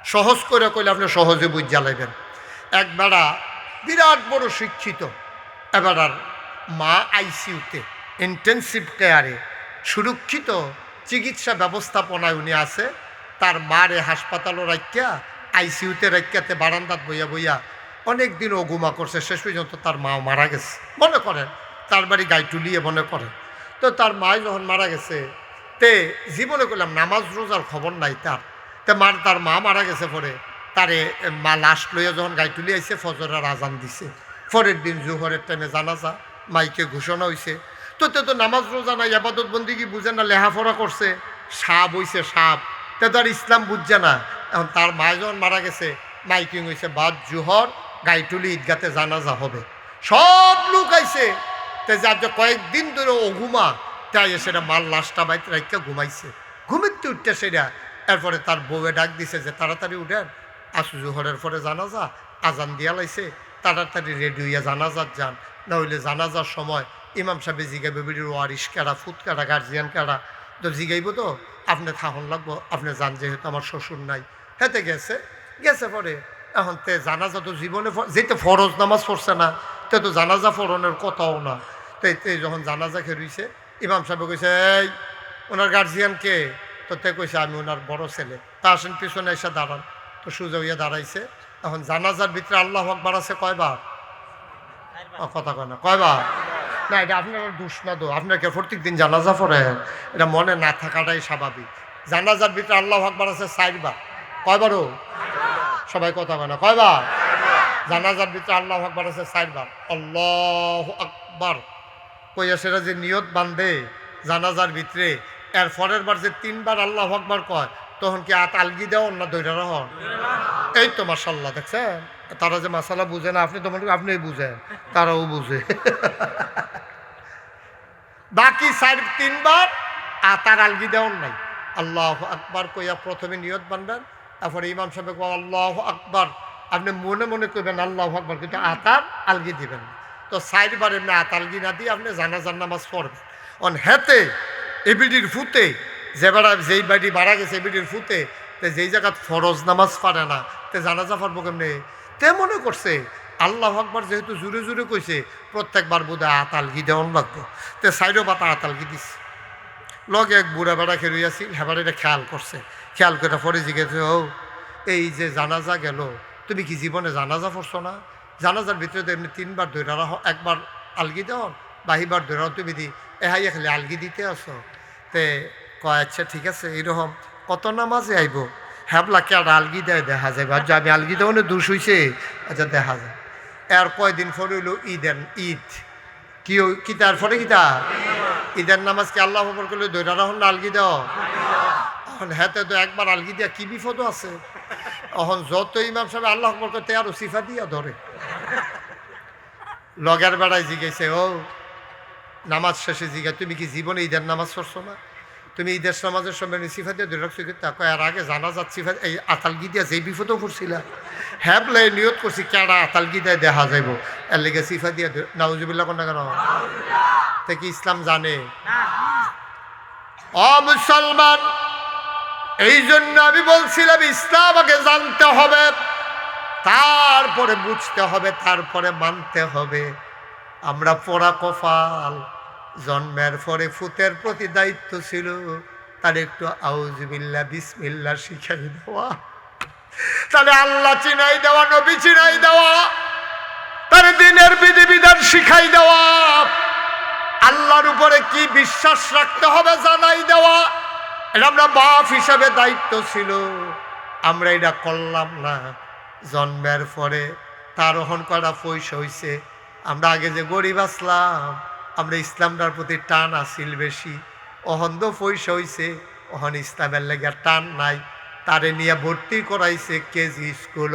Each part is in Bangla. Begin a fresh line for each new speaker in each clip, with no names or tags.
সহজ করে কইলে আপনি সহজে বুঝ জ্বালাইবেন। এক বেড়া বিরাট বড় শিক্ষিত, এবার আর মা আইসিইউতে ইন্টেন্সিভ কেয়ারে সুরক্ষিত চিকিৎসা ব্যবস্থাপনায় উনি আছে। তার মারে হাসপাতালও রাখিয়া আইসিইউতে রাখিয়াতে বারান্দাত বইয়া বইয়া অনেক দিন অগুমা করছে। শেষ পর্যন্ত তার মা মারা গেছে। মনে করেন তার বাড়ি গাইটুলিয়ে মনে করেন। তো তার মা যখন মারা গেছে তে জীবনে করলাম নামাজ রোজার খবর নাই তার মা মারা গেছে। পরে তারে মা লাশ লইয়া যখন গাইটুলি আইছে ফজরের আজান দিছে। পরের দিন জোহরের টাইমে জানাজা মাইকে ঘোষণা হয়েছে। তো নামাজ রোজা নাই, আবাদত বন্দিগি বুঝে না, লেহাপড়া করছে, সাপ হইছে সাপ, তো আর ইসলাম বুঝছে না। এখন তার মা যখন মারা গেছে মাইকিং হয়েছে বাদ জোহর গাইটুলি ঈদগাতে জানাজা হবে। সব লোক আইছে। তে যা কয়েকদিন ধরে অঘুমা তাই সেটা মার লাশটা বাইতে রাখা ঘুমাইছে। ঘুমিতে উঠতে সেটা এরপরে তার বউয়ে ডাক দিছে যে তাড়াতাড়ি উঠেন, আসু জোহরের পরে জানাজা আজান দিয়া লাইছে, তাড়াতাড়ি রেডি হইয়া জানাজার যান, না হইলে জানাজার সময় ইমাম সাহেব জিগাইবে বিড়ির ওয়ারিশ কারা ফুট কারা গার্জিয়ান কারা, তো জিগাইব তো আপনি থাকুন লাগবো, আপনি যান, যেহেতু আমার শ্বশুর নাই। হেতে গেছে পরে এখন তে জানাজা তো জীবনে যেতে ফরজ নামাজ পড়ছে না, তো জানাজা ফরনের কথাও না। তো যখন জানাজা খেরুইছে ইমাম সাহেব কইছে এই ওনার গার্জিয়ান কে? তো তে কইছে আমি ওনার বড় ছেলে। তা আসেন পিছনে এসে দাঁড়ান। তো সুজা হইয়া দাঁড়াইছে। এখন জানাজার ভিতরে আল্লাহু আকবার আছে কয়বার? কথা কয় না, কয়বার? না এটা আপনার দোষ না, তো আপনাকে প্রত্যেক দিন জানাজা পড়েন, এটা মনে না থাকাটাই স্বাভাবিক। জানাজার ভিতরে আল্লাহু আকবার আছে 4 বার। কয়বারও? সবাই কথা কয় না, কয়বার? জানাজার ভিতরে আল্লাহু আকবার আছে 4 বার। আল্লাহু আকবার কইয়া সেটা যে নিয়ত বান্ধে জানাজার ভিতরে, এর পরের বার যে 3 বার আল্লাহু আকবার কয়, তখন কি হাত আলগি দেওয়ার না দৈরা রহন? এই তো মাশাআল্লাহ, দেখছেন তারা যে মাসালা বুঝে না, আপনি তো মনে আপনি বুঝেন, তারাও বুঝে। বাকি 3 বার তার আলগি দেওয়ার নাই। আল্লাহু আকবার কইয়া প্রথমে নিয়ত বান্ধবেন, তারপরে ইমাম সাহেব কয় আল্লাহু আকবার, আপনি মনে মনে কইবেন আল্লাহু আকবার, কিন্তু আতার আলগি দিবেন। তো 4 বার এমনি আত আলগি না দিয়ে আপনি জানাজার নামাজ পড়বেন। অন হেতে এবিডির ফুতে যেই বাড়ি মারা গেছে এবিডির ফুতে যেই জায়গায় ফরজ নামাজ পারে না, তে জানাজা পড়বো কেমনি? তে মনে করছে আল্লাহু আকবার যেহেতু জুড়ে জুড়ে কইছে প্রত্যেকবার বোধ হয় আত আলগি দেওয়ান লাগবো। তে 4 বাতা আত আলগি দিচ্ছে। লগে এক বুড়া বেড়া খেরুইয়াছি, হেবার এটা খেয়াল করছে। খেয়াল করে পরে জিজ্ঞেস, ও এই যে জানাজা গেল, তুমি কি জীবনে জানাজা পড়ছো না? জানাজার ভিতরে তো এমনি 3 বার ধরে রাখো, একবার আলগি দেওয়ান, বাহিবার ধরে তুমি দি এহাইয়া খালি আলগি দিতে আসো। তে কয় আচ্ছা ঠিক আছে, এইরকম কত নামাজে আইব? হ্যাবলা কে আর আলগি দেয় দেখা যায়, আর যে আমি আলগি দেওয়া দোষ হইছে, আচ্ছা দেখা যায়। এর কয়দিন পরে হইল ঈদ। কি তার পরে কিতা ঈদের নামাজ কি আল্লাহ আকবার করলে দৈরা রাখুন না আলগি দেওয়া? এখন হ্যাঁ তো একবার আলগি দিয়া কি বিপদও আছে। এখন যত ইমাম সাহেব আল্লাহ আকবার করতে আরো সিফা দিয়া ধরে। লগের বেড়ায় জিজ্ঞেসে, ও নামাজ শেষে জিজ্ঞাসা, তুমি কি জীবনে ঈদের নামাজ পড়ছো না? তুমি ঈদের নামাজের সময় সিফা দিয়ে ধরে রাখছো, কিন্তু এর আগে জানাজাত সিফা এই আতালগি দিয়া যেই বিপদও পড়ছিলা, হ্যাঁ বলে নিয়ত করছি কেডা আতালগি দেয় দেখা যাইব, এর লেগে সিফা দিয়ে নাউজুবিল্লাহ কোন না কেন? তা কি ইসলাম জানে? ও মুসলমান, এই জন্য আমি বলছিলাম ইসলাম আগে জানতে হবে, তারপরে বুঝতে হবে, তারপরে মানতে হবে। আমরা পোড়া কপাল, জন্মের পরে ফুতের প্রতি দায়িত্ব ছিল তার একটু আউযুবিল্লাহ বিসমিল্লাহ শিখাই দেওয়া, তাহলে আল্লাহ চিনাই দেওয়া, নবী চিনাই দেওয়া, তার দিনের বিধিবিধান শিখাই দেওয়া, আল্লাহর উপরে কি বিশ্বাস রাখতে হবে জানাই দেওয়া। এটা আমরা বাপ হিসাবে দায়িত্ব ছিল, আমরা এটা করলাম না। জন্মের পরে তার অহন করা পয়সা হইছে, আমরা আগে যে গরিব আসলাম, আমরা ইসলামটার প্রতি টান আসিল বেশি, অহন তো পয়সা হইছে, অহন ইসলামের লেগে টান নাই, তারে নিয়ে ভর্তি করাইছে কেজি স্কুল,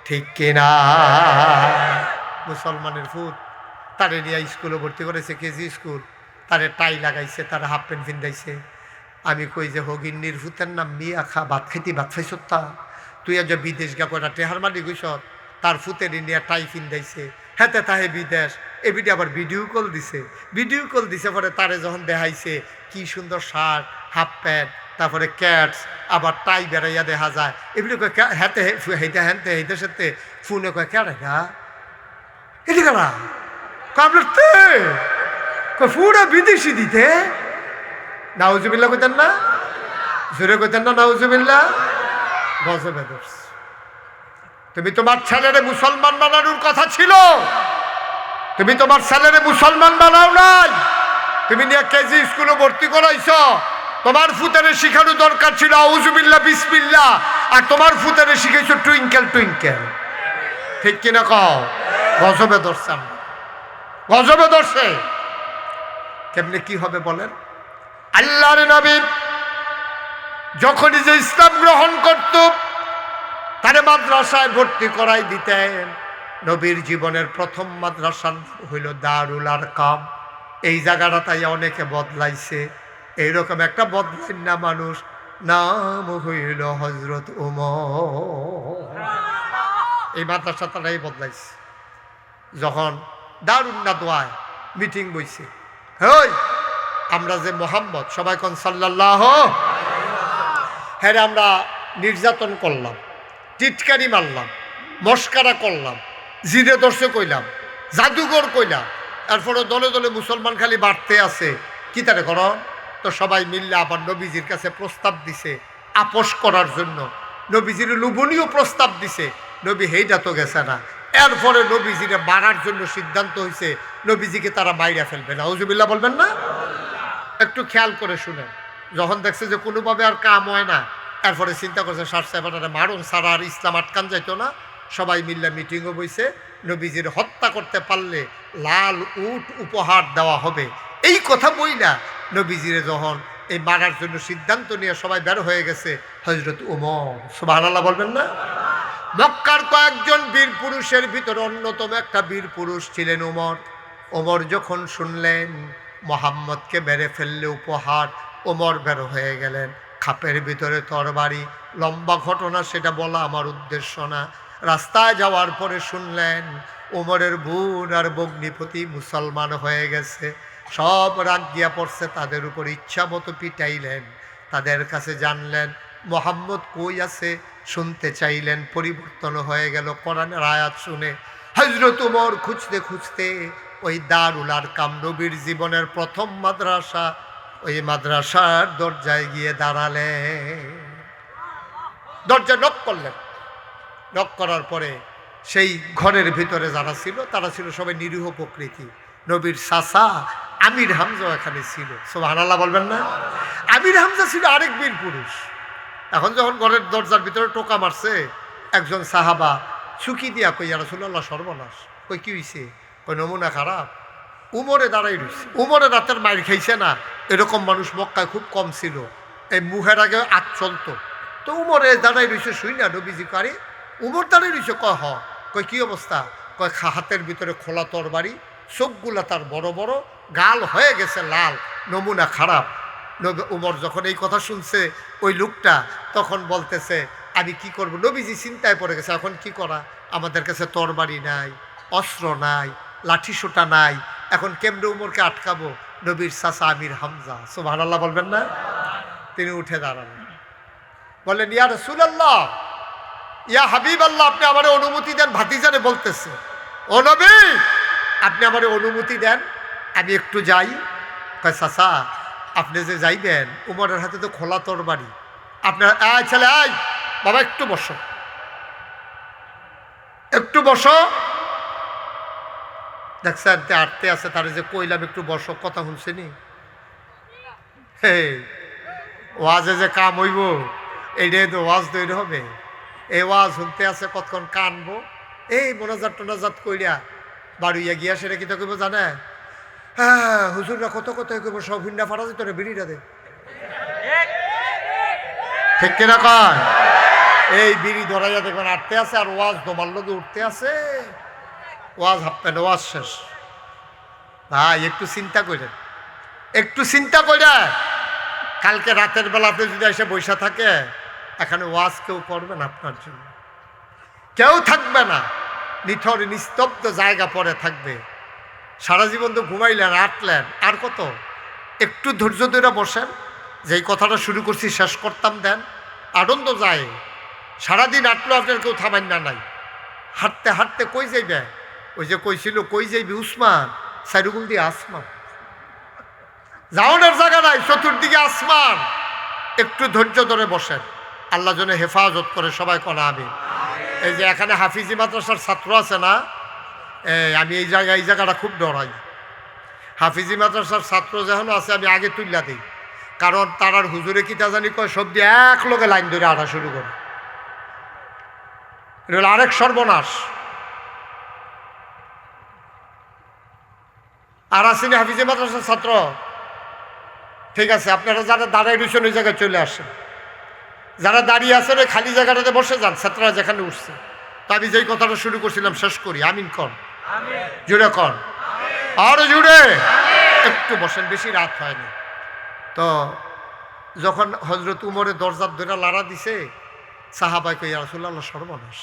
ঠিক কিনা? মুসলমানের ফুট তারে নিয়ে স্কুলে ভর্তি করেছে কেজি স্কুল, তারে টাই লাগাইছে, তারে হাফ প্যান্ট পিন্ধাইছে। আমি কই যে হগিন্নির ফুতের নাম মিয়া খা, ভাত খাইতি ভাত খাইছ, তা তুই আজ বিদেশ গা কয়টা টেহার মালি গইস, তার ফুতের ইন্ডিয়া টাই পিন্ধাইছে, হেতে তাহে বিদেশ, এবিডি আবার ভিডিও কল দিছে পরে তারে যখন দেখাইছে কি সুন্দর শার্ট হাফ প্যান্ট, তারপরে ক্যাটস, আবার টাই বেড়াইয়া দেখা যায় এগুলি হেঁটে হেঁটে হেঁটে হেঁটে সেতে ফোনে কয় কেড়ে গা এটি কারা কামড়তে পুরা বিদেশি দিতে নাউজুবিল্লা কইতেন না, জোরে কইতেন না নাউজুবিল্লা। গজবে ধরছে। তুমি তোমার ছেলেরে মুসলমান বানানোর কথা ছিল, তুমি তোমার ছেলেরে মুসলমান বানাও নাই, তুমি নিয়ে কেজি স্কুলে ভর্তি করাইছ। তোমার ফুতারে শিখানো দরকার ছিল আউযুবিল্লাহ বিসমিল্লাহ, আর তোমার ফুতারে শিখাইছো টুইঙ্কেল টুইঙ্কেল। ঠিক কিনা কও? গজবে ধরছে, গজবে ধরছে। কেমনে কি হবে বলেন? আল্লাহর নবী যখনই যে ইসলাম গ্রহণ করত তারে মাদ্রাসায় ভর্তি করাই দিতেন। নবীর জীবনের প্রথম মাদ্রাসা হইল দারুল আরকাম। এই জায়গাটা তাই অনেকে বদলাইছে, এইরকম একটা বদলাইন না মানুষ, নাম হইল হযরত ওমর। এই মাদ্রাসা তারাই বদলাইছে। যখন দারুন নাদওয়ায় মিটিং বইছে, হই আমরা যে মোহাম্মদ, সবাই কোন সাল্লাল্লাহু, হ্যাঁ আমরা নির্যাতন করলাম, টিটকারি মারলাম, মস্কারা করলাম, জিরে দর্শে কইলাম, জাদুঘর কইলাম, এরপরে দলে দলে মুসলমান খালি বাড়তে আছে, কি তারে কর? তো সবাই মিললে আবার নবীজির কাছে প্রস্তাব দিছে আপোষ করার জন্য। নবীজির লোভনীয় প্রস্তাব দিছে, নবী হেইটা তো গেছে না। এরপরে নবীজিরে মারার জন্য সিদ্ধান্ত হয়েছে, নবীজিকে তারা মাইরা ফেলবে না। আউযুবিল্লাহ বলবেন না? একটু খেয়াল করে শুনেন। যখন দেখছে যে কোনোভাবে আর কাম হয় না, এরপরে চিন্তা করছে সারসাইবাটারে মারুন সারা আর ইসলাম আটকান যাইতো না। সবাই মিললে মিটিংও বইছে, নবীজির হত্যা করতে পারলে লাল উট উপহার দেওয়া হবে। এই কথা বইলা নবীজিরে যখন এই মারার জন্য সিদ্ধান্ত নিয়ে সবাই বের হয়ে গেছে, হযরত ওমর, সুবহানাল্লাহ বলবেন না? মক্কার কয়েকজন বীর পুরুষের ভিতরে অন্যতম একটা বীর পুরুষ ছিলেন ওমর। ওমর যখন শুনলেন মোহাম্মদকে মেরে ফেললে উপহার, ওমর বের হয়ে গেলেন, খাপের ভিতরে তরবারি। লম্বা ঘটনা, সেটা বলা আমার উদ্দেশ্য না। রাস্তায় যাওয়ার পরে শুনলেন ওমরের বোন আর ভগ্নিপতি মুসলমান হয়ে গেছে। সব রাগ গিয়া পড়ছে, তাদের উপর ইচ্ছা মতো পিটাইলেন। তাদের কাছে জানলেন মোহাম্মদ কই আছে, শুনতে চাইলেন, পরিবর্তন হয়ে গেল কোরআনের আয়াত শুনে। হযরত ওমর খুঁজতে খুঁজতে ওই দারুল আরকাম, নবীর জীবনের প্রথম মাদ্রাসা, ওই মাদ্রাসার দরজায় গিয়ে দাঁড়ালেন। দরজায় নক করলেন। নক করার পরে সেই ঘরের ভিতরে যারা ছিল তারা ছিল সবাই নিরীহ প্রকৃতি। নবীর চাচা আমির হামজা এখানে ছিল। সুবহানাল্লাহ বলবেন না? আমির হামজা ছিল আরেক বীর পুরুষ। এখন যখন ঘরের দরজার ভিতরে টোকা মারছে, একজন সাহাবা চুকি দিয়া কই, ইয়া রাসূলুল্লাহ সর্বনাশ। কই কি হইছে? কই নমুনা খারাপ। উমরে দাঁড়াই রয়েছে। উমরে রাতের মাইর খাইছে না, এরকম মানুষ মক্কায় খুব কম ছিল। এই মুহের আগে আজ চলতো। তো উমরে দাঁড়াই রয়েছে, শুই না নবীজি কারি উমর দাঁড়াই রয়েছে। কয় হ। কয় কি অবস্থা? কয় হাতের ভিতরে খোলা তরবারি, চোখগুলা তার বড় বড়, গাল হয়ে গেছে লাল, নমুনা খারাপ। উমর যখন এই কথা শুনছে ওই লোকটা, তখন বলতেছে আমি কি করব? নবীজি চিন্তায় পড়ে গেছে, এখন কি করা? আমাদের কাছে তরবারি নাই, অস্ত্র নাই, লাঠি সোটা নাই, এখন কেমনে উমরকে আটকাবো? নবীর চাচা আমির হামজা, সুবহানাল্লাহ বলবেন না? তিনি উঠে দাঁড়ালেন, বললেন ইয়া রাসূলুল্লাহ, ইয়া হাবিবাল্লাহ, আপনি আমারে অনুমতি দেন। ভাতিজারে বলতেছে, ও নবী আপনি আমারে অনুমতি দেন, আমি একটু যাই। কয় চাচা আপনি যে যাইবেন, উমরের হাতে তো খোলা তরবারি, আপনার আয় ছেলে আয়, বাবা একটু বসো, একটু বসো। দেখছেন আটতে আছে, তার যে কইলাম একটু বসো, কথা শুনছেনি? হে ওয়াজে যে কাম হইব, এইটাই তো ওয়াজ তৈরি হবে। এই ওয়াজ শুনতে আছে, কতক্ষণ কানবো, এই মোনাজাত টোনাজাত কইরা বাড়িয়া গিয়া সেটা কি তো কইব জানে? হ্যাঁ হুজুররা কত কথা কইব, সব হিন্ডা ফাটা যেত না, বিড়িটা দে। ঠিক কিনা কয়? এই বিড়ি ধরাইয়া দেখবেন আটতে আছে, আর ওয়াজ তোমার লোকে উঠতে আছে। ওয়াজ হাপ্পেন, ওয়াজ শেষ। ভাই একটু চিন্তা করেন, একটু চিন্তা করে। কালকে রাতের বেলাতে যদি এসে বৈশা থাকে, এখানে ওয়াজ কেউ করবে না আপনার জন্য, কেউ থাকবে না, নিথর নিস্তব্ধ জায়গা পরে থাকবে। সারা জীবন তো ঘুমাইলেন, আটলেন, আর কত? একটু ধৈর্য ধরে বসেন, যেই কথাটা শুরু করছি শেষ করতাম দেন, আনন্দ যায়। সারাদিন আটলো আপনার কেউ থামেন না নাই, হাঁটতে হাঁটতে কই যাইবে? ওই যে কইছিল কই যাইবি উসমান, সাইরুগুল দিয়ে আসমান, যাওয়ানোর জায়গা নাই, চতুর্দিকে আসমান। একটু ধৈর্য ধরে বসেন, আল্লাহ যেন হেফাজত করে, সবাই কনা আমি। এই যে এখানে হাফিজি মাদ্রাসার ছাত্র আছে না, আমি এই জায়গাটা খুব ডরাই। হাফিজি মাদ্রাসার ছাত্র যখন আছে আমি আগে তুললা দিই, কারণ তারার হুজুরে কিতা জানি কয় সব দিয়ে এক লোকে লাইন ধরে আটা শুরু করে, এটা হলো আরেক সর্বনাশ। আর আসেনি হাফিজি মাদ্রাসার ছাত্র, ঠিক আছে, আপনারা যারা দাঁড়াই রয়েছেন ওই জায়গায় চলে আসেন, যারা দাঁড়িয়ে আছেন ওই খালি জায়গাটাতে বসে যান, ছাত্ররা যেখানে উঠছে। তো আমি যেই কথাটা শুরু করছিলাম শেষ করি, আমিন কর, জুড়ে কর, আরো জুড়ে। একটু বসেন, বেশি রাত হয়নি। তো যখন হজরত উমরে দরজার ধরে লাড়া দিছে, সাহাবাই কই ইয়া রাসূলুল্লাহ সর্বনাশ,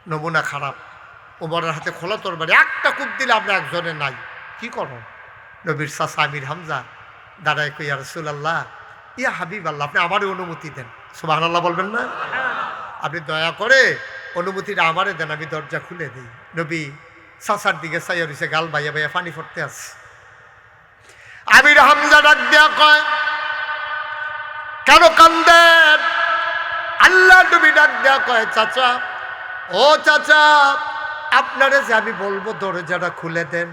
নমুনা খারাপ। উমরের হাতে খোলা তরবারি, একটা কূপ দিলে আমরা একজনে নাই, কি করো? নবীর চাচা আমির হামজা দাঁড়ায় কই ইয়া রাসূলুল্লাহ, ইয়া হাবিব আল্লাহ, আপনি আমারই অনুমতি দেন। সুবহানাল্লাহ বলবেন না? আপনি দয়া করে অনুমতিটা আমারে দেন, আমি দরজা খুলে দিই। নবী চাচার দিকে চাইয়া রয়েছে, গাল বাইয়া বাইয়া পানি পড়তে আছে। আমির হামজা ডাক দেয়া কয়, কেন কান্দেন? আল্লাহ নবী ডাক দেয়া কয়, চাচা, ও চাচা, আপনারে যে আমি বলবো দরজাটা খুলে দেন,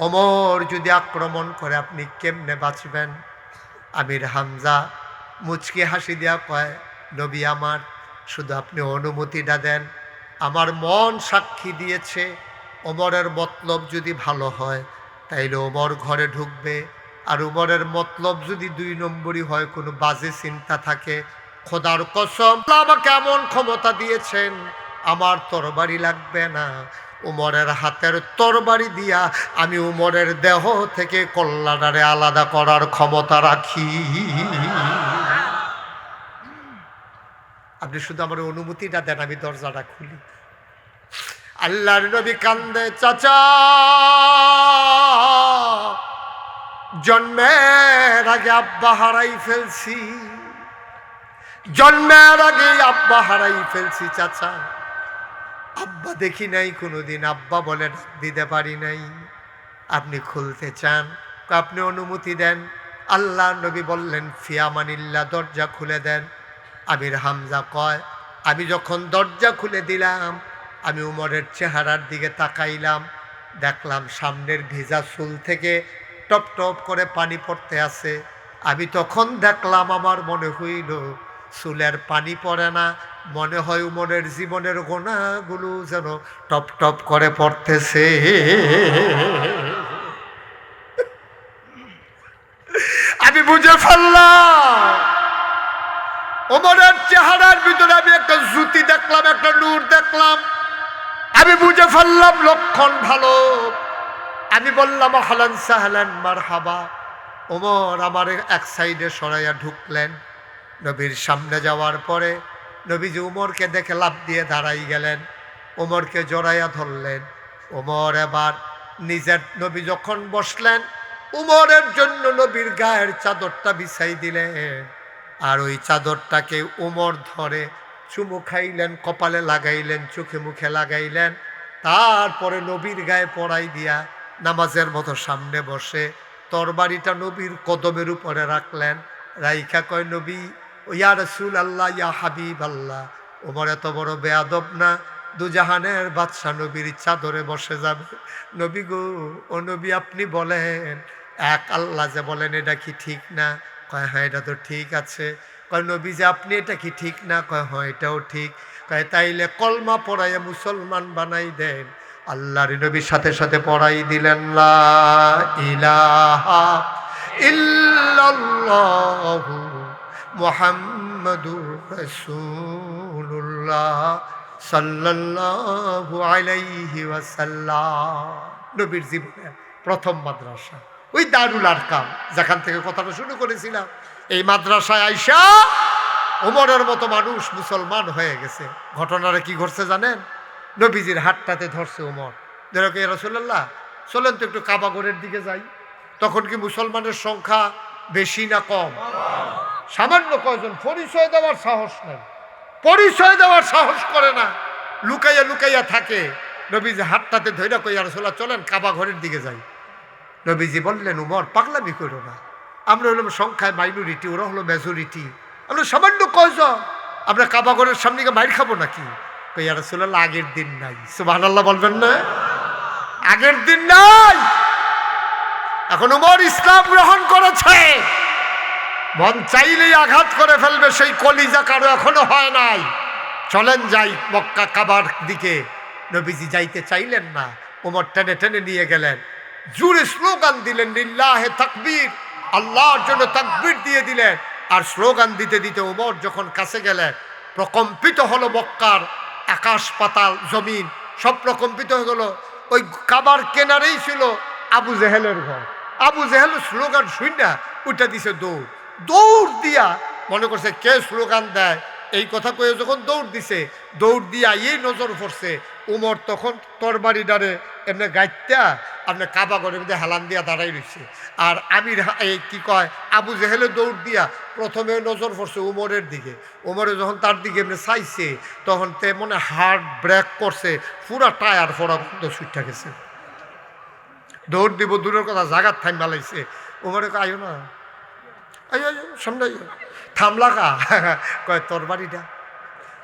ওমর যদি আক্রমণ করে আপনি কেমনে বাঁচবেন? আমির হামজা মুচকি হাসি দেয়া কয়, নবী আমার, শুধু আপনি অনুমতিটা দেন। আমার মন সাক্ষী দিয়েছে, ওমরের মতলব যদি ভালো হয় তাইলে ওমর ঘরে ঢুকবে, আর ওমরের মতলব যদি 2 নম্বরই হয়, কোনো বাজে চিন্তা থাকে, খোদার কসম আমাকে এমন ক্ষমতা দিয়েছেন, আমার তরবারি লাগবে না, উমরের হাতের তরবারি দিয়া আমি উমরের দেহ থেকে কল্লাটারে আলাদা করার ক্ষমতা রাখি। আপনি শুধু আমার অনুমতিটা দেন, আমি দরজাটা খুলি। আল্লাহর নবী কান্দে, চাচা, জন্মের আগে আব্বা হারাই ফেলছি, জন্মের আগে আব্বা হারাই ফেলছি চাচা, আব্বা দেখি নাই কোনোদিন, আব্বা বলে দিতে পারি নাই, আপনি খুলতে চান, আপনি অনুমতি দেন। আল্লাহ নবী বললেন, ফিয়ামানিল্লাহ, দরজা খুলে দেন। আমির হামজা কয়, আমি যখন দরজা খুলে দিলাম, আমি উমরের চেহারার দিকে তাকাইলাম, দেখলাম সামনের ভিজা চুল থেকে টপ টপ করে পানি পড়তে আছে। আমি তখন দেখলাম, আমার মনে হইল চুলের পানি পড়ে না, মনে হয় উমরের জীবনের গোনাগুলো যেন টপ টপ করে পড়তেছে। আমি বুঝে ফেললাম, ওমরের চেহারার ভিতরে আমি একটা জ্যোতি দেখলাম, একটা নূর দেখলাম। আমি বুঝে ফেললাম লক্ষণ ভালো। আমি বললাম, আহলান সাহলান মারহাবা। ওমর আমার এক সাইডে সরাইয়া ঢুকলেন। নবীর সামনে যাওয়ার পরে নবীজি উমরকে দেখে লাফ দিয়ে দাঁড়াই গেলেন, ওমরকে জড়াইয়া ধরলেন। ওমর এবার নিজের, নবী যখন বসলেন, উমরের জন্য নবীর গায়ের চাদরটা বিছাই দিলেন, আর ওই চাদরটাকে উমর ধরে চুমু খাইলেন, কপালে লাগাইলেন, চোখে মুখে লাগাইলেন। তারপরে নবীর গায়ে পরাই দিয়া নামাজের মতো সামনে বসে তরবারিটা নবীর কদমের উপরে রাখলেন। রাইখা কয়, নবী, ইয়া রাসূলুল্লাহ, ইয়া হাবিব আল্লাহ, ওমর এত বড় বেয়াদব না, দুজাহানের বাদশা নবীর চাদরে বসে যাবে। নবী গো, ও নবী, আপনি বলেন, এক আল্লাহ যে বলেন, এটা কি ঠিক না? কয়, হ্যাঁ, এটা তো ঠিক আছে। কয়, নবী যে আপনি, এটা কি ঠিক না? কয়, হ্যাঁ, এটাও ঠিক। কয়, তাইলে কলমা পড়াইয়া মুসলমান বানাই দেন। আল্লাহর নবীর সাথে সাথে পড়াই দিলেন, লা ইলাহা ইল্লাল্লাহু মুহাম্মাদুর রাসূলুল্লাহ সাল্লাল্লাহু আলাইহি ওয়াসাল্লাম। নবীর জীবনে প্রথম মাদ্রাসা ওই দারুল আরকাম, যেখান থেকে কথাটা শুরু করেছিলাম। এই মাদ্রাসায় আইসা ওমরের মতো মানুষ মুসলমান হয়ে গেছে। ঘটনাটা কি ঘটছে জানেন? নবীজির হাতটাতে ধরছে ওমর, ধরে কে, রাসূলুল্লাহ চলেন তো একটু কাবাগরের দিকে যাই। তখন কি মুসলমানের সংখ্যা বেশি না কম? সামান্য কয়জন পরিচয় দেওয়ার সাহস নেই, পরিচয় দেওয়ার সাহস করে না, লুকাইয়া লুকাইয়া থাকে। নবীজি হাতটাতে ধৈর্য কই, ইয়া রাসূলুল্লাহ চলেন কাবা ঘরের দিকে যাই। নবীজি বললেন, উমর পাগলামি করো না, আমরা হলাম সংখ্যায় মাইনরিটি, ওরা হলো মেজরিটি, আমরা সামান্য কয়জন, আমরা কাবা ঘরের সামনে গিয়ে মাইর খাবো নাকি? কই, ইয়া রাসূলুল্লাহ আগের দিন নাই। সুবহানাল্লাহ বলবেন না? আগের দিন নাই। এখন উমর ইসলাম গ্রহণ করেছে, মন চাইলেই আঘাত করে ফেলবে, সেই কলিজা কারো এখনো হয় নাই। চলেন যাই মক্কা কাবার দিকে। নবীজি যাইতে চাইলেন না, উমর টেনে টেনে নিয়ে গেলেন, জোরে স্লোগান দিলেন, লিল্লাহে তাকবীর, আল্লাহর জন্য তাকবীর দিয়ে দিলেন। আর স্লোগান দিতে দিতে উমর যখন কাছে গেলেন, প্রকম্পিত হলো মক্কার আকাশ পাতাল জমিন, সব প্রকম্পিত হয়ে গেল। ওই কাবার কেনারেই ছিল আবু জেহেলের ঘর। আবু জেহেল স্লোগান শুন না উঠে দিছে দৌড়, দৌড় দিয়া মনে করছে কে স্লোগান দেয়, এই কথা কয়ে যখন দৌড় দিছে, দৌড় দিয়া এই নজর পড়ছে উমর তখন তরবারি ডারে এমনি গাইত্যা আপনার কাবা ঘরের মধ্যে হেলান দিয়া দাঁড়াই রয়েছে। আর আমির এই কি কয় আবু জেহেলে দৌড় দিয়া প্রথমে নজর পড়ছে উমরের দিকে। উমরে যখন তার দিকে এমনি চাইছে, তখন তে মনে হার্ট ব্রেক করছে, পুরা টায়ার ফোড়া বন্ধ ছুটটা গেছে। দৌড় দিব দূরের কথা, জাগার থাইম বালাইছে। উমরে কয়, আইও না, আইও আইও সামনে আইও। থামলা কা? কয় তোর বাড়িটা,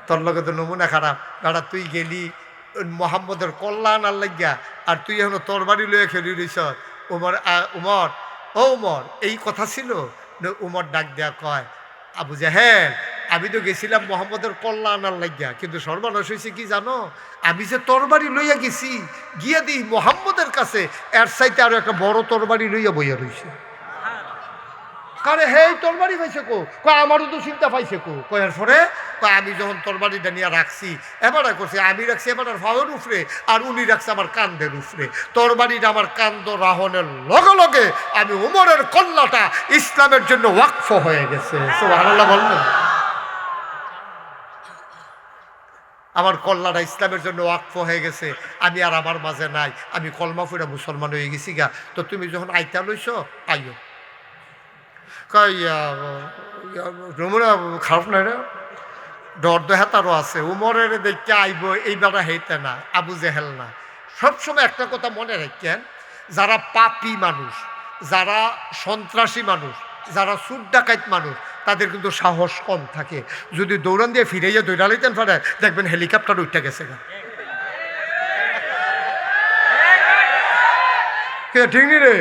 তোর লগে তো নমুনা খারাপ, দাদা তুই গেলি মোহাম্মদের কল্যাণ আর লাগিয়া, আর তুই এখন তোর বাড়ি লইয়া খেলি রইছ। উমর উমর ও উমর, এই কথা ছিল? উমর ডাক দেয়া কয়, আবু জাহেল আমি তো গেছিলাম মোহাম্মদের কল্যাণ আর লাগিয়া, কিন্তু সর্বনাশ হয়েছে কি জানো, আমি যে তরবারি লইয়া গেছি, গিয়া দিই মোহাম্মদের কাছে এর চাইতে আরো একটা বড় তরবারি লইয়া বইয়া রইছে। কারে হে তরবারি পাইছে কো? কয় আমারও তো চিন্তা পাইছে কো। কয়ার পরে কয় আমি যখন তরবারিটা নিয়ে রাখছি, এবারে করছি আমি রাখছি এবার ভাবের উপরে, আর উনি রাখছে আমার কান্দের উপরে। তরবারিটা আমার কান্দ রাহনের লগে লগে আমি উমরের কল্লাটা ইসলামের জন্য ওয়াকফ হয়ে গেছে। সুবহানাল্লাহ বললেন? আমার কল্লাটা ইসলামের জন্য ওয়াকফ হয়ে গেছে, আমি আর আমার মাঝে নাই, আমি কলমা ফুরা মুসলমান হয়ে গেছি গা। তো তুমি যখন আইতা লইছ আইও। রমুনা খারাপ নাই রে, ডর দেহাতারও আছে। উমরের দেখতে আইব এইবারা হেইতে না, আবু জেহেল না। সবসময় একটা কথা মনে রাখেন, যারা পাপী মানুষ, যারা সন্ত্রাসী মানুষ, যারা চুর ডাকাইত মানুষ, তাদের কিন্তু সাহস কম থাকে। যদি দৌড়ান দিয়ে ফিরাইয়া দৌড়া লইতেন পারে, দেখবেন হেলিকপ্টার উঠে গেছে গা। ঠিক নি রে?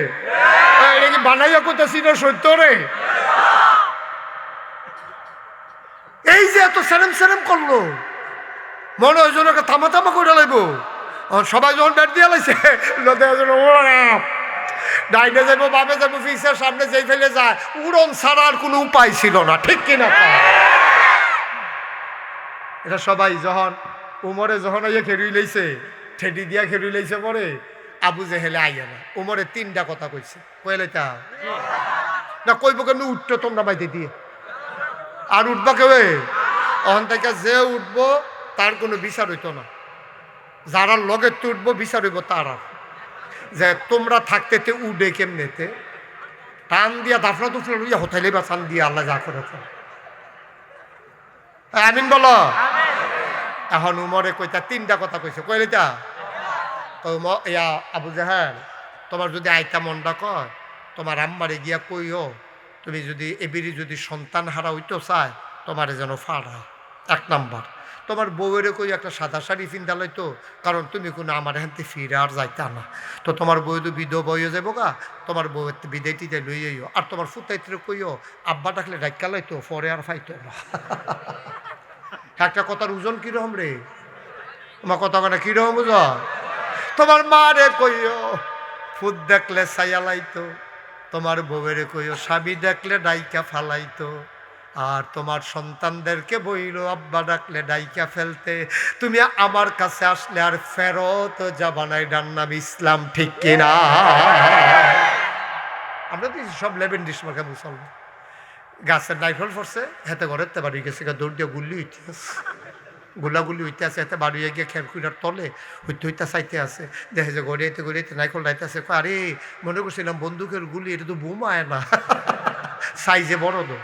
এটা কি বানাইয়া করতেছি না সত্য রে? এই যে এত সেরেম সেরেম করলো, মনে হয় জনকে থামা থামা করে লাগব। সবাই যখন ব্যাট দিয়ে লাইছে, ডাইনে যাবো বামে যাবো, ফিসের সামনে যেই ফেলে যায়, উড়ন ছাড়া আর কোনো উপায় ছিল না। ঠিক কিনা? এটা সবাই যখন উমরে যখন আইয়া খেরুই লাইছে, ঠেডি দিয়া খেরুই লাইছে, পরে আবু জেহেলে আইয়া না। উমরে তিনটা কথা কইছে, কইলাইতা না কইব কেন উঠতো তোমরা বাইতে দিয়ে, আর উঠবা কেউ অহন থেকে যে উঠবো তার কোনো বিচার হইতো না, যারা লগে উঠবো বিচার হইব তারা, যে তোমরা থাকতে উঠে কেমনেতে টান দিয়া দাফনা দুফনা লইয়া হোথাইলে বা টান দিয়া আল্লাহ যা করে। আমিন বলো। এখন উমরে কইতা তিনটা কথা কইছে, কইলেতা ইয়া আবু জাহেল, তোমার যদি আইতা মনটা কয়, তোমার আম্মারে গিয়া কইও তুমি যদি এবিরি যদি সন্তান হারা হইতো চায়, তোমারে যেন ফাড়ায়। এক নাম্বার, তোমার বউয়েরে কই একটা সাদা শাড়ি পিন্ধা লইতো, কারণ তুমি কোনো আমার হাতে ফিরে আর যাইতা না। তো তোমার বউ তো বিধবা হইয়া যাবো গা, তোমার বউয়ের বিদায় টিদায় লইয়াইও। আর তোমার ফুতাইতে কইও আব্বা ডাকলে ডাক্কা লইতো, পরে আর ফাইতো না। একটা কথার ওজন কিরকম রে? তোমার কথা মানে কিরকম বুঝ? তোমার মা রে কইও ফুট দেখলে ছায়া লাইতো, তোমার বউয়েরে কইও স্বামী দেখলে ডাইকা ফালাইতো, আর তোমার সন্তানদেরকে বইল আব্বা ডাকলে ডাইকা ফেলতে। তুমি আমার কাছে আসলে আর ফেরত যাবানাই, ডান্নাম ইসলাম। ঠিক কিনা? আমরা তো সব লেবেন ডিশ মার্কা মুসলমান। গাছের নাইফল পড়ছে, হেতে ঘরের তে বাড়ি গেছে, দৌড় দিয়ে গুল্লি হইতে আছে, গোলাগুলি হইতে আছে, এতে বাড়ি গিয়ে খেরকুইটার তলে হইতে হইতে চাইতে আছে, দেখে যে গড়িয়াইতে গড়িয়াইতে নাইফল রাইতে আছে। আরে মনে করছিলাম বন্দুকের গুলি, এটা তো বোমায় না। সাইজে বড় দো।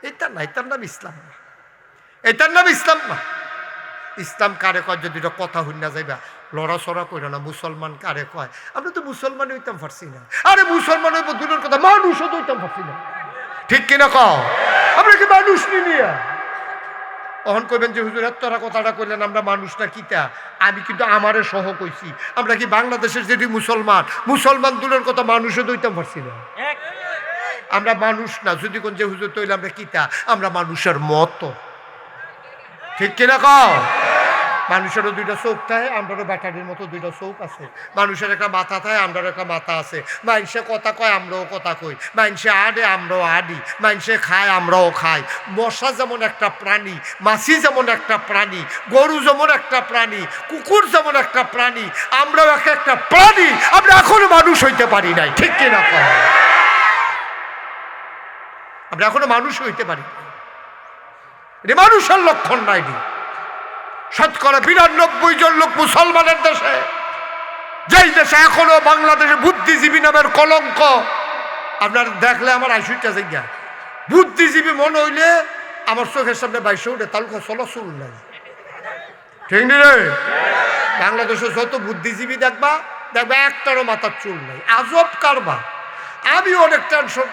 এটার নাম ইসলাম না, এটার নাম ইসলাম না। ইসলাম কারে কয় যদি এটা কথা হই না যাইবা লড়াচড়া করে না। মুসলমান কারে কয়? আমরা তো মুসলমান হইতাম পারছি না। আরে মুসলমান হইব দূরের কথা, মানুষও তো হইতাম পারছি না। ঠিক কিনা কও? আমরা কি মানুষ নিয়া তখন কইবেন যে হুজুর এতটা কথাটা কইলেন আমরা মানুষ না কিতা? আমি কিন্তু আমারে সহ কইছি। আমরা কি বাংলাদেশের যেটি মুসলমান দূরের কথা মানুষও দইতাম পারছি না। আমরা মানুষ না। যদি কোন যে হুজুর তৈলে আমরা কিতা? আমরা মানুষের মতো। ঠিক কিনা কও? মানুষেরও দুইটা চোখ থাকে, আমরারও ব্যাটারির মতো দুইটা চোখ আছে। মানুষের একটা মাথা থাকে, আমরারও একটা মাথা আছে। মানুষে কথা কয়, আমরাও কথা কই। মানুষে আডে, আমরাও আডি। মানুষে খায়, আমরাও খাই। মশা যেমন একটা প্রাণী, মাছি যেমন একটা প্রাণী, গরু যেমন একটা প্রাণী, কুকুর যেমন একটা প্রাণী, আমরাও একটা প্রাণী। আমরা এখনো মানুষ হইতে পারি নাই। ঠিক কিনা কয়? আমরা এখনো মানুষ হইতে পারি। এটা মানুষের লক্ষণ নাই। শতকরা ৯২ জন লোক মুসলমানের দেশে, যেই দেশে এখনো বাংলাদেশে বুদ্ধিজীবী নামের কলঙ্ক। আপনার দেখলে আমার আইসুইটা জায়গা বুদ্ধিজীবী মনে হইলে আমার চোখের সামনে বাইশে উঠে তালুকা চলো চুল নাই। ঠিক নি রে? বাংলাদেশে যত বুদ্ধিজীবী দেখবা একটারও মাথার চুল নাই। আজব কারবা। আমি অনেক টেনশন।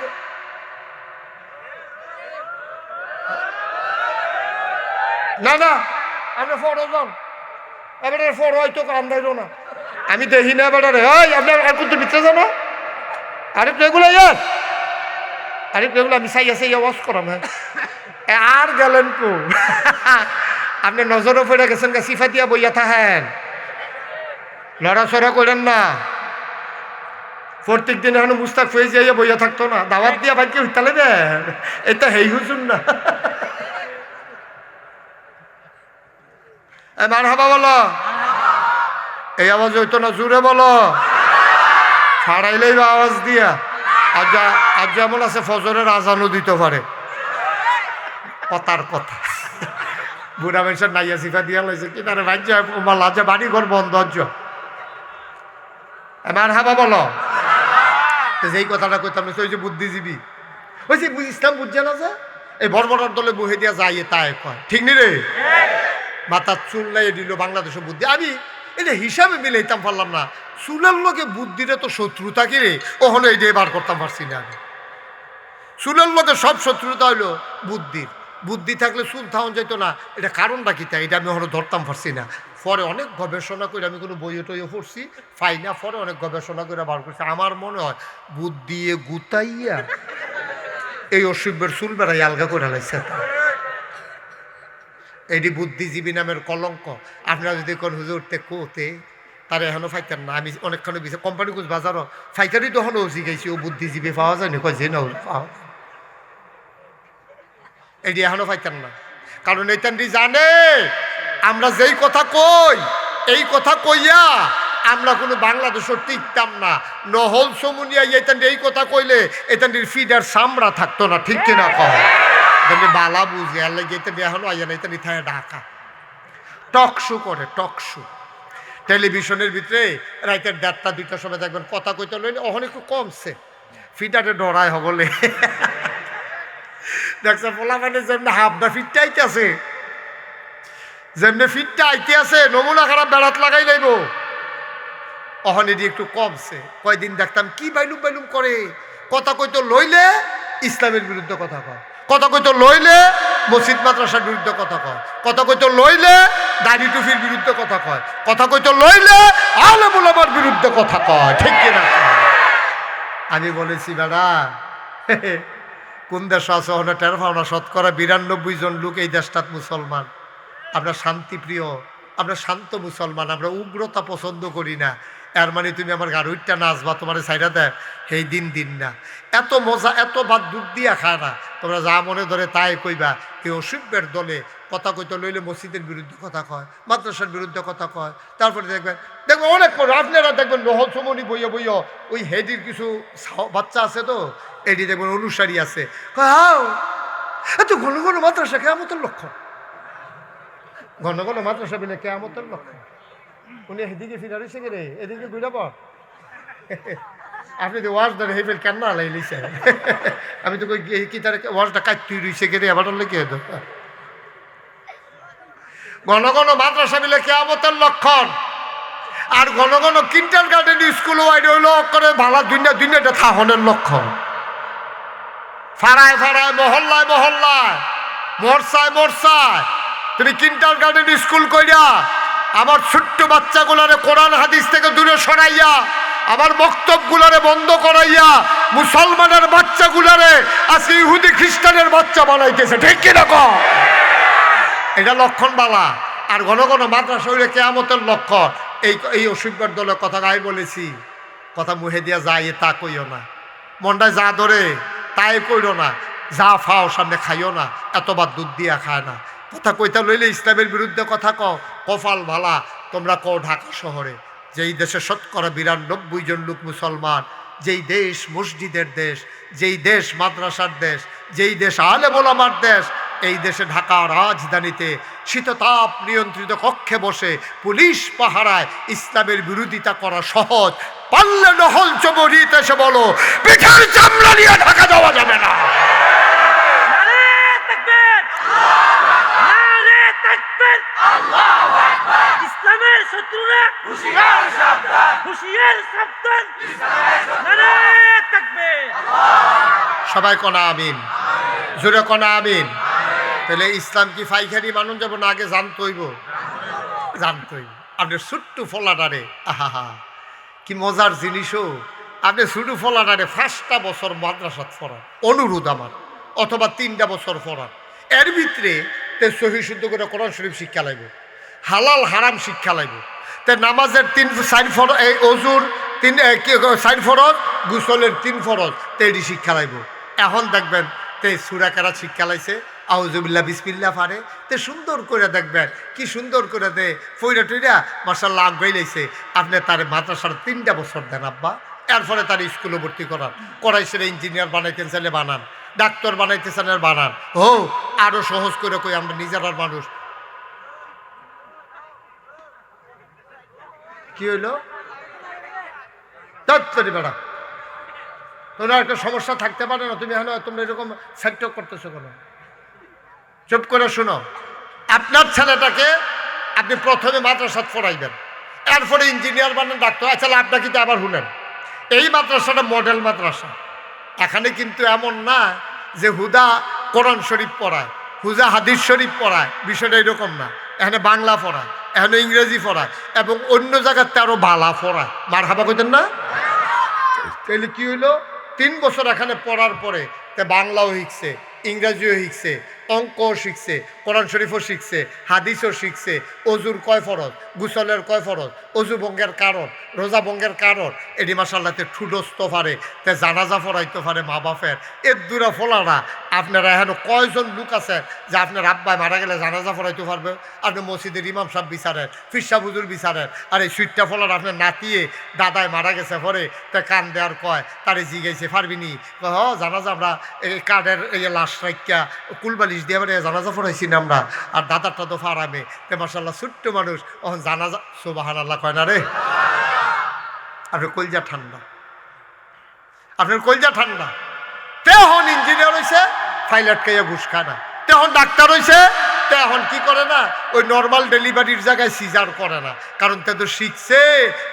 না না, আমরা ফটো যান, এবারে ফটো হয়তো কান্দাইল না। আমি দেখি না এবারে। ওই আপনার আর কিন্তু ভিতরে জানো আরেক এগুলো আরেক এগুলো আমি চাই আছে ওয়াশ করাম। হ্যাঁ আর গেলেন কো? আপনি নজরও পড়ে গেছেন গা, সিফা দিয়া বইয়া থাকেন, লড়াচড়া করেন না। প্রত্যেক দিন এখন মুস্তাক হয়ে যাইয়া বইয়া থাকতো না, দাওয়াত দিয়া ভাইকে হইতালে দেন। এটা হেই হুজুর না। মারহাবা বলো। এই আওয়াজ হইতো না, জোরে বলো। ছাড়াইলেই বা আওয়াজ দিয়া। আজ যেমন আছে ফজরের আজানও দিতে পারে। কথার কথা বুড়া মানুষের নাইয়া সিফা দিয়া লাইছে কি তারে ভাই লাজে বাড়ি ঘর বন্ধ। মারহাবা বলো। যেই কথাটা কইতাম ওই যে বুদ্ধিজীবী, ওই যে ইসলাম বুঝছে না যে এই বর্বরের দলে বহে দিয়া যায় তাই কয়। ঠিক নি রে? মাথার চুল নাই দিল বাংলাদেশের বুদ্ধি। আমি এটা হিসাবে মিলাইতাম পারলাম না। চুলের লোকে বুদ্ধিটা তো শত্রুতা কি রে? ওখানে এই যে বার করতাম পারছি না। আমি চুলের লোকে সব শত্রুতা হইলো বুদ্ধির। বুদ্ধি থাকলে চুল থাউন যেত না। এটা কারণটা কি তাই এটা আমি ওখানে ধরতাম পারছি না। পরে অনেক গবেষণা করে আমি কোনো বইয়ে টইয়ে পড়ছি, পাই না। পরে অনেক গবেষণা করে বার করছি। আমার মনে হয় বুদ্ধি গুতাইয়া এই অসুখের চুল বেড়াই আলগা করে লাইছে। এটি বুদ্ধিজীবী নামের কলঙ্ক। আপনারা যদি কোন হুজুরতে কোতে তারা এখনো ফাইতেন না। আমি অনেকক্ষণ বিষয় কোম্পানি কুচ বাজারও ফাইকারি তখন ওজি গেছি, ও বুদ্ধিজীবী পাওয়া যায় না, কয় যে না পাওয়া। এটি এখনো ফাইতেন না, কারণ এইটানটি জানে আমরা যেই কথা কই, এই কথা কইয়া আমরা কোনো বাংলাদেশও টিকতাম না। নহল সমুনিয়া এইটানটি এই কথা কইলে এটানটির ফিডার চামড়া থাকতো না। ঠিক কিনা কয়? বালা বুঝে আর লাগে এটা এখনো আইয়া না। এটা নিথায় ঢাকা টকশো করে, টকশো টেলিভিশনের ভিতরে রাইতের 1:30 2টার সময় দেখবেন কথা কইতে লইলে অনেক একটু কমছে, ফিটারে ডরায় হবলে। দেখছে পোলা মানে যেমনি হাফটা ফিটটা আইতে আছে, যেমনি ফিটটা আইতে আছে নমুনা খারাপ বেড়াত লাগাই লাইব। অহন এটি একটু কমছে। কয়দিন দেখতাম কি বাইলুম বাইলুম করে, কথা কইতে লইলে ইসলামের বিরুদ্ধে কথা কয়, কথা কইতে লইলে মসজিদ মাদ্রাসার বিরুদ্ধে কথা কয়, কথা কইতে লইলে দাড়ি টুফির বিরুদ্ধে কথা কয়, কথা কইতে লইলে আলেম ওলামার বিরুদ্ধে কথা কয়। ঠিক কিনা? আমি বলেছি বেড়া কোন দেশ আছে ওখানে টের পাও না? শতকরা 92 জন লোক এই দেশটাত মুসলমান। আমরা শান্তিপ্রিয়, আমরা শান্ত মুসলমান, আমরা উগ্রতা পছন্দ করি না। এর মানে তুমি আমার গাড়ুইটা নাচবা, তোমার সাইডা দেয় সেই দিন না। এত মজা, এত বাদ দুধ দিয়া খায় না। তোমরা যা মনে ধরে তাই কইবা। এই অসভ্যের দলে কথা কইতে লইলে মসজিদের বিরুদ্ধে কথা কয়, মাদ্রাসার বিরুদ্ধে কথা কয়। তারপরে দেখবেন অনেক পরে আপনারা দেখবেন নহল চমনি বইয়া বইয়া ওই হেডির কিছু বাচ্চা আছে তো, এটি দেখবেন অনুসারী আছে, হাও এত ঘন ঘন মাদ্রাসা কেয়ামতের লক্ষণ, ঘন ঘন মাদ্রাসা বিলে কেয়ামতের লক্ষণ। উনি এদিকে ফিরারে শিখে রে, এদিকে ঘুরে পর আপনি তো ওয়াজ ধরে হেফেল কেন না লাইলিছে আমি তো কি তার ওয়াজটা কাটতেই রইছে গেলে আবার লেগে হতো ঘন ঘন মাদ্রাসা মিলে কিয়ামতের লক্ষণ আর ঘন ঘন কিন্টার গার্ডেন স্কুল ওয়াইড হইলো করে ভালো দুনিয়াটা থাহনের লক্ষণ ফাড়ায় ফাড়ায় মহল্লায় মহল্লায় মোরসায় মোরসায় তুমি কিন্টার গার্ডেন স্কুল কইরা আমার ছোট্ট বাচ্চাগুলারে কোরআন হাদিস থেকে দূরে সরাইয়া আমার বক্তব্যগুলারে বন্ধ করাইয়া মুসলমানের বাচ্চাগুলারে আজকে ইহুদি খ্রিস্টানের বাচ্চা বানাইতেছে ঠিক কিরকম এটা লক্ষণ বালা আর ঘন ঘন মাদ্রাসা হইলে কিয়ামতের লক্ষণ এই অসুখের দলের কথা গায়ে বলেছি কথা মুহে দিয়া যায় তা কইও না মনটায় যা ধরে তাই কইরো না যা ফাও সামনে খাইও না এতবার দুধ দিয়া খায় না কথা কইতা লইলে ইসলামের বিরুদ্ধে কথা কফাল ভালা তোমরা কও ঢাকা শহরে যেই দেশে ৯২% জন লোক মুসলমান, যেই দেশ মসজিদের দেশ, যেই দেশ মাদ্রাসার দেশ, যেই দেশ আলেম ওলামার দেশ, এই দেশে ঢাকা রাজধানীতে শীততাপ নিয়ন্ত্রিত কক্ষে বসে পুলিশ পাহারায় ইসলামের বিরোধিতা করা সহজ। পারলে নহল চবরিতে এসে বলো পিঠের চামড়া নিয়ে ঢাকা দেওয়া যাবে না।
ইসলামের শত্রুরা হুঁশিয়ার সাবধান, হুঁশিয়ার সাবধান। নারে তাকবীর।
সবাই কোনা আমিন, জোরে কোনা আমিন। তাহলে ইসলাম কি ফাইখারি মানুষ যাব না, আগে জানতইব। আপনি ছোট্ট ফলাটারে আহা কি মজার জিনিসও, আপনি ছোট ফলাটারে 5টা বছর মাদ্রাসাত পড়ান, অনুরোধ আমার, অথবা 3টা বছর পড়ান। এর ভিতরে তে সহি শুদ্ধ করে কোরআন শরীফ শিক্ষা লাগবে, হালাল হারাম শিক্ষা লাগবে। তে নামাজের 4 ফরজ, এই অজুর 4 ফরজ, গোসলের 3 ফরজ, তেডি শিক্ষা লাগবে। এখন দেখবেন তে সূরা কেরাত শিক্ষা লাইছে, আউযুবিল্লাহ বিসমিল্লাহ পারে, তে সুন্দর করে দেখবেন কি সুন্দর করে দে ফইরা টইরা মাশাআল্লাহ আগাই লাইছে। আপনি তার মাদ্রাসার 3টা বছর দেন আব্বা, এরপরে তার স্কুলে ভর্তি করাইছে, ইঞ্জিনিয়ার বানাইতেন চাইলে বানান, ডাক্তার বানাইতে চাইলে বানান। ও আরো সহজ করে কই, আমরা নিজেরার মানুষ। কি হইল বেড়া, তোমরা একটা সমস্যা থাকতে পারে না, তুমি এখন তোমরা এরকম সেট করতেছো কেন? চুপ করে শোনো, আপনার ছেলেটাকে আপনি প্রথমে মাদ্রাসাত পড়াইবেন, এরপরে ইঞ্জিনিয়ার বানান, ডাক্তার। আচ্ছা আপনাকে তো আবার শুনেন, এই মাদ্রাসাটা মডেল মাদ্রাসা। এখানে কিন্তু এমন না যে হুদা কোরআন শরীফ পড়ায়, হুদা হাদিস শরীফ পড়ায়, বিষয়টা এরকম না। এখানে বাংলা পড়ায়, এখানে ইংরেজি পড়ায়, এবং অন্য জায়গাতে আরো বালা পড়ায়। মার হাবা কইতেন না? তাহলে কি হইলো, 3 বছর এখানে পড়ার পরে তে বাংলাও শিখছে, ইংরাজিও শিখছে, অঙ্কও শিখছে, কোরআন শরীফও শিখছে, হাদিসও শিখছে, অজুর কয় ফরজ, গুসলের কয় ফরজ, অজু ভঙ্গের কারণ, রোজা ভঙ্গের কারণ, এটি মাসাল্লাতে ঠুডস্ত পারে, তে জানাজা পড়াইতে পারে মা বাপের। এর দূরা ফোলারা আপনারা এখন কয়জন লোক আছে যে আপনার আব্বায় মারা গেলে জানাজা পড়াইতে পারবে? আপনি মসজিদের ইমাম সাহেব বিচারেন, ফিরসা বুজুর বিচারেন, আর এই সুইটটা ফলার আপনার নাতিয়ে দাদায় মারা গেছে পরে তে কান দেওয়ার কয়, তারে জিগাইছে পারবিনি? হ জানাজা আমরা এই কার্ডের এই লাশ রাইকা কুলবালিশ দিয়ে মানে জানাজা পড়াইছি না আমরা, আর দাদারটা তো ফারামে। তে মাসাল্লাহ ছোট্ট মানুষ এখন জানাজা, সুবহানাল্লাহ কয় না রে? আপনার কলজা ঠান্ডা, আপনার কলজা ঠান্ডা। তেহন ইঞ্জিনিয়ার হয়েছে, ফাইল আটকাইয়া ঘুষ খায় না। তেহন ডাক্তার হয়েছে, এখন কি করে না, ওই নর্মাল ডেলিভারির জায়গায় সিজার করে না। কারণ তে তো শিখছে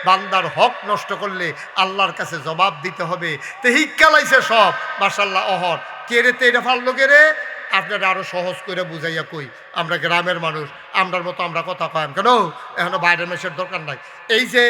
বান্দার হক নষ্ট করলে আল্লাহর কাছে জবাব দিতে হবে। তে হিক্কা লাইছে সব মাশাল্লাহ। অহর কে রে তে এটা ফাললো কে রে? আপনারা আরো সহজ করে বুঝাইয়া কই, আমরা গ্রামের মানুষ, আমরার মতো আমরা কথা কয়াম কেন? এখনো বাইরের মেসের দরকার নাই। এই যে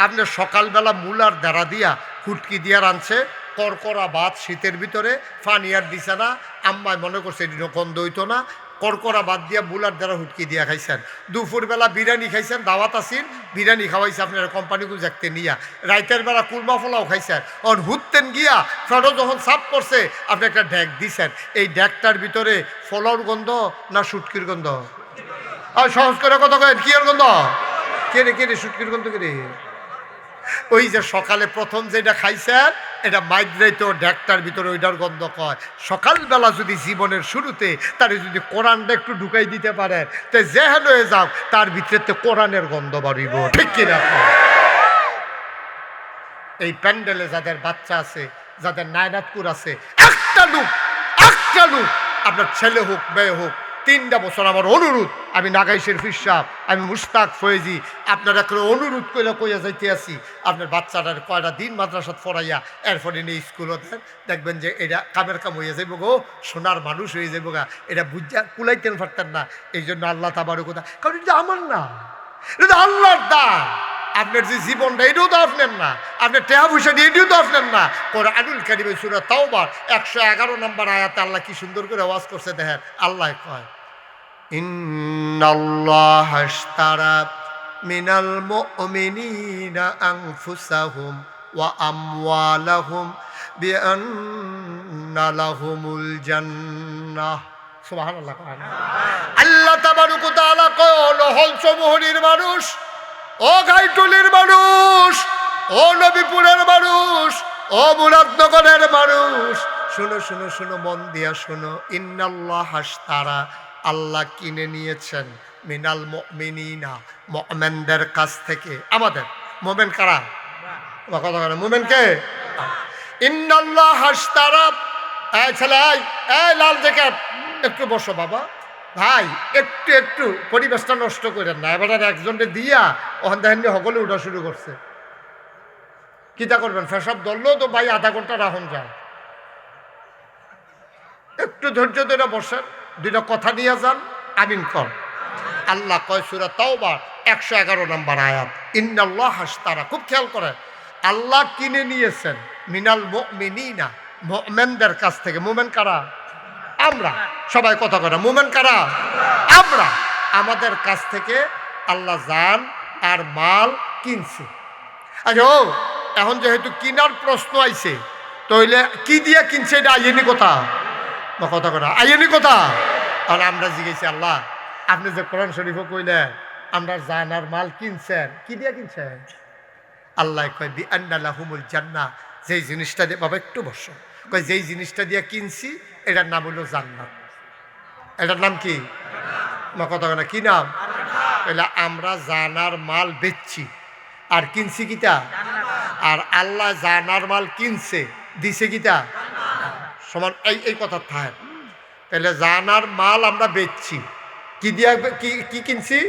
আপনার সকালবেলা মূলার দ্বারা দিয়া ফুটকি দিয়া রাঁধছে, করকরা ভাত শীতের ভিতরে, ফানিয়ার দিছে না, আম্মায় মনে করছে এটি গন্ধ হইতো না, করকরা বাদ দিয়া বুলার দ্বারা হুটকি দিয়া খাইছেন। দুপুরবেলা বিরিয়ানি খাইছেন, দাওয়াত আসিন, বিরিয়ানি খাওয়াইছে আপনার কোম্পানিগুলো দেখতে নিয়া। রাইতের বেলা কুরমা ফোলাও খাইছেন। অন হুততেন গিয়া ফেরো যখন সাফ করছে আপনি একটা ড্যাক দিছেন। এই ড্যাকটার ভিতরে ফলার গন্ধ না শুটকির গন্ধ? আর সহজ করে কথা কেন, কি এর গন্ধ? কে রে শুটকির গন্ধ কে রে? ওই যে সকালে প্রথম যেটা খাইছেন, এটা মাইগ্রেট ড্যাকটার ভিতরে ওইটার গন্ধ কয়। সকালবেলা যদি জীবনের শুরুতে তারে যদি কোরআনটা একটু ঢুকাই দিতে পারেন, তো যেহেন হয়ে যাও তার ভিতরে তো কোরআনের গন্ধ বাড়িব, ঠিক কিনা? এই প্যান্ডেলে যাদের বাচ্চা আছে, যাদের নায়নাতকুর আছে, একটা লোক আপনার ছেলে হোক মেয়ে হোক, 3টা বছর আমার অনুরোধ, আমি নাগাই শরীফ সাহেব, আমি মুশতাক ফয়েজি, আপনার একটা অনুরোধ করে কইয়া যাইতে আসি, আপনার বাচ্চাটার কয়টা দিন মাদ্রাসাত পড়াইয়া এরপরে নিয়ে স্কুলও দেন, দেখবেন যে এটা কামের কাম হইয়া যাইব গো, সোনার মানুষ হয়ে যাইব গা, এটা বুঝা কুলাইতেন পারতেন না। এই জন্য আল্লাহ তাবারক ওয়া তাআলা, কারণ এটা আমার না, এটা আল্লাহর দান। আপনার যে জীবনটা এটাও তো আপনার না, আপনার টেহা পয়সা দিয়ে এটিও তো আপনার না। কোরআনুল কারীমে সূরা তাওবার 111 নম্বর আয়াতে আল্লাহ কি সুন্দর করে ওয়াজ করছে দেখেন। আল্লাহ কয়, ইন্নাল্লাহা আশতারা মিনাল মুমিনিনা আনফুসাহুম ওয়া আমওয়ালাহুম বিআন্না লাহুমুল জান্নাহ। সুবহানাল্লাহ। আল্লাহ তাবারক ওয়া তাআলা কয়, হলসমোহনীর মানুষ, ও গাইটুলির মানুষ, ও নবীপুরের মানুষ, ও মুরাদনগরের মানুষ, শুনো শুনো শুনো, মন দিয়া শুনো। ইন্নাল্লাহ আশতারা, আল্লাহ কিনে নিয়েছেন, মিনাল মুমিনিনা, মুমিনদের কাছ থেকে। আমাদের মুমিন কারা? কথা বলে মুমিন কে? ইন্নাল্লাহ আশতারা। এই ছেলে, এই লাল জ্যাকেট, একটু বসো বাবা। ভাই একটু পরিবেশটা নষ্ট করেন না। এবার একজনকে দিয়া ওখান থেকে সকলে উঠা শুরু করছে। কিতা করবেন? ফেসব ধরলেও তো ভাই আধা ঘন্টা রাখুন যায়। একটু ধৈর্য ধরে বসেন, 2টা কথা নিয়ে যান, আমিন কর। আল্লাহ কয় সূরা তাওবা 111 নম্বর আয়াত, ইন্নাল্লাহ আশতারা। খুব খেয়াল করেন, আল্লাহ কিনে নিয়েছেন মিনাল মুমিনিনা, মুমিনদের কাছ থেকে। মুমিন কারা? আমরা। সবাই কথা করে, মুমিন কারা? আমরা। আমাদের কাছ থেকে আল্লাহ জান আর মাল কিনছে। আচ্ছা, এখন যেহেতু কিনার প্রশ্ন আইছে, তাইলে কি দিয়ে কিনছে এটা আইনি কথা বা কথা করা আইনি কথা। আর আমরা জিজ্ঞেছি, আল্লাহ আপনি যে কোরআন শরীফও কইলেন আমরা জান আর মাল কিনছেন, কি দিয়ে কিনছেন? আল্লাহ কয়, বিআন্না লাহুমুল জান্নাহ। যেই জিনিসটা দিয়ে, বাবা একটু বসো, কয় যেই জিনিসটা দিয়ে কিনছি এটার নাম হলো জান্নাত। এটার নাম কি? কথা না, কি নাম? তাহলে আমরা জানার মাল বেচছি আর কিনছি কিতা? আর আল্লাহ জানার মাল কিনছে, দিছে কিতা? সমান। এই কথা থাকে। তাহলে জানার মাল আমরা বেচছি, কি দিয়া কি কিনছি?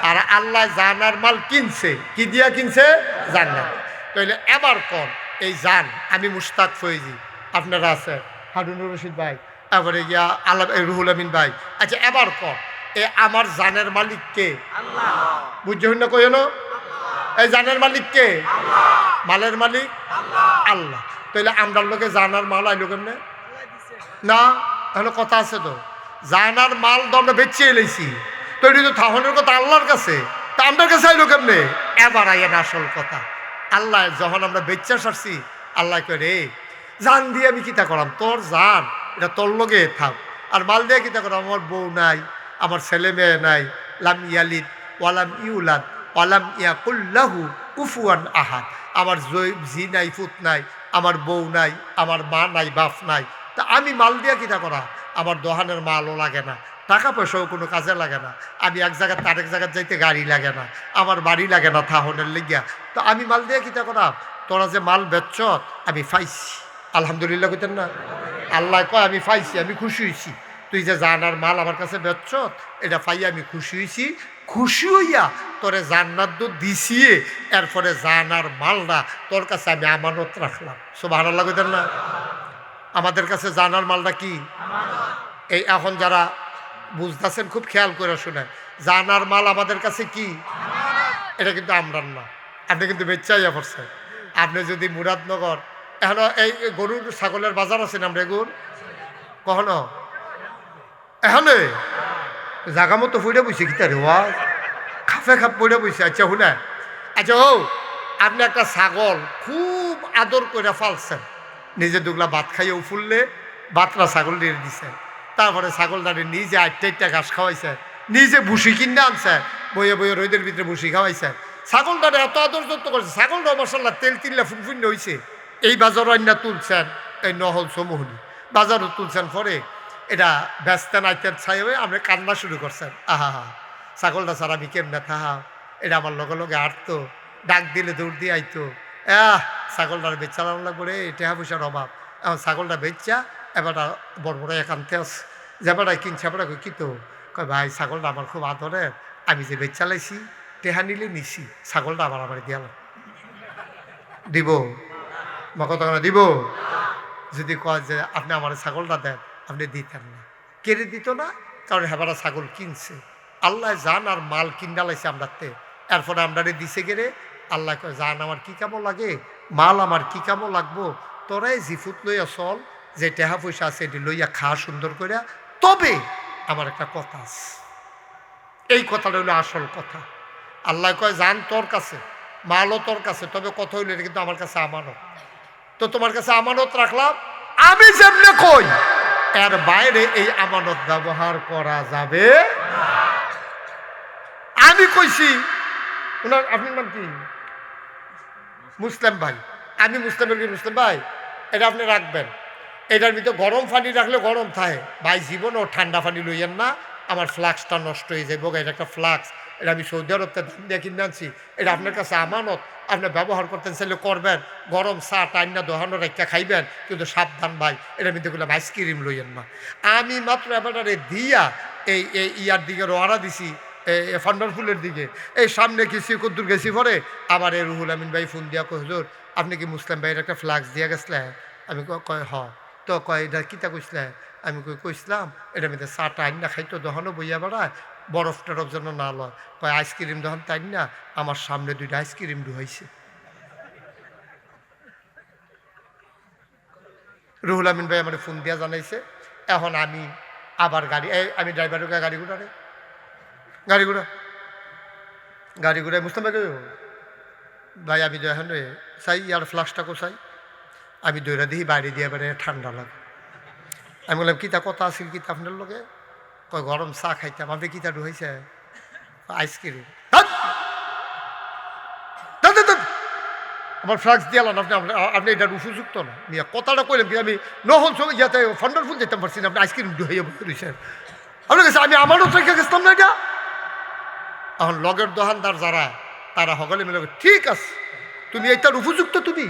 আর আল্লাহ জানার মাল কিনছে, কি দিয়া কিনছে? জান্নাত। তাহলে এবার কোন এই জান, আমি মুশতাক ফয়েজি, আপনারা আছে হারুনুর রশিদ ভাই, এবারে গিয়া রুহুল আমিন ভাই। আচ্ছা এবার কর, এ আমার জানের মালিক কে? আল্লাহ। বুঝছেন না? কইল এই জানের মালিক কে? আল্লাহ। মালের মালিক আল্লাহ। তাহলে আমরার লোকে জানার মাল আইলো কেমনে? না, তাহলে কথা আছে তো, জানার মাল তো আমরা বেচে এলেছি, তো এটি তো থাহনের কথা আল্লাহর কাছে, তা আমার কাছে আইলো কেমনে? এবার আইয়েন আসল কথা। আল্লাহ যখন আমরা বেচা সারছি, আল্লাহ কয়, রে জান দিয়ে আমি কিতা করাম? তোর জান এটা তোর লগে থাক, আর মাল দিয়ে কিতা করাম? আমার বউ নাই, আমার ছেলে মেয়ে নাই, লাম ইয়ালিদ ওয়ালাম ইউলাদ ওয়ালাম ইয়াকুল্লাহু কুফুয়ান আহাদ। আমার জি নাই, ফুত নাই, আমার বউ নাই, আমার মা নাই, বাপ নাই, তা আমি মাল দিয়া কিতা করা? আমার দোকানের মালও লাগে না, টাকা পয়সাও কোনো কাজে লাগে না, আমি এক জায়গায় আরেক জায়গায় যাইতে গাড়ি লাগে না, আমার বাড়ি লাগে না থাহনের লেগিয়া, তো আমি মাল দিয়ে কিতা করা? তোরা যে মাল বেচছ আমি পাইছি, আলহামদুলিল্লাহ কইতেন না? আল্লাহ কয় আমি পাইছি, আমি খুশি হয়েছি। তুই যে জানার মাল আমার কাছে বেচছ, এটা পাইয়া আমি খুশি হয়েছি। খুশি হইয়া তোরে জান্নাত দিছিয়ে, এরপরে জানার মালটা তোর কাছে আমি আমানত রাখলাম। সুবহানাল্লাহ কইতেন না? আমাদের কাছে জানার মালটা কি? এই এখন যারা বুঝতেছেন খুব খেয়াল করে শুনে, জানার মাল আমাদের কাছে কি? এটা কিন্তু আমরার না, আপনি কিন্তু বেচাইয়া পড়ছেন। আপনি যদি মুরাদনগর, এখন এই গরুর ছাগলের বাজার আছেন আমরা এগুর কখনো এখানে জাগা মতো ফুটে বসে কি তার খাফে খাপ পড়ে বসে। আচ্ছা শুনে, আচ্ছা আপনি একটা ছাগল খুব আদর করে ফালছেন, নিজে দুগলা ভাত খাইয়ে ফুললে বাতরা ছাগল দিয়ে দিছেন, তারপরে ছাগলটারে নিজে 8টা ঘাস খাওয়াইছেন, নিজে ভুসি কিনে আনছেন, বইয়ে বইয়ে রোদের ভিতরে ভুসি খাওয়াইছেন, ছাগলটারে এত আদর যত্ন করছে, ছাগলটা মশাল্লা তেল তিল্লা ফুনফুন্য হয়েছে। এই বাজারও অন্য তুলছেন, এই নহল সমুহনি বাজারও তুলছেন, পরে এটা ব্যস্তেন আইতেন ছাই হয়ে আপনি কান্না শুরু করছেন। আহা হা, ছাগলটা ছাড়া আমি কেমনে থাহা, এটা আমার লগে লগে আটতো, ডাক দিলে দৌড় দিয়ে আইতো, ছাগলটার বেচা লাগবো রে, টেহা পয়সার অভাব। এখন ছাগলটা বেচা এবারটা বড় বড় একান্তে আছে, যে বেড়ায় কিনছে বেড়া কই কি তো কয় ভাই ছাগলটা আমার খুব আদরের, আমি যে বেচা লাইছি টেহা নিলে নিছি, ছাগলটা আবার আমার দিয়ালাম। দিব বা কত দিব? যদি কয় যে আপনি আমার ছাগলটা দেন, আপনি দিতেন না। কেড়ে দিত না, কারণ হেবারা ছাগল কিনছে। আল্লাহ জান আর মাল কিনা লাইছে আমরাতে, এরপরে আমরা দিছে গেরে আল্লাহ কয় জান আমার কি কামো লাগে, মাল আমার কি কামো লাগবো, তোরাই জিফুত লইয়া চল, যে টেহা পয়সা আছে এটি লইয়া খা সুন্দর করিয়া। তবে আমার একটা কথা আছে, এই কথাটা হইলো আসল কথা। আল্লাহ কয় জান তোর কাছে, মালও তোর কাছে, তবে কথা হইলো এটা কিন্তু আমার কাছে আমানত। তো তোমার কাছে আমানত রাখলাম, আমি যেমনে কই এর বাইরে এই আমানত ব্যবহার করা যাবে। আমি কইছি ওনার, আপনার নাম কি? মুসলিম ভাই। আমি মুসলিম ভাই, এটা আপনি রাখবেন, এটার ভিতরে গরম পানি রাখলে গরম থাকে ভাই, জীবনও ঠান্ডা পানি লইয়েন না, আমার ফ্লাক্সটা নষ্ট হয়ে যাবে। এটা একটা ফ্লাক্স, এটা আমি সৌদি আরব থেকে দাম দিয়ে কিনে আনছি, এটা আপনার কাছে আমানত, আপনি ব্যবহার করতেন চাইলে করবেন, গরম চা টাইনা দোহানো রেখা খাইবেন, কিন্তু সাবধান ভাই, এটার মধ্যে বললাম আইসক্রিম লইয়েন না। আমি মাত্র এবারে দিয়া এই ইয়ার দিকে রওনা দিছি, ফান্ডারফুলের দিকে, এই সামনে গেছি কদ্দুর গেছি পরে আবার এই রুহুল আমিন ভাই ফোন দিয়া কয় হুজুর আপনি কি মুসলিম ভাইয়ের একটা ফ্লাক্স দিয়া গেছিলেন? আমি কয় হ। তো কয় এটা কিতা কইসলেন? আমি কইসলাম এটার মধ্যে চা টাইন না খাইতো দহনও বইয়া বেড়ায়, বরফ টরফ যেন না লয়। কয় আইসক্রিম দহন তাই না, আমার সামনে দুইটা আইসক্রিম ঢুকাইছে। রুহুল আমিন ভাই আমার ফোন দিয়া জানাইছে। এখন আমি আবার আমি ড্রাইভারের গাড়ি ঘোড়ায় মুসলিম ভাই ভাই আমি এখন চাই আর ফ্লাক্সটা কোথায়, আমি দৈরা দিই বাইরে দিয়ে এবারে ঠান্ডা লাগে। আমি বললাম কিতা কথা আছিল কিতা আপনার লোকে? কয় গরম চা খাইতাম। আপনি কিতা ঢুকাইছে? আইসক্রিম। আমার ফ্লাক্স দিয়ালাম, আপনি এটার উপযুক্ত না। কথাটা কইলাম কি, আমি নহল ইয়াতে ফান্ডারফুল যেতাম পারছি না, আপনি আইসক্রিম ঢুকাইয়া বসেছেন। আপনার কাছে আমি আমারও রেখে গেছিলাম না এটা। এখন লগের দোকানদার যারা, তারা সকলে মিলে ঠিক আছে তুমি এইটার উপযুক্ত, তুমি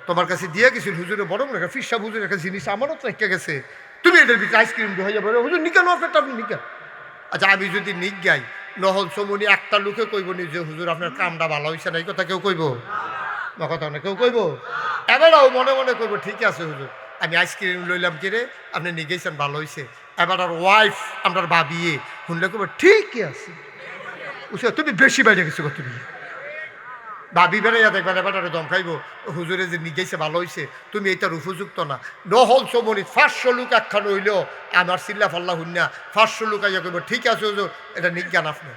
তোমার কাছে দিয়ে গেছিল হুজুরে বড় মনে একটা ফিসা হুজুরের একটা জিনিস আমারও রেখে গেছে, তুমি এটার ভিতরে আইসক্রিম হয়ে যাবে হুজুর নিকা নফেরটা আপনি নিকা। আচ্ছা আমি যদি নিক গাই, নহল চমনি একটা লোকে কইব নি যে হুজুর আপনার কামটা ভালো হয়েছে না, এই কথা কেউ কইব না? কথা না কেউ কইব। এবারও মনে মনে কইব ঠিক আছে হুজুর আমি আইসক্রিম লইলাম কিরে, আপনি নিগেছেন ভালো হয়েছে। এবার আর ওয়াইফ আমরা ভাবিয়ে শুনলে কইব ঠিকই আছে, তুমি বেশি বাইরে গেছো, তুমি ভাবি বেড়াইয়া দেখবেন এবার দম খাইব হুজুরে যে নিগেছে ভালো হয়েছে, তুমি এটার উপযুক্ত না। নহল চমনি 500 লোক একখান হইলেও আমার চিল্লা ফাল্লা হুন্না 500 লোক আইয়া কইব ঠিক আছে হুজুর এটা নিজ্ঞান আপনি।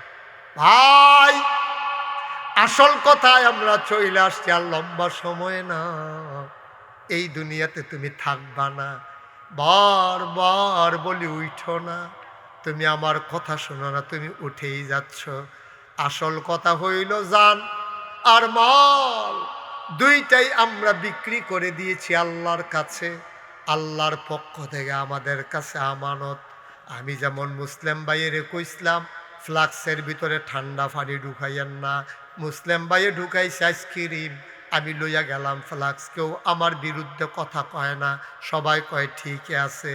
ভাই আসল কথায় আমরা চলে আসছি, আর লম্বা সময় না, এই দুনিয়াতে তুমি থাকবা না। বারবার বলি উঠো না, তুমি আমার কথা শোনো না, তুমি উঠেই যাচ্ছ। আসল কথা হইল জান আর মাল দুইটাই আমরা বিক্রি করে দিয়েছি আল্লাহর কাছে, আল্লাহর পক্ষ থেকে আমাদের কাছে আমানত। আমি যেমন মুসলিম ভাইয়ের কইসলাম ফ্লাক্সের ভিতরে ঠান্ডা পানি ঢুকাইয়েন না, মুসলিম ভাইয়ে ঢুকাইছে আইসক্রিম, আমি লইয়া গেলাম ফ্লাক্স, কেউ আমার বিরুদ্ধে কথা কয় না, সবাই কয় ঠিক আছে।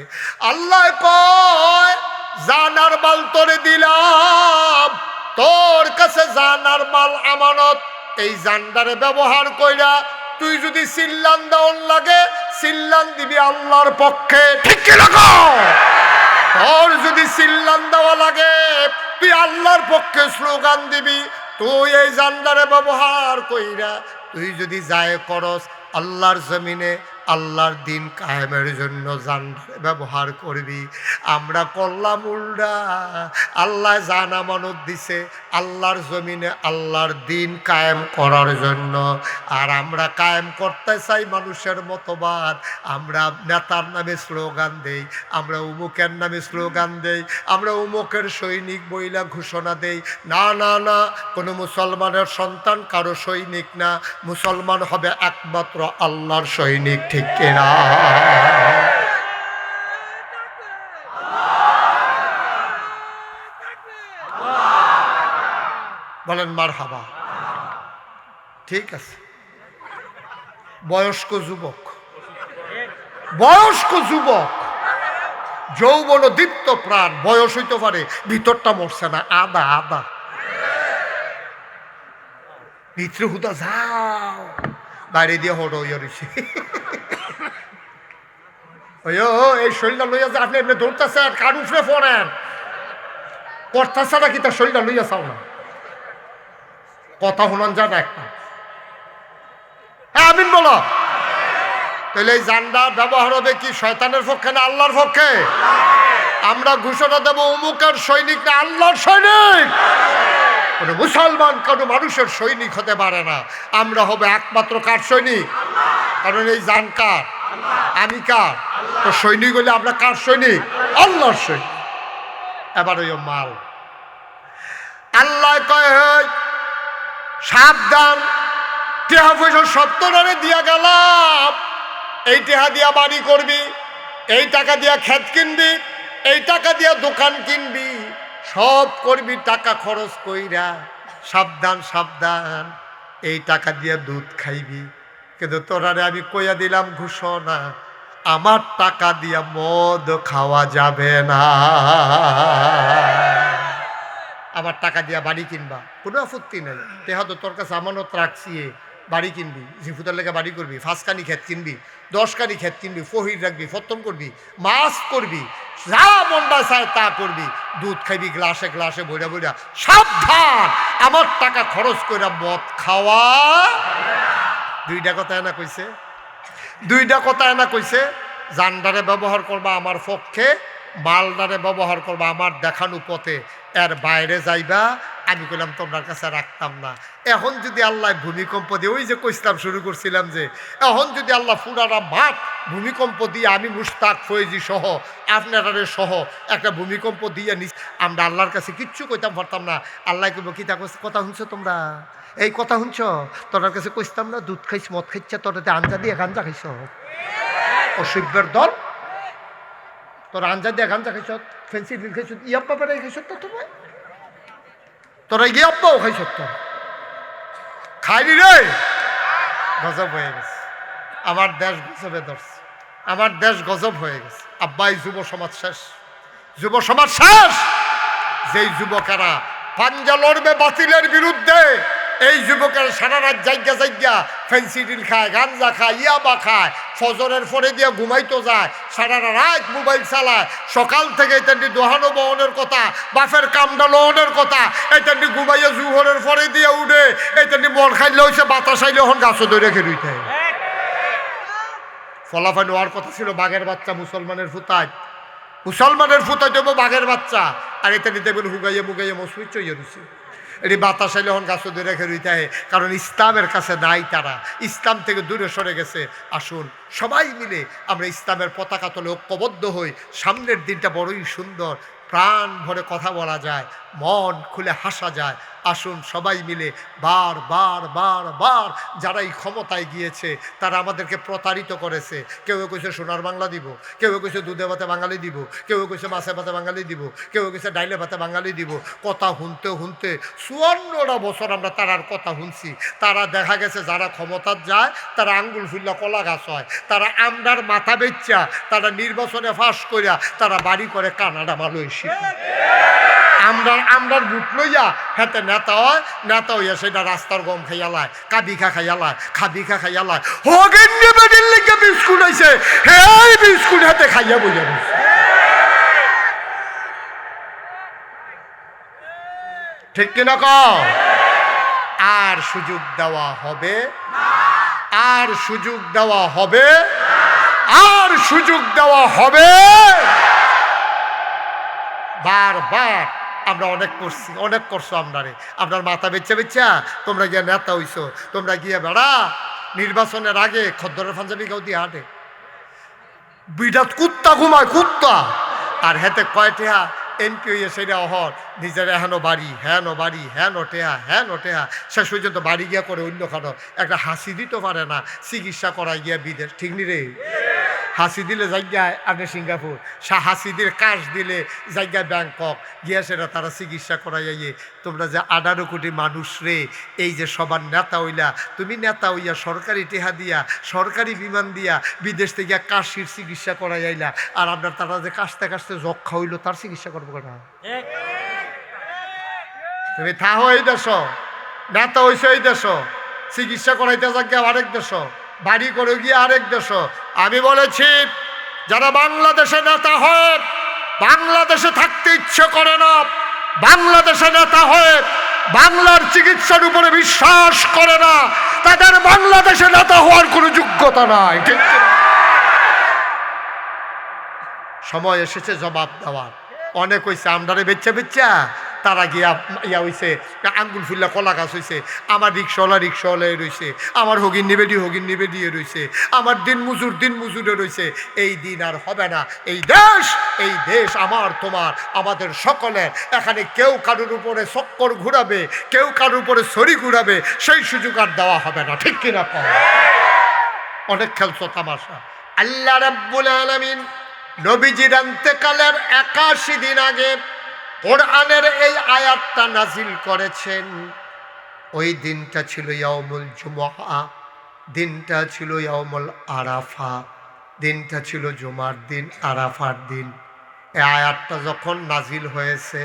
আল্লাহ কয় জানার মাল তোরে দিলাম, তোর কাছে জানার মাল আমানত, এই জান্ডারে ব্যবহার কইরা তুই যদি সিল্লান দেওয়ার লাগে সিল্লান দিবি আল্লাহর পক্ষে, ঠিক কি লাগো? তোর যদি সিল্লান দেওয়া লাগে তুই আল্লাহর পক্ষে স্লোগান দিবি। তুই এই জান্ডারে ব্যবহার কইরা তুই যদি যায় করস আল্লাহর জমিনে আল্লাহর দিন কায়েমের জন্য জান্ডারে ব্যবহার করবি। আমরা করলাম উল্টা, আল্লাহ জান আমানত দিছে আল্লাহর জমিনে আল্লাহর দিন কায়েম করার জন্য, আর আমরা কায়েম করতে চাই মানুষের মতবাদ। আমরা নেতার নামে স্লোগান দেই, আমরা উমুকের নামে স্লোগান দেই, আমরা উমুকের সৈনিক বইলা ঘোষণা দেই। না না না, কোনো মুসলমানের সন্তান কারো সৈনিক না, মুসলমান হবে একমাত্র আল্লাহর সৈনিক, ঠিক কিনা? বলেন মারহাবা। ঠিক আছে, বয়স্ক যুবক, বয়স্ক যুবক, যৌবন দীপ্ত প্রাণ, বয়স হইতে পারে, ভিতরটা মরছে না, আদা আদা। ভিতরে হুদা যাও, বাইরে দিয়ে হড়ো ইয়েছে। এই শরীরটা লইয়া যে আপনি এমনি দৌড়তেছেন, কার উঠে পড়েন, করতেছে না কি তার শরীরটা লইয়া চাও না? কথা শুনান যায় না একটা? হ্যাঁ আমিন বলো। তাহলে এই জান্ডা ব্যবহার হবে কি শয়তানের পক্ষে না আল্লাহর পক্ষে? আমরা ঘোষণা দেব অমুকের সৈনিক না আল্লাহর সৈনিক। কোনো মুসলমান কোনো মানুষের সৈনিক হতে পারে না। আমরা হবে একমাত্র কার সৈনিক? কারণ এই জান কার, আমি কার? তো সৈনিক হলে আমরা কার সৈনিক? আল্লাহর সৈনিক। এবার ওই মাল আল্লাহ কয় সাবধান, টেহা পয়সা 70 দিয়া গেলাম, এই টেহা দিয়া বাড়ি করবি, এই টাকা দিয়া ক্ষেত কিনবি, এই টাকা দিয়া দোকান কিনবি, সব করবি টাকা খরচ কইরা। সাবধান সাবধান, এই টাকা দিয়া দুধ খাইবি। কিন্তু তোরারে আমি কইয়া দিলাম ঘোষণা, আমার টাকা দিয়া মদ খাওয়া যাবে না। আমার টাকা দিয়া বাড়ি কিনবা, কোনো আপত্তি নেই। তেহা তো তোর কাছে আমানত রাখছি, বাড়ি কিনবি, জিফুতার লেগে বাড়ি করবি, 5 কানি ক্ষেত কিনবি, 10 কানি ক্ষেত কিনবি, ফহির রাখবি, ফত্তম করবি, মাছ করবি, যা মন্ডা চায় তা করবি, দুধ খাইবি গ্লাসে গ্লাসে বইরা বইরা। সাবধান, আমার টাকা খরচ কইরা মদ খাওয়া। দুইটা কথা এনা কইছে, দুইটা কথা এনা কইছে। জান্ডারে ব্যবহার করবা আমার পক্ষে, মালদারে ব্যবহার করবা আমার দেখানো পথে, এর বাইরে যাইবা আমি কইলাম তোমার কাছে রাখতাম না। এখন যদি আল্লাহ ভূমিকম্প দিয়ে, ওই যে কইসলাম শুরু করছিলাম যে এখন যদি আল্লাহ পুরাটা মাঠ ভূমিকম্প দিয়ে আমি মুশতাক ফয়েজি সহ আপনারা সহ একটা ভূমিকম্প দিয়ে আমরা আল্লাহর কাছে কিচ্ছু কইতাম পারতাম না। আল্লাহ কইব কি কথা শুনছো তোমরা, এই কথা শুনছ? তোর কাছে কইতাম না দুধ খাইছ মদ খাইছ, তোরাতে আঞ্জা দিয়ে গাঞ্জা খাইছ, অসভ্যের দল। তোর আঞ্জা দিয়ে গাঞ্জা খাইছ, ফেন্সি ডিল খাইছ, ইয়াপ্পা বেড়াই খাইছ, তো তোমার তোরা ইয়াপ্পাও খাইছ, তোর খাইনি রে। গজব হয়ে গেছে, আমার দেশ গজবে ধরছে, আমার দেশ গজব হয়ে গেছে। আব্বাই যুব সমাজ শেষ, যুব সমাজ শেষ। যেই যুবকেরা পাঞ্জা লড়বে বাতিলের বিরুদ্ধে, এই যুবকের সারা রাত জায়গা জায়গা ফেন্সিডিল খায়, গাঞ্জা খায়, ইয়াবা খায়, ফজরের পরে দিয়ে ঘুমাইতো যায়, সারা রাত মোবাইল চালায়, সকাল থেকে এটানি দোহানো বহনের কথা, বাফের কামটা লোহনের কথা, এটানি ঘুমাইয়া জুহরের পরে দিয়ে উঠে, এটানি মন খাইলে হয়েছে বাতাস আইলে হন গাছও ধরে রেখে রইতে। ফলাফল হওয়ার কথা ছিল বাঘের বাচ্চা মুসলমানের ফুতায়, মুসলমানের ফুতায় দেবো বাঘের বাচ্চা, আর এটানি দেবেন হুগাইয়ে মুগাইয়ে মসুইচ হয়ে রয়েছে। এটি বাতাস আইলে হন গাছও ধরে রেখে রইতে হয়, কারণ ইসলামের কাছে নাই, তারা ইসলাম থেকে দূরে সরে গেছে। আসুন সবাই মিলে আমরা ইসলামের পতাকা তলে ঐক্যবদ্ধ হই, সামনের দিনটা বড়ই সুন্দর, প্রাণ ভরে কথা বলা যায়, মন খুলে হাসা যায়। আসুন সবাই মিলে বার বার বার বার যারা এই ক্ষমতায় গিয়েছে তারা আমাদেরকে প্রতারিত করেছে। কেউ কইছে সোনার বাংলা দিব, কেউ কইছে দুধে ভাতে বাঙালি দিব, কেউ কইছে মাছে ভাতে বাঙালি দিব, কেউ কইছে ডাইলে ভাতে বাঙালি দিব। কথা শুনতে শুনতে 54টা বছর আমরা তারার কথা শুনছি। তারা দেখা গেছে যারা ক্ষমতার যায় তারা আঙ্গুল ফুল্লা কলা গাছ হয়, তারা আমরার মাথা বেচ্চা, তারা নির্বাচনে ফাঁস করিয়া তারা বাড়ি করে কানাডা মালয়েশিয়া। আমরার বুট লইয়া হেতে নেতা হয়, নেতা হইয়া সেটা রাস্তার গম খাইয়ালায়, কাবিখা খাইয়ালায়, খাবিখা খাইয়ালায়, হগেন বেডির লিগে বিস্কুট হয়েছে, এই বিস্কুট হাতে খাইয়া বইয়া রয়েছে। ঠিক কিনা কও? আর সুযোগ দেওয়া হবে, আর সুযোগ দেওয়া হবে, আর সুযোগ দেওয়া হবে। বারবার আমরা অনেক করছি, অনেক করছো আপনারে, আপনার মাথা বেচা বেচা তোমরা গিয়া নেতা হইছো, তোমরা গিয়া বেড়া নির্বাচনের আগে খদ্দরের পাঞ্জাবি গাও দিয়ে হাঁটে, বিরাট কুত্তা ঘুমায় কুত্তা, আর হেতে কয়টা এমপি হইয়া সেটা অহর নিজের হেনো বাড়ি, হেনো বাড়ি, হেনো টেহা, হেনো টেহা, শেষ পর্যন্ত বাড়ি গিয়া করে অন্য খানো একটা হাসি দিতে পারে না, চিকিৎসা করায় গিয়া বিদেশ। ঠিক নি রে? হাসি দিলে জায়গায় আপনি সিঙ্গাপুর, হাসি দিলে কাশ দিলে জায়গায় ব্যাংকক গিয়া সেটা তারা চিকিৎসা করাইয়ে। তোমরা যে 18 কোটি মানুষ রে, এই যে সবার নেতা হইলা, তুমি নেতা হইয়া সরকারি টেহা দিয়া সরকারি বিমান দিয়া বিদেশ থেকে কাশির চিকিৎসা করাই আইলা, আর আপনার তারা যে কাশতে কাশতে যক্ষা হইলো তার চিকিৎসা করবো না। তুমি থাহো এই দেশ, নেতা হইছে এই দেশ, চিকিৎসা করাইতে যাক আরেক দেশ, বাড়ি করে গিয়ে আরেক দেশ। আমি বলেছি যারা বাংলাদেশে নেতা হয়, বাংলাদেশে থাকতে ইচ্ছে করে না, বাংলাদেশে নেতা হয়ে বাংলার চিকিৎসার উপরে বিশ্বাস করে না, তাদের বাংলাদেশে নেতা হওয়ার কোনো যোগ্যতা নাই। ঠিক সময় এসেছে জবাব দেওয়ার। অনেক হয়েছে আমদারে বেচ্চা বেচ্চা তারা গিয়া ইয়া হয়েছে, আঙ্গুল ফুল্লা কলা গাছ হয়েছে, আমার রিক্সাওয়ালাই রয়েছে, আমার হগিন নিবে দিয়ে রয়েছে, আমার দিন মজুরে রয়েছে। এই দিন আর হবে না। এই দেশ আমার তোমার আমাদের সকলের। এখানে কেউ কারোর উপরে চক্কর ঘুরাবে, কেউ কারোর উপরে ছড়ি ঘুরাবে, সেই সুযোগ আর দেওয়া হবে না। ঠিক কিনা? অনেক খেলছো তামাশা। আল্লাহ রাব্বুল আলামিন নবীজির ইন্তেকালের 81 দিন আগে কোরআনের এই আয়াতটা নাজিল করেছেন। ওই দিনটা ছিল ইয়াউমুল জুমআ, দিনটা ছিল ইয়াউমুল আরাফা, দিনটা ছিল জুমার দিন, আরাফার দিন। এই আয়াতটা যখন নাজিল হয়েছে,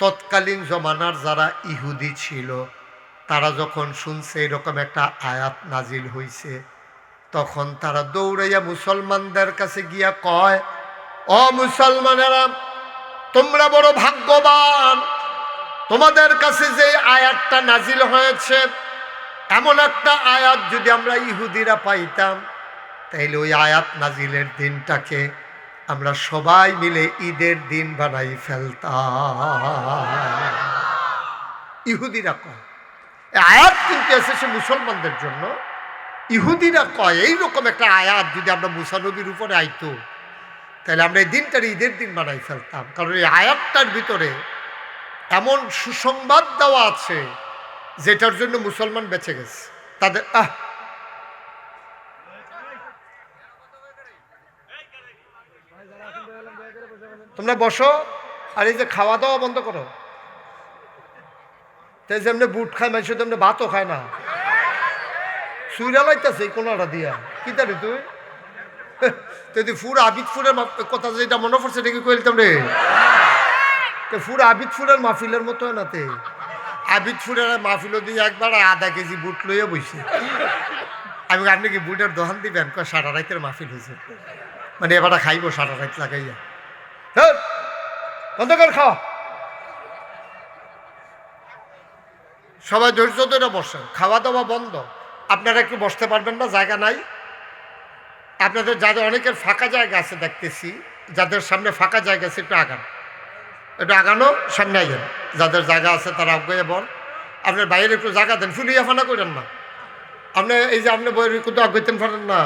তৎকালীন জমানার যারা ইহুদি ছিল তারা যখন শুনছে এরকম একটা আয়াত নাজিল হয়েছে, তখন তারা দৌড়াইয়া মুসলমানদের কাছে গিয়া কয়, ও মুসলমানেরা, তোমরা বড় ভাগ্যবান, তোমাদের কাছে যে আয়াতটা নাজিল হয়েছে, এমন একটা আয়াত যদি আমরা ইহুদিরা পাইতাম, তাইলে ওই আয়াত নাজিলের দিনটাকে আমরা সবাই মিলে ঈদের দিন বানাই ফেলতাম। ইহুদিরা কয় আয়াত কিন্তু এসেছে মুসলমানদের জন্য। ইহুদিরা কয় এইরকম একটা আয়াত যদি আমরা মুসা নবীর উপরে আইতো, তাহলে আমরা এই দিনটার ঈদের দিন বানাই ফেলতাম। কারণ এই আয়াতটার ভিতরে এমন সুসংবাদ দেওয়া আছে যেটার জন্য মুসলমান বেঁচে গেছে। তাদের তোমরা বসো, আর এই যে খাওয়া দাওয়া বন্ধ করো। তাই যেমনি বুট খায় মানুষ, তেমনি ভাতও খায় না। সুইরা লাইতেছে কোনটা দিয়া কি তারি তুই তুই ফুর আবিদ ফুরের কথা যেটা মনে পড়ছে এটা কি কইলতাম রে। ফুর আবিদ ফুরের মাহফিলের মতো নাতে আবিদ ফুরের মাহফিলও দিয়ে একবার 1/2 কেজি বুট লইয়া বইছে। আমি আপনি কি বুটের দোকান দিবেন? সারা রাতের মাহফিল হয়েছে, মানে এবার খাইব সারা রাত লাগাইয়া। বন্ধ কর খাওয়া। সবাই ধৈর্য ধরে বসেন, খাওয়া দাওয়া বন্ধ। আপনারা একটু বসতে পারবেন না? জায়গা নাই আপনাদের? যাদের অনেকের ফাঁকা জায়গা আছে দেখতেছি, যাদের সামনে ফাঁকা জায়গা আছে একটু আগানো সামনে আইন। যাদের জায়গা আছে তারা আগে বল। আপনার বাইরে একটু জায়গা দেন, ফুলিয়া ফানা করেন না। আপনি এই যে আপনি বইয়ের কিন্তু আগাইতেন পারেন না।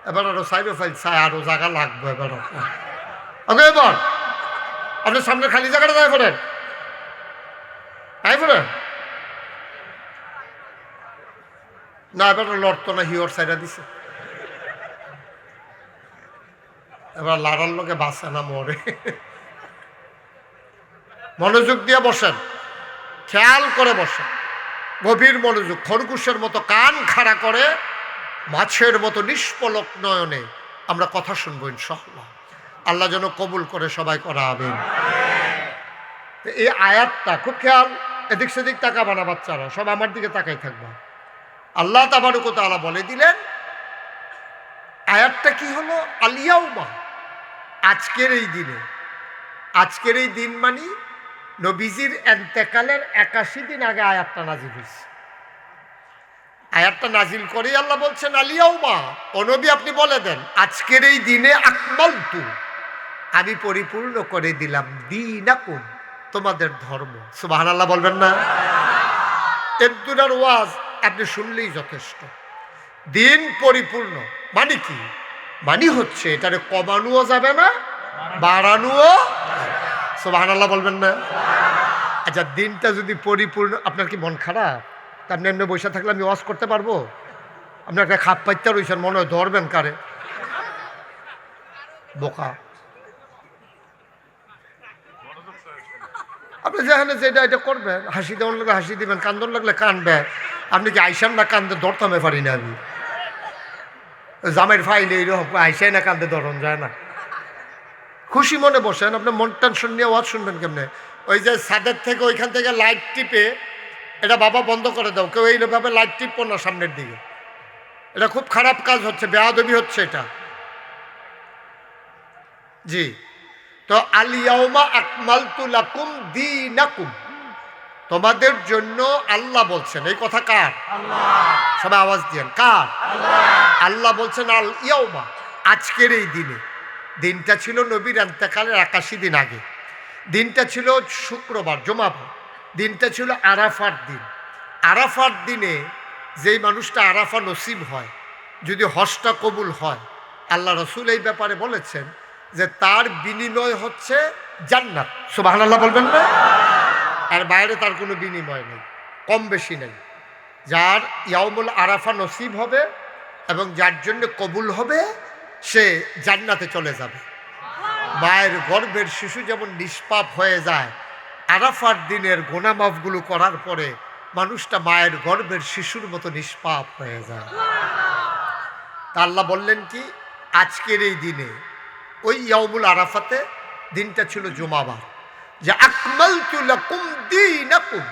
এবার আরো সাইডে ফাইল চাই, আরো জায়গা লাগবে। এবার আগে বল, আপনার সামনে খালি জায়গাটা যাই ফেরেন, না এবার লড়তো না, হিওর সাইডা দিছে। এবার লাড়ার লোকে বাঁচে না, মরে। মনোযোগ দিয়ে বসেন, খেয়াল করে বসেন, গভীর মনোযোগ, খরগোশের মতো কান খাড়া করে মাছের মতো নিষ্পলক নয়নে আমরা কথা শুনবো ইনশাআল্লাহ। আল্লাহ যেন কবুল করে সবাই করা আমিন। এই আয়াতটা খুব খেয়াল, এদিক সেদিক তাকাবা না বাচ্চারা, সব আমার দিকে তাকাই থাকবা। আল্লাহ তাবারক ওয়া তাআলা বলে দিলেন, আয়াতটা কি হলো? আলিয়াউমা, আজকের এই দিনে। আজকের এই দিন মানে নবীজির ইন্তেকালের 81 দিন আগে আয়াতটা নাজিল হয়েছে। আয়াতটা নাজিল করেই আল্লাহ বলছেন আলিয়াউমা, ও নবী আপনি বলে দেন, আজকের এই দিনে আকমালতু, আমি পরিপূর্ণ করে দিলাম দীনাকুম, তোমাদের ধর্ম। সুবহানাল্লাহ বলবেন না? এদ্দুরার ওয়াজ আপনি শুনলেই যথেষ্ট। দিন পরিপূর্ণ মানে কি? মানে হচ্ছে এটারে কমানোও যাবে না, বাড়ানোও। সুবহানাল্লাহ বলবেন না? আচ্ছা, দিনটা যদি পরিপূর্ণ, আপনার কি মন খারাপ? তা আপনি এমনি বসে থাকলে আমি ওয়াজ করতে পারবো? আপনি একটা খাপ পাইতে রয়েছেন, মনে হয় ধরবেন কারে। বোকা। আপনি যেখানে যেটা এটা করবেন, হাসি দেওয়ার লাগলে হাসি দিবেন, কান্দন লাগলে কানবেন। আপনি কি আইসান না কান্দে দরতামে পারি না আমি? জামের ফাইলে এইরকম আইসাই না কান্দে ধরন যায় না। খুশি মনে বসেন, আপনি মন টেনশন নিয়ে ওয়াজ শুনবেন কেমনে? ওই যে ছাদের থেকে ওইখান থেকে লাইট টিপে এটা বাবা বন্ধ করে দাও, কেউ এইভাবে লাইট টিপো না সামনের দিকে। এটা খুব খারাপ কাজ হচ্ছে, বেয়াদবি হচ্ছে এটা। জি, তো আল ইয়াউমা আকমালতু লাকুম দীনাকুম, তোমাদের জন্য আল্লাহ বলছেন। এই কথা কার? সবাই আওয়াজ দিয়েন, কার? আল্লাহ বলছেন আল ইয়াউমা, আজকের এই দিনে। দিনটা ছিল নবীর ইন্তেকালের 81 দিন আগে। দিনটা ছিল শুক্রবার, জুমাবার। দিনটা ছিল আরাফার দিন। আরাফার দিনে যেই মানুষটা আরাফা নসিব হয়, যদি হজটা কবুল হয়, আল্লাহ রসুল এই ব্যাপারে বলেছেন যে তার বিনিময় হচ্ছে জান্নাত। সুবহানাল্লাহ বলবেন না? আর বাইরে তার কোনো বিনিময় নেই, কম বেশি নেই। যার ইয়াউমুল আরাফা নসিব হবে এবং যার জন্য কবুল হবে, সে জান্নাতে চলে যাবে। মায়ের গর্ভের শিশু যেমন নিষ্পাপ হয়ে যায়, আরাফার দিনের গুনাহ মাফগুলো করার পরে মানুষটা মায়ের গর্ভের শিশুর মতো নিষ্পাপ হয়ে যায়। তা আল্লাহ বললেন কি, আজকের এই দিনে ওই ইয়াউমুল আরাফাতে, দিনটা ছিল জুমাবার, যে আকমালতু লাকুম দীনাকুম,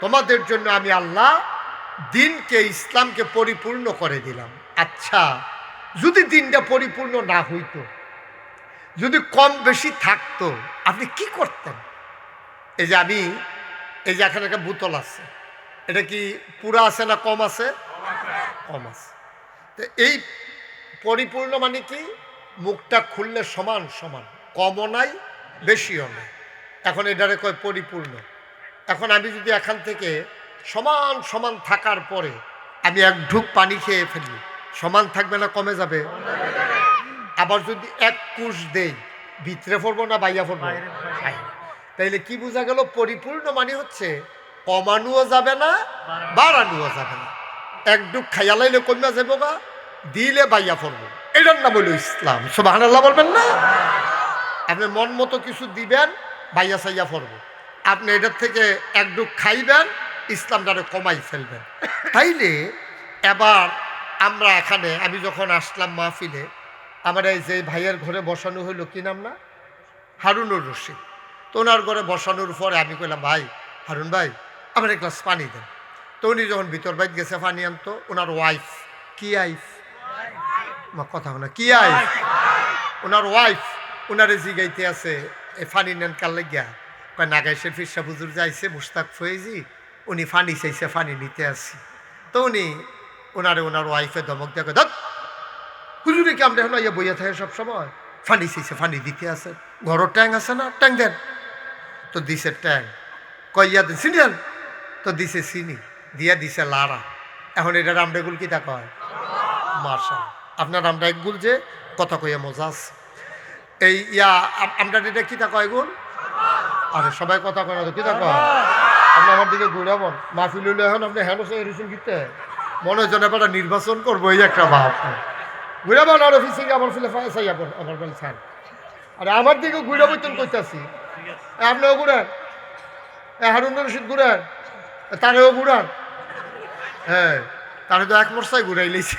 তোমাদের জন্য আমি আল্লাহ দিনকে, ইসলামকে পরিপূর্ণ করে দিলাম। আচ্ছা, যদি দিনটা পরিপূর্ণ না হইতো, যদি কম বেশি থাকতো, আপনি কি করতেন? এই যে আমি, এই যে এখানে একটা বোতল আছে, এটা কি পুরা আছে না কম আছে? কম আছে। তো এই পরিপূর্ণ মানে কি? মুখটা খুললে সমান সমান, কমও নাই বেশিও নাই। এখন এটারে কয় পরিপূর্ণ। এখন আমি যদি এখান থেকে সমান সমান থাকার পরে আমি এক ঢুক পানি খেয়ে ফেলি, সমান থাকবে না কমে যাবে? আবার যদি এক কুশ দেই, ভিতরে পড়বো না বাইয়া পড়বো? তাইলে কি বোঝা গেল? পরিপূর্ণ মানে হচ্ছে কমানুও যাবে না, বাড়ানুও যাবে না। এক ডুক খাইয়া লাইলে কমিয়া যাবো গা, দিলে বাইয়া পড়বো। এটার নাম হলো ইসলাম। সুবহানাল্লাহ বলবেন না? আপনি মন মতো কিছু দিবেন, বাইয়া সাইয়া পড়বো। আপনি এটার থেকে এক ডুক খাইবেন, ইসলামটারে কমাই ফেলবেন। তাইলে এবার আমরা এখানে, আমি যখন আসলাম মাহফিলে, আমার এই যে ভাইয়ের ঘরে বসানো হইলো, কি নাম না, হারুনুর রশিদ। তো ওনার ঘরে বসানোর পরে আমি কইলাম, ভাই হারুন ভাই, আমার এক গ্লাস পানি দেন। তো উনি যখন ভিতর বাইক গেছে পানি আনতো, ওনার ওয়াইফ, কি আইফ কথা না, কি আইফ, ওনার ওয়াইফ ওনারে জিগাইতে আছে, এ ফানি নেন কার লাগিয়া? কয় নাগাইশের ফিরসা হুজুর যাইছে মুস্তাক ফয়েজি, উনি ফানি চাইছে, ফানি নিতে আসি। তো উনি ওনারে ওনার ওয়াইফে ধমক দেখে, ধর হুজুরে কি আমরা এখন ইয়ে বইয়া থাকে সব সময়, ফানি চাইছে, ফানি দিতে আছে, ঘরও ট্যাং আছে না, ট্যাং দেন। তো দিছে ট্যাং, কইয়া দেন চিনি দেন, তো দিছে চিনি, দিয়া দিছে লাড়া। এখন এটা রামডেগুল কি তা কয়? মার্শাল। আপনার আমরা একগুল যে কথা কইয়া মজা আছে। এই ইয়া আমরা এটা কি তা কয় গুল? আরে সবাই কথা কয় না, কি তা কয়? আপনি আমার দিকে ঘুরাবন, মাহফিল হইলে এখন আপনি হ্যাঁ রিসুন কিনতে মনে হয় যেন এবার নির্বাচন করবো, এই একটা ভাব। ঘুরাবন আর অফিসে আমার ফিলে চাই আমার বল ছাড়। আরে আমার দিকে ঘুরাবো তো কইতাছি, আপনিও ঘুরান, হারুন রশিদ ঘুরান, তারেও ঘুরান। হ্যাঁ, তারে তো এক মোর্চায় ঘুরাই লিছি।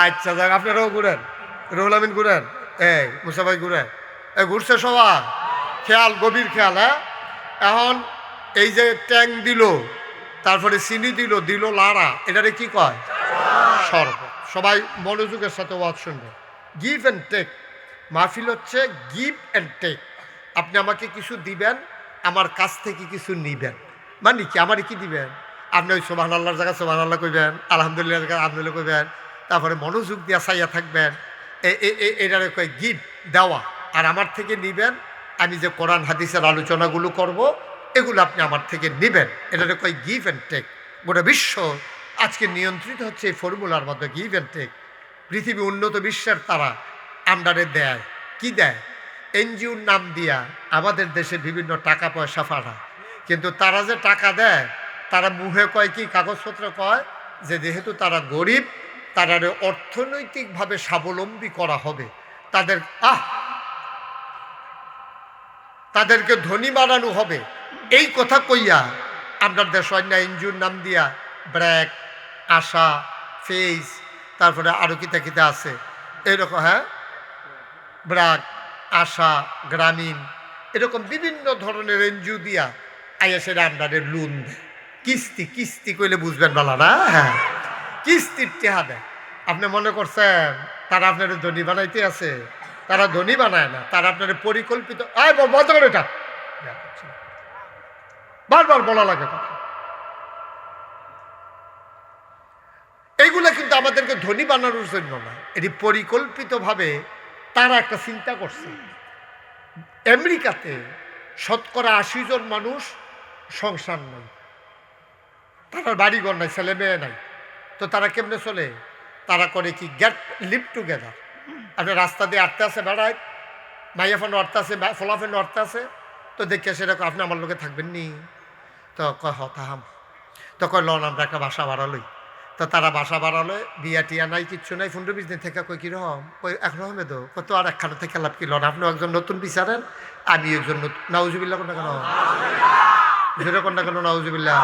আচ্ছা যাক, আপনারাও ঘুরেন, রুহুল আমিন ঘুরেন, এই মুসাফাই ঘুরেন, ঘুরছে সবাই, খেয়াল, গভীর খেয়াল। হ্যাঁ, এখন এই যে ট্যাং দিল, তারপরে চিনি দিল, দিল লাড়া, এটারে কি কয়? শরবত। সবাই মনোযোগের সাথে ওয়াজ শুনবে। গিভ অ্যান্ড টেক, মাহফিল হচ্ছে গিভ অ্যান্ড টেক। আপনি আমাকে কিছু দিবেন, আমার কাছ থেকে কিছু নিবেন। মানে কি, আমার কি দিবেন? আপনি ওই সুবহানাল্লাহর জায়গায় সুবহানাল্লাহ কইবেন, আলহামদুলিল্লাহ জায়গায় আলহামদুলিল্লাহ কইবেন, তারপরে মনোযোগ দিয়া চাইয়া থাকবেন। এটারে কয় গিভ, দেওয়া। আর আমার থেকে নিবেন, আমি যে কোরআন হাদিসের আলোচনাগুলো করব, এগুলো আপনি আমার থেকে নেবেন। এটারে কয় গিভ অ্যান্ড টেক। গোটা বিশ্ব আজকে নিয়ন্ত্রিত হচ্ছে এই ফর্মুলার মধ্যে, গিভ অ্যান্ড টেক। পৃথিবী উন্নত বিশ্বের তারা আমদারে দেয়, কি দেয়? এনজিওর নাম দিয়া আমাদের দেশে বিভিন্ন টাকা পয়সা পাঠায়। কিন্তু তারা যে টাকা দেয়, তারা মুখে কয় কি, কাগজপত্র কয় যে যেহেতু তারা গরিব, তারা অর্থনৈতিকভাবে স্বাবলম্বী করা হবে, তাদেরকে ধনী বানানো হবে। এই কথা কইয়া আপনার দেশ অন্য এনজিওর নাম দিয়া ব্র্যাক, আশা, ফেজ, তারপরে আরও কিতা আছে এরকম, হ্যাঁ, ব্র্যাক, আশা, গ্রামীণ, এরকম বিভিন্ন ধরনের এনজিও দিয়া আইয়া সেটা আপনাদের লোন দেয়। কিস্তি কিস্তি কইলে বুঝবেন বলা না, হ্যাঁ, কিস্তির টেহা দেয়। আপনি মনে করছেন তারা আপনার ধনী বানাইতে আছে? তারা ধনী বানায় না, তারা আপনার পরিকল্পিত। বন্ধ করে এটা, বারবার বলা লাগে কথা। এইগুলা কিন্তু আমাদেরকে ধনী বানানোর জন্য না, এটি পরিকল্পিতভাবে তারা একটা চিন্তা করছে। আমেরিকাতে 80% জন মানুষ সংসার নাই, তারা বাড়িঘর নাই, ছেলে মেয়ে নাই, তো তারা কেমনে চলে? তারা করে কি, গেট লিভ টুগেদার। আপনার রাস্তা দিয়ে আটতে আছে, বেড়ায় মাইয়া ফোন আটতে আছে, ফলাফেন আটতে আছে, তো দেখে সেরকম আপনি আমার লোকে থাকবেন নি? তো কয় হতাম, তো কয় লন আমরা একটা বাসা ভাড়ালই। তো তারা বাসা বাড়ালে, বিয়া টিয়া নাই, কিচ্ছু নাই, 15-20 দিন থেকে কই কিরকম, ওই একরকমে তো কত আর একখানা থেকে লাভ কি লন, আপনি একজন নতুন বিচারেন, আমি একজন নতুন। নাউজুবিল্লাহ কোনটা কেন, জোরে কোনটা কেন নাউজুবিল্লাহ।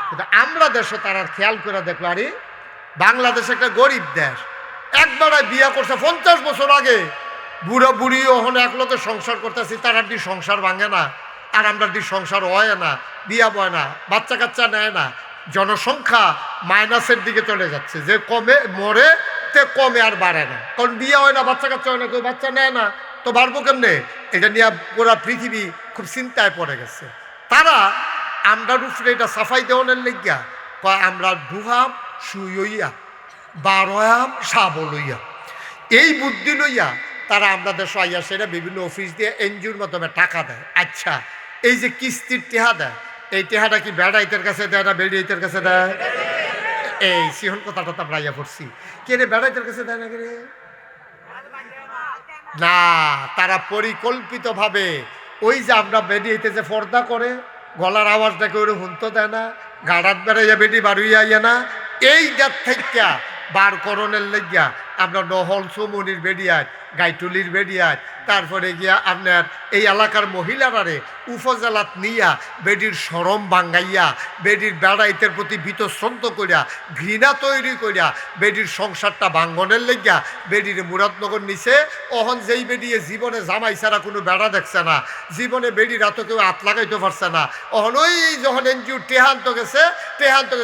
কিন্তু আমরা দেশে তারা খেয়াল করে দেখলো, আরে বাংলাদেশ একটা গরিব দেশ, একবারে বিয়া করছে 50 বছর আগে, বুড়া বুড়ি ওখানে এক লোকের সংসার করতেছি, তার আর সংসার ভাঙে না, আর আমরা সংসার হয় না, বিয়া বয় না, বাচ্চা কাচ্চা নেয় না, জনসংখ্যা মাইনাসের দিকে চলে যাচ্ছে, যে কমে মরে তে কমে আর বাড়ে না, কারণ বিয়ে হয় না, বাচ্চা কাচ্চা হয় না, কেউ বাচ্চা নেয় না, তো বাড়বো কেমনে? এটা নিয়ে পুরা পৃথিবী খুব চিন্তায় পড়ে গেছে। তারা আমরা উপরে এটা সাফাই দেওয়ানের লেগিয়া কয় আমরা ডুহাম শুইয়া, বারোয়াম সাব লইয়া, এই বুদ্ধি লইয়া তারা আমরা দেশ আইয়া সেটা বিভিন্ন অফিস দিয়ে এনজিওর মাধ্যমে টাকা দেয়। আচ্ছা, এই যে কিস্তির টেহা দেয়, এই টেহাটা কি বেড়াইতের কাছে দেয় না বেড়াইতের কাছে দেয়? এই সিহন কথাটা তো আমরা আইয়া পড়ছি, কে রে বেড়াইতের কাছে দেয় না কে রে? না, তারা পরিকল্পিতভাবে ওই যে আমরা বেরিয়েতে যে পর্দা করে গলার আওয়াজটাকে ওরে হুনতে দেয় না, গাড়াত বেড়াইয়া বেটি বাড়ুইয়া আইয়া না, এই জাত থেকে বার করণের লেগিয়া আমরা নহল চৌমনির বেড়িয়ায়, গাইটুলির বেড়িয়ায়, তারপরে গিয়া আপনার এই এলাকার মহিলারারে উপজেলাত নিয়া বেডির সরম ভাঙ্গাইয়া, বেডির বেড়াইতের প্রতি বিতশ্রন্ত করিয়া, ঘৃণা তৈরি করিয়া বেডির সংসারটা ভাঙ্গনের লেগিয়া বেডির মুরাদনগর নিছে। অহন যেই বেডিয়ে জীবনে জামাই ছাড়া কোনো বেড়া দেখছে না, জীবনে বেডির এত কেউ হাত লাগাইতে পারছে না, অহন ওই যখন এনজিও টেহান্ত গেছে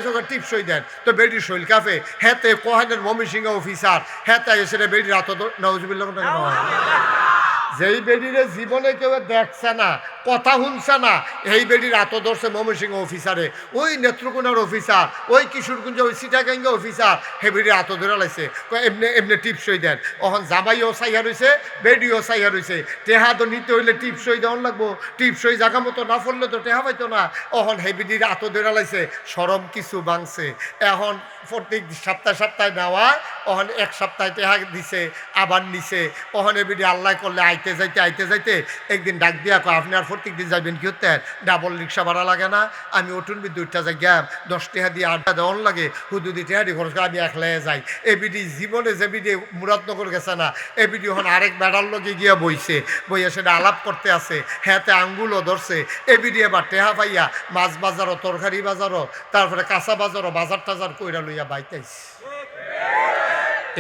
ওখানে টিপসই দেন, তো বেডির শৈল কাফে হেতে কোহানের মমিসিংহ অফিসার হেতে এসে বেডির এত নজবিল্লা যেই বেডিরে জীবনে কেউ দেখছে না, কথা শুনছে না, এই বেডির এত ধরছে ময়মনসিংহ অফিসারে, ওই নেত্রকোনার অফিসার, ওই কিশোরগঞ্জ, ওই সিটাগাঙ্গ অফিসার, হে বেডির এত ধরে লাগছে, এমনি এমনি টিপসই দেন। অহন জামাইও সাইয়া রয়েছে, বেডিও সাইয়া রয়েছে, টেহা তো নিতে হইলে টিপসই দেওয়ান লাগবো, টিপসই জায়গা মতো না পড়লে তো টেহা পাইতো না। অহন হে বেডির এত ধরে লাগছে, সরম কিছু ভাঙছে। এখন প্রত্যেক সপ্তাহে নেওয়ায় অহন এক সপ্তাহে টেহা দিছে, আবার নিছে। অহন এ বেডি আল্লাহ করলে আইতে যাইতে একদিন ডাক দিয়া কয় আপনি আর প্রত্যেক দিন যাইবেন কি হতেন, ডাবল রিক্সা ভাড়া লাগে না, আমি অটুন বিদ্যুৎটা যাই গেম 10 টাকা দিয়ে 8 দেওয়ান লাগে, হুদুদি টেহারি খরচ করে আমি একলাই যাই। এ বিডি জীবনে যে বিডি মুরাদনগর গেছে না, এ বিডি ওখানে আরেক বেড়ার লগে গিয়া বইছে, বইয়া সেটা আলাপ করতে আছে, হ্যাঁতে আঙ্গুলও ধরছে। এ বিডি এবার টেহা পাইয়া মাছ বাজারও, তরকারি বাজারও, তারপরে কাঁচা বাজারও, বাজার টাজার কইরা লইয়া বাইতাইছে।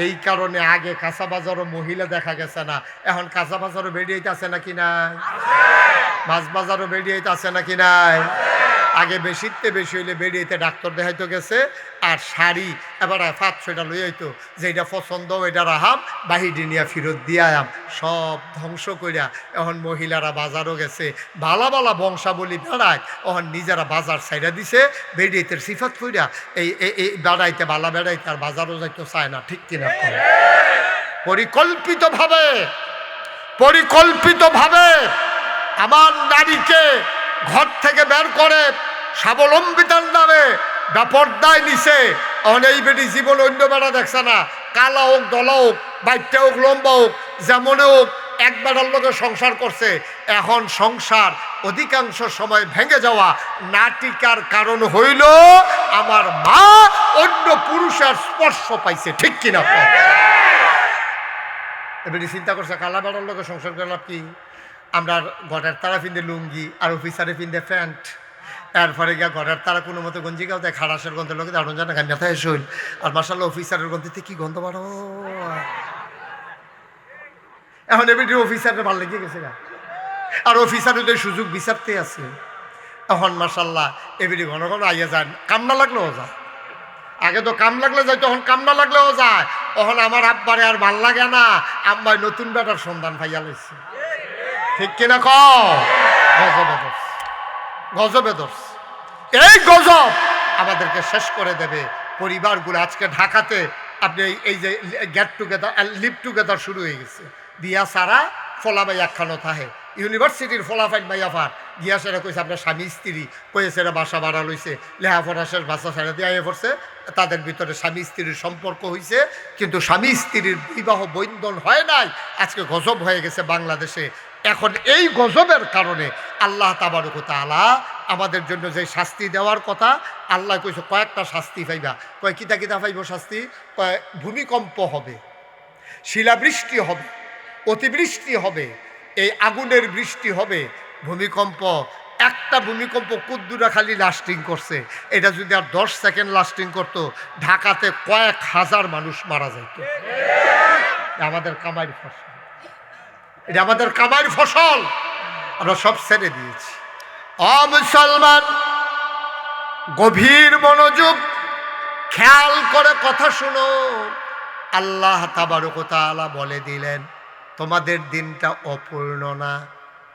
এই কারণে আগে কাঁচা বাজারও মহিলা দেখা গেছে না, এখন কাঁচা বাজারও বেরিয়ে আছে নাকি নাই, মাছ বাজারও বেরিয়ে আছে নাকি নাই। আগে বেশিতে বেশি হইলে বেরিয়েতে ডাক্তার দেখাইতে গেছে, আর শাড়ি এবার 5-6টা লই আইতো, যেটা পছন্দ ওইটা রাহাম, বাহিরে নিয়ে ফেরত দিয়ে আয়াম, সব ধ্বংস করিয়া এখন মহিলারা বাজারও গেছে, ভালা ভালা বংশাবলী বেড়ায়, এখন নিজেরা বাজার ছাইড়া দিছে, বেরিয়েতের সিফাত কইরা এই বেড়াইতে বালা বেড়াইতে আর বাজারও যাইতে চায় না, ঠিক কিনা? পরিকল্পিতভাবে আমার নারীকে ঘর থেকে বের করে স্বাবলম্বিতার নামে বেপর্দায় নিছে। অনেক বেটি জীবন অন্য বেড়া দেখছে না, কালা হোক, দলা হোক, বাইটটা হোক, লম্বা হোক, যেমন হোক, এক বেটার লোকে সংসার করছে, এখন সংসার অধিকাংশ সময় ভেঙে যাওয়া নাটিকার কারণ হইল আমার মা অন্য পুরুষের স্পর্শ পাইছে। ঠিক কিনা? এবারে চিন্তা করছে কালা বেটার লোকে সংসার করলাম কি, আমরা ঘরের তারা ফিন্দে লুঙ্গি আর অফিসারে ফিন্দে প্যান্ট, এরপরে গিয়া ঘরের তারা কোনো মতো গঞ্জি গাও দেয়, খারাসের গন্ধের লোকে দারুণ জানা গান ব্যথায় শৈল, আর মাসাল্লাহ অফিসারের গন্ধেতে কি গন্ধ বাড়ো। এখন এমনি অফিসারের ভালো লেগে গেছে গা, আর অফিসারদের সুযোগ বিচারতে আছে। এখন মাসাল্লাহ এমনি ঘন ঘন আইয়া যায়, কাম না লাগলেও যায়। আগে তো কাম লাগলে যায়, তখন কাম না লাগলেও যায়। তখন আমার আব্বারে আর ভাল লাগে না, আব্বাই নতুন বেটার সন্ধান পাইয়া লইছে। ঠিক কিনা গজবে দোষ। এই গজব আমাদেরকে শেষ করে দেবে। পরিবারগুলো আজকে ঢাকাতে আপনি এই যে গেট টুগেদার লিভ টুগেদার শুরু হয়ে গেছে, বিয়া সারা ফলাবাই একখানো থাহে, ইউনিভার্সিটির ফলাফাইন মাইয়াফার গিয়া সেরা কইছে আপনার স্বামী স্ত্রী কয়েছে বাসা ভাড়া লইছে, লেহাপড়া শেষ বাসা সারা দিয়ে আইয়া পড়ছে, তাদের ভিতরে স্বামী স্ত্রীর সম্পর্ক হয়েছে, কিন্তু স্বামী স্ত্রীর বিবাহ বন্ধন হয় নাই। আজকে গজব হয়ে গেছে বাংলাদেশে। এখন এই গজবের কারণে আল্লাহ তাবারক ওয়া তাআলা আমাদের জন্য যে শাস্তি দেওয়ার কথা, আল্লাহ কইছে কয়েকটা শাস্তি পাইবা। কয় কিতা কিতা পাইব শাস্তি? কয় ভূমিকম্প হবে, শিলাবৃষ্টি হবে, অতিবৃষ্টি হবে, এই আগুনের বৃষ্টি হবে, ভূমিকম্প। একটা ভূমিকম্প কুদ্দুরা খালি লাস্টিং করছে, এটা যদি আর 10 সেকেন্ড লাস্টিং করতো, ঢাকাতে কয়েক হাজার মানুষ মারা যেত। আমাদের কামাইয়ের ফসল, এটা আমাদের কামাইয়ের ফসল, আমরা সব ছেড়ে দিয়েছি। মুসলমান গভীর মনোযোগ খেয়াল করে কথা শুনো। আল্লাহ তাবারক ওয়া তাআলা বলে দিলেন তোমাদের দিনটা অপূর্ণ না,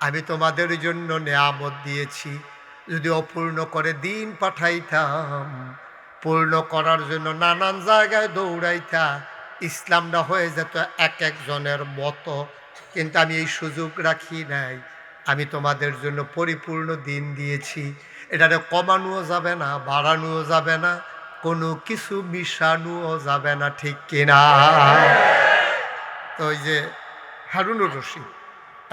আমি তোমাদের জন্য নিয়ামত দিয়েছি। যদি অপূর্ণ করে দিন পাঠাইতাম, পূর্ণ করার জন্য নানান জায়গায় দৌড়াইতা, ইসলামটা হয়ে যেত এক একজনের মতো। কিন্তু আমি এই সুযোগ রাখি নাই, আমি তোমাদের জন্য পরিপূর্ণ দিন দিয়েছি। এটারে কমানোও যাবে না, বাড়ানোও যাবে না, কোনো কিছু মিশানোও যাবে না। ঠিক কিনা? তো ওই যে হারুনুর রশিদ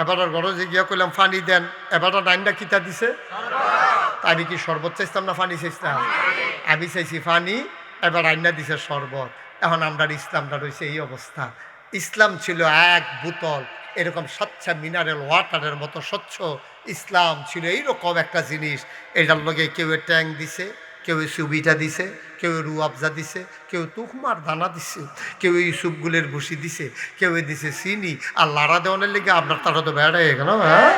এবার গরজে গিয়া কইলাম পানি দেন, এবার নাইনটা কিতা দিছে, আমি কি শরবত চাইতাম না পানি চাইতাম? আমি চাইছি পানি, এবার আইনা দিছে শরবত। এখন আমরা ইসলামটা রয়েছে এই অবস্থা। ইসলাম ছিল এক বোতল এরকম স্বচ্ছ মিনারেল ওয়াটারের মতো স্বচ্ছ। ইসলাম ছিল এইরকম একটা জিনিস, এটার লগে কেউ ট্যাং দিছে, কেউ সুবিটা দিছে, কেউ রু আফজা দিছে, কেউ তুকমার দানা দিছে, কেউ এই সুপগুলের ভুসি দিছে, কেউ দিছে চিনি। আর লাড়া দেওয়ানের লেগে আপনার তারা তো বেড়া হয়ে গেল, হ্যাঁ,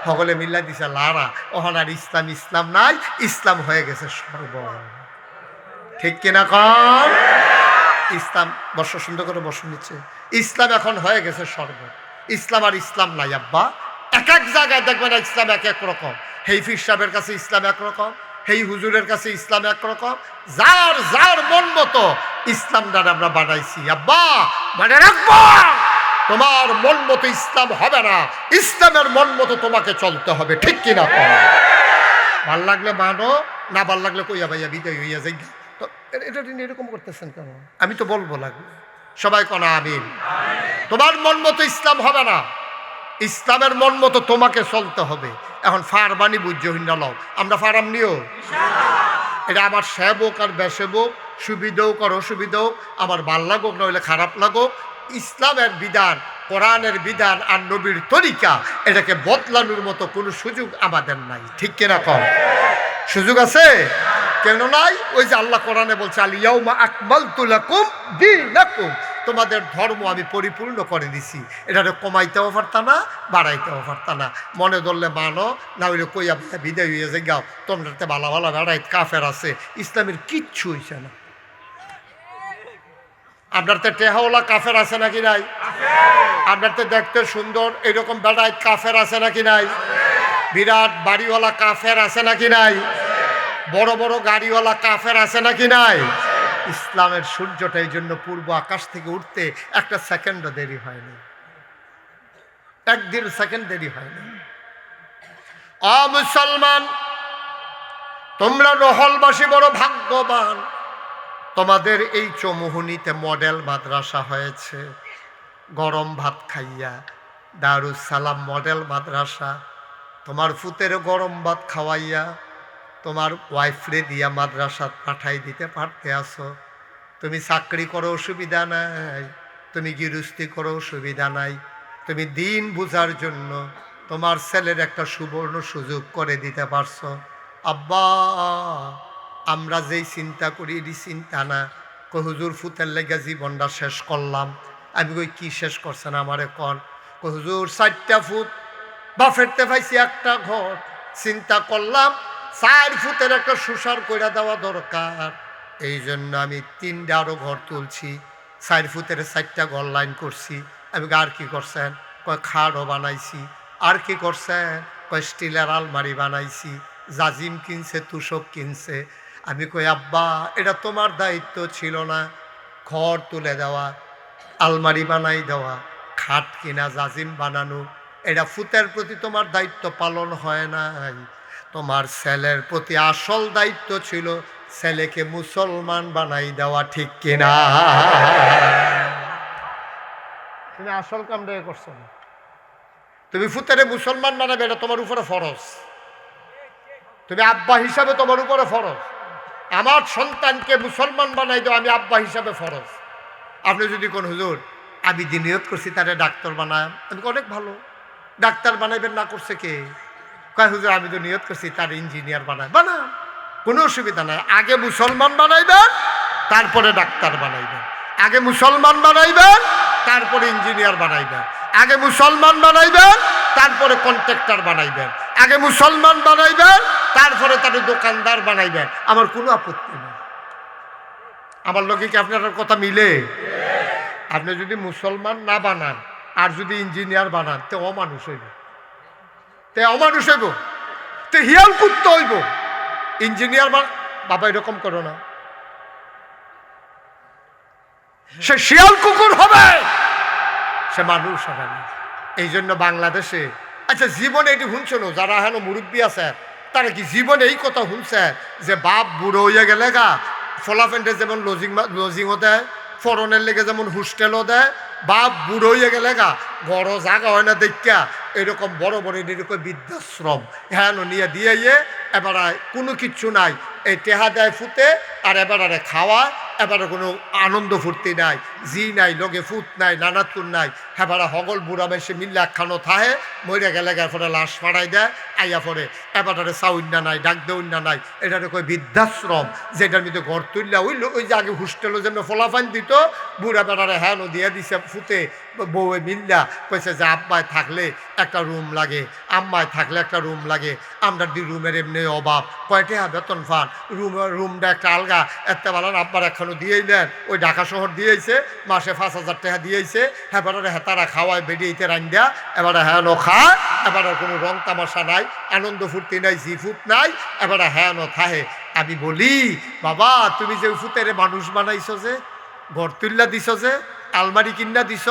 সকলে মিল্লা দিছে লাড়া। ওখানে আর ইসলাম ইসলাম নাই, ইসলাম হয়ে গেছে সর্বন। ঠিক কিনা কম? ইসলাম বর্ষ সুন্দর করে বর্ষ নিচ্ছে, ইসলাম এখন হয়ে গেছে সর্বন। ইসলাম আর ইসলাম নাই আব্বা। এক এক জায়গায় দেখবেন ইসলাম এক এক রকম। হেই ফির সাহেবের কাছে ইসলাম একরকম, হেই হুজুরের কাছে ইসলাম একরকম। যার যার মন মতো ইসলামটা আমরা বানাইছি আব্বা, মানে রাখবো। তোমার মন মতো ইসলাম হবে না, ইসলামের মন মতো তোমাকে চলতে হবে। ঠিক কিনা? ভাল লাগলে মানো, না ভাল লাগলে কইয়া ভাইয়া বিদায় হইয়া যাই। তো এটা এরকম করতেছেন কেন? আমি তো বলবো লাগবে, সবাই কনা আমিন। তোমার মন মতো ইসলাম হবে না, ইসলামের মন মতো তোমাকে চলতে হবে। এখন ফারবানি বুঝ্যহীন লও, আমরা ফারাম নিও, এটা আমার সেবক আর বেসেবক, সুবিধা হোক আর অসুবিধা হোক, আমার ভাল লাগুক নইলে খারাপ লাগুক, ইসলামের বিধান, কোরআনের বিধান আর নবীর তরিকা, এটাকে বদলানোর মতো কোনো সুযোগ আমাদের নাই। ঠিক কিনা কম? সুযোগ আছে? কেন নাই? ওই যে আল্লাহ কোরআনে বলছে আল-ইয়াউমা আকমালতু লাকুম দীনাকুম, তোমাদের ধর্ম আমি পরিপূর্ণ করে দিছি। এটারে কমাইতেও পারতা না, বাড়াইতেও পারতা না। মনে ধরলে মানো, না হইলে কইয়া বিদায় হইয়া যে গাও, তোমরাতে ভালো ভালো বেড়াই কাফের আছে। ইসলামের কিচ্ছু হইছে না। আপনার তো টেহাওয়ালা কাফের আছে নাকি নাই? আপনার তো দেখতে সুন্দর এইরকম বেড়াই কাফের আছে নাকি নাই? বিরাট বাড়িওয়ালা কাফের আছে নাকি নাই? বড় বড় গাড়িওয়ালা কাফের আছে নাকি নাই? ইসলামের সূর্যটা এই জন্য পূর্ব আকাশ থেকে উঠতে একটা সেকেন্ডও দেরি হয়নি, একদিন সেকেন্ড দেরি হয়নি। মুসলমান, তোমরা রহলবাসী বড় ভাগ্যবান, তোমাদের এই চৌমুহনীতে মডেল মাদ্রাসা হয়েছে। গরম ভাত খাইয়া দারুস সালাম মডেল মাদ্রাসা, তোমার ফুতের গরম ভাত খাওয়াইয়া তোমার ওয়াইফরে দিয়া মাদ্রাসা পাঠাই দিতে পারতে আসো। তুমি চাকরি করো অসুবিধা নাই, তুমি গৃহস্থী করো অসুবিধা নাই, তুমি দিন বুঝার জন্য তোমার ছেলের একটা সুবর্ণ সুযোগ করে দিতে পারছো। আব্বা আমরা যেই চিন্তা করি এটি চিন্তা না। কই হুজুর ফুতের লেগে জীবনটা শেষ করলাম। আমি কই কি শেষ করছেন আমারে কন? কই হুজুর 4টা ফুট বা ফেরতে পাইছি একটা ঘর, চিন্তা করলাম 4 ফুটের একটা সুসার কইরা দেওয়া দরকার, এই জন্য আমি 3টা আরো ঘর তুলছি, 4 ফুটের 4টা ঘর লাইন করছি। আমি আর কি করছেন? কয় খাটও বানাইছি। আর কি করছেন? কয় স্টিলের আলমারি বানাইছি, জাজিম কিনছে, তুষক কিনছে। আমি কই আব্বা এটা তোমার দায়িত্ব ছিল না? ঘর তুলে দেওয়া, আলমারি বানাই দেওয়া, খাট কিনা, জাজিম বানানো, এটা ফুতের প্রতি তোমার দায়িত্ব পালন হয় নাই। তোমার ছেলের প্রতি আসল দায়িত্ব ছিল ছেলেকে মুসলমান বানাই দেওয়া, ঠিক কিনা? তুমি আসল কামটা করছো না। তুমি ফুতেরে মুসলমান বানাবে, এটা তোমার উপরে ফরজ। তুমি আব্বা হিসাবে তোমার উপরে ফরজ। আমার সন্তানকে মুসলমান বানাই দাও, আমি আব্বা হিসাবে ফরজ। আপনি যদি কোন হুজুর আমি যে নিয়ত করছি তারে ডাক্তার বানায়, আমি অনেক ভালো, ডাক্তার বানাইবেন না করছে কে? কয় হুজুর আমি তো নিয়ত করছি তার ইঞ্জিনিয়ার বানায়, বানা, কোনো অসুবিধা নাই। আগে মুসলমান বানাইবেন তারপরে ডাক্তার বানাইবেন, আগে মুসলমান বানাইবেন তারপরে ইঞ্জিনিয়ার বানাইবেন, আগে মুসলমান বানাইবেন তারপরে কন্ট্রাক্টর বানাইবেন, আগে মুসলমান বানাইবেন তারপরে তার দোকানদার বানাইবেন। আমার কোনো আপত্তি নেই। আমার লোকে কি আপনার কথা মিলে? আপনি যদি মুসলমান না বানান আর যদি ইঞ্জিনিয়ার বানান তে অমানুষ হইব, তে অমানুষ হইব, তে হিয়াল কুত্তা হইব। ইঞ্জিনিয়ার বাবা এরকম করো না, সে শিয়াল কুকুর হবে, সে মানুষ হবে না। এই জন্য বাংলাদেশে আচ্ছা জীবনে এটি শুনছো না, যারা হেন মুরব্বী আছে তারা কি জীবনে এই কথা শুনছে যে বাপ বুড়ো হইয়া গেলে গা ফলাফেন্ডে যেমন লজিংও দেয়, ফরনের লেগে যেমন হোস্টেলও দেয়, বাপ বুড়ো হইয়া গেলে গা বড় জায়গা হয় না দেখা এরকম বড় বড় এরকম বৃদ্ধাশ্রম হ্যাঁ নিয়ে দিয়ে এবার কোনো কিচ্ছু নাই, এই টেহা দেয় ফুতে আর এবারে খাওয়া, এবারে কোনো আনন্দ ফুর্তি নাই, জি নাই, লগে ফুট নাই, নানাতুন নাই, হেবারা হগল বুড়া বেশি মিললে একখানো থাহে, মরে গেলে পরে লাশ ফাড়াই দেয়, আইয়া পরে এবারে চাউন্না নাই, ডাক দেউন্না নাই, এটারে কই বৃদ্ধাশ্রম, যেটার মধ্যে ঘর তুললা ওই যে আগে হোস্টেলও যেন ফলাফান দিত, বুড়া বেড়ারে হ্যাঁ দিয়ে দিছে ফুতে বউয়ে মিল্লা, কইছে যে আব্বায় থাকলে একটা রুম লাগে, আম্মায় থাকলে একটা রুম লাগে, আমরা রুমের এমনি অভাব, কয়টা বেতন ফান, রুমটা একটা আলগা এত ভালো আব্বার একখানো দিয়েইলেন, ওই ঢাকা শহর দিয়েছে, মাসে 5,000 টাকা দিয়েছে, এবারে হেতারা খাওয়ায় বেরিয়েতে রান্না, এবারে হ্যাঁ খায়, এবারে কোনো রং তামাশা নাই, আনন্দ ফুর্তি নাই, জি ফুট নাই, এবারে হ্যাঁ থাহে। আমি বলি বাবা তুমি যে ফুতেরে মানুষ বানাইছো, যে ঘর তুল্লা দিছ, যে আলমারি কিনা দিছ,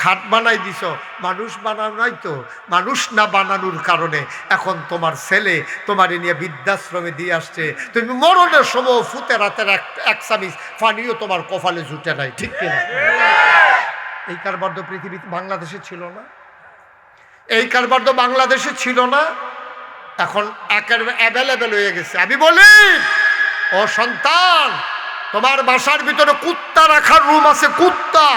খাট বানাই দিছ, মানুষ বানানো নাই তো। মানুষ না বানানোর কারণে এখন তোমার ছেলে তোমার নিয়ে বৃদ্ধাশ্রমে দিয়ে আসছে, তুমি মরণের সময় ফুতের হাতের এক চামিচ পানিও তোমার কপালে জুটে নাই, ঠিক কিনা? এই কারবার তো পৃথিবীতে বাংলাদেশে ছিল না, এই কারবার তো বাংলাদেশে ছিল না, এখন একেবারে অ্যাভেলেবেল হয়ে গেছে। আমি বলি ও সন্তান, তোমার বাসার ভিতরে কুত্তা রাখার রুম আছে, কুত্তা,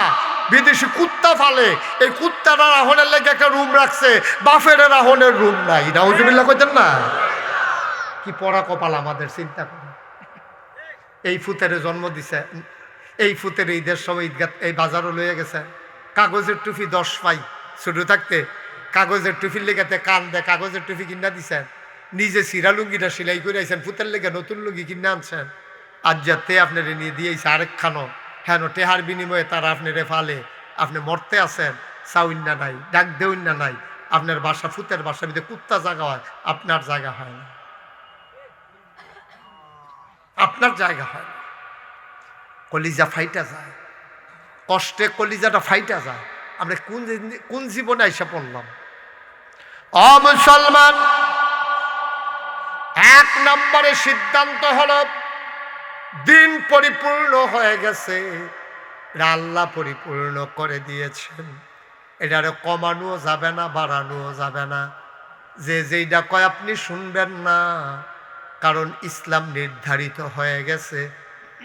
বিদেশি কুত্তা ফালে, এই কুত্তাটা রাহনের লেগে একটা রুম রাখছে, বাফের রাহনের রুম নাই। নাউজুবিল্লাহ কইতেন না? কি পড়া কপাল আমাদের, চিন্তা করে। এই ফুতের জন্ম দিছে, এই ফুতের ঈদের সময় ঈদগাহ এই বাজারও লইয়া গেছে, কাগজের টুপি 10 পাই ছোট থাকতে, কাগজের টুপির লেগাতে কান দেয়, কাগজের টুপি কিনা দিছেন, নিজে সিরা লুঙ্গিটা সেলাই করে আইছেন, ফুতের লেগে নতুন লুঙ্গি কিনে আনছেন, আজ যাতে আপনার নিয়ে দিয়েছে আরেকখানো, হ্যাঁ টেহার বিনিময়ে তারা আপনারে ফালে, আপনি মরতে আছেন, চাউন্না নাই, ডাক দেউন্না নাই, আপনার বাসা ফুতের বাসার ভিতরে কুত্তা জায়গা হয়, আপনার জায়গা হয় না, আপনার জায়গা হয় না, কলিজা ফাইটা যায়, কষ্টে কলিজাটা ফাইটা যায়। আমরা কোন জীবনে আইসা পড়লাম? ও মুসলমান, 1 নম্বরে সিদ্ধান্ত হলো দিন পরিপূর্ণ হয়ে গেছে, আল্লাহ পরিপূর্ণ করে দিয়েছেন, এটারে কমানোও যাবে না, বাড়ানোও যাবে না। যে যেইটা কয় আপনি শুনবেন না, কারণ ইসলাম নির্ধারিত হয়ে গেছে।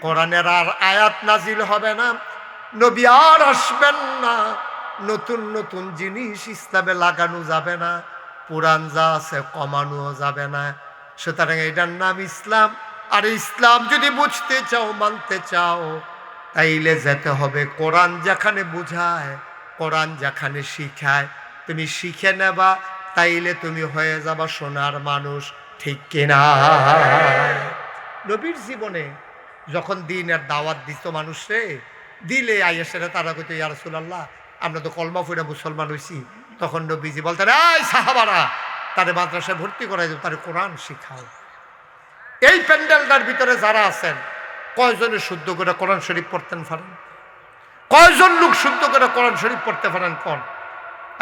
কোরআনের আর আয়াত নাজিল হবে না, নবী আর আসবেন না, নতুন নতুন জিনিস ইসলামে লাগানো যাবে না, পুরাণ যা আছে কমানোও যাবে না। সুতরাং এটার নাম ইসলাম। আর ইসলাম যদি বুঝতে চাও, মানতে চাও, তাইলে যেতে হবে কোরআন যেখানে বুঝায়, কোরআন যেখানে শিখায়, তুমি শিখে নেবা, তাইলে তুমি হয়ে যাবা সোনার মানুষ। ঠিক কিনা? নবীর জীবনে যখন দিনের দাওয়াত দিত মানুষে, দিলে আইয়াসেরা তারা কইতো, ইয়া রাসূলুল্লাহ, আমরা তো কলমা পড়ে মুসলমান হইছি। তখন নবীজি বলতেন, এই সাহাবারা, তারে মাদ্রাসায় ভর্তি করাই দেব, তারে কোরআন শিখাও। এই প্যান্ডেলটার ভিতরে যারা আছেন, কয়জনে শুদ্ধ করে কোরআন শরীফ পড়তেন পারেন? কয়জন লোক শুদ্ধ করে কোরআন শরীফ পড়তে পারেন? কোন?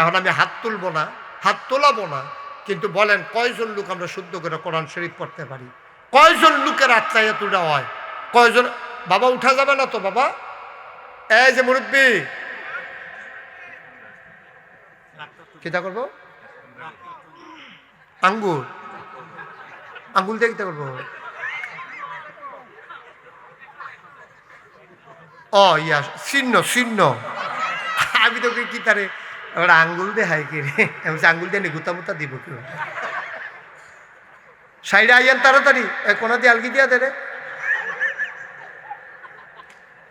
এখন আমি হাত তুলবো না, হাত তোলাবো না, কিন্তু বলেন কয়জন লোক আমরা শুদ্ধ করে কোরআন শরীফ পড়তে পারি? কয়জন লোকের আত্মায় তুলা হয়? কয়জন? বাবা উঠা যাবে না তো বাবা? এই যে মুরব্বী, কিতা করবো? আঙ্গুল আঙ্গুল দিয়ে কিতা করবো? ও ইয়া, চিহ্ন চিহ্ন। আমি তো কি তারে এবার আঙ্গুল দিয়ে হাই কি রে, আমি আঙ্গুল দিয়ে গুতা মুতা দিব কেউ? সাইডে আইয়ান তাড়াতাড়ি, কোনা দিয়ে আলগি দিয়া দে রে।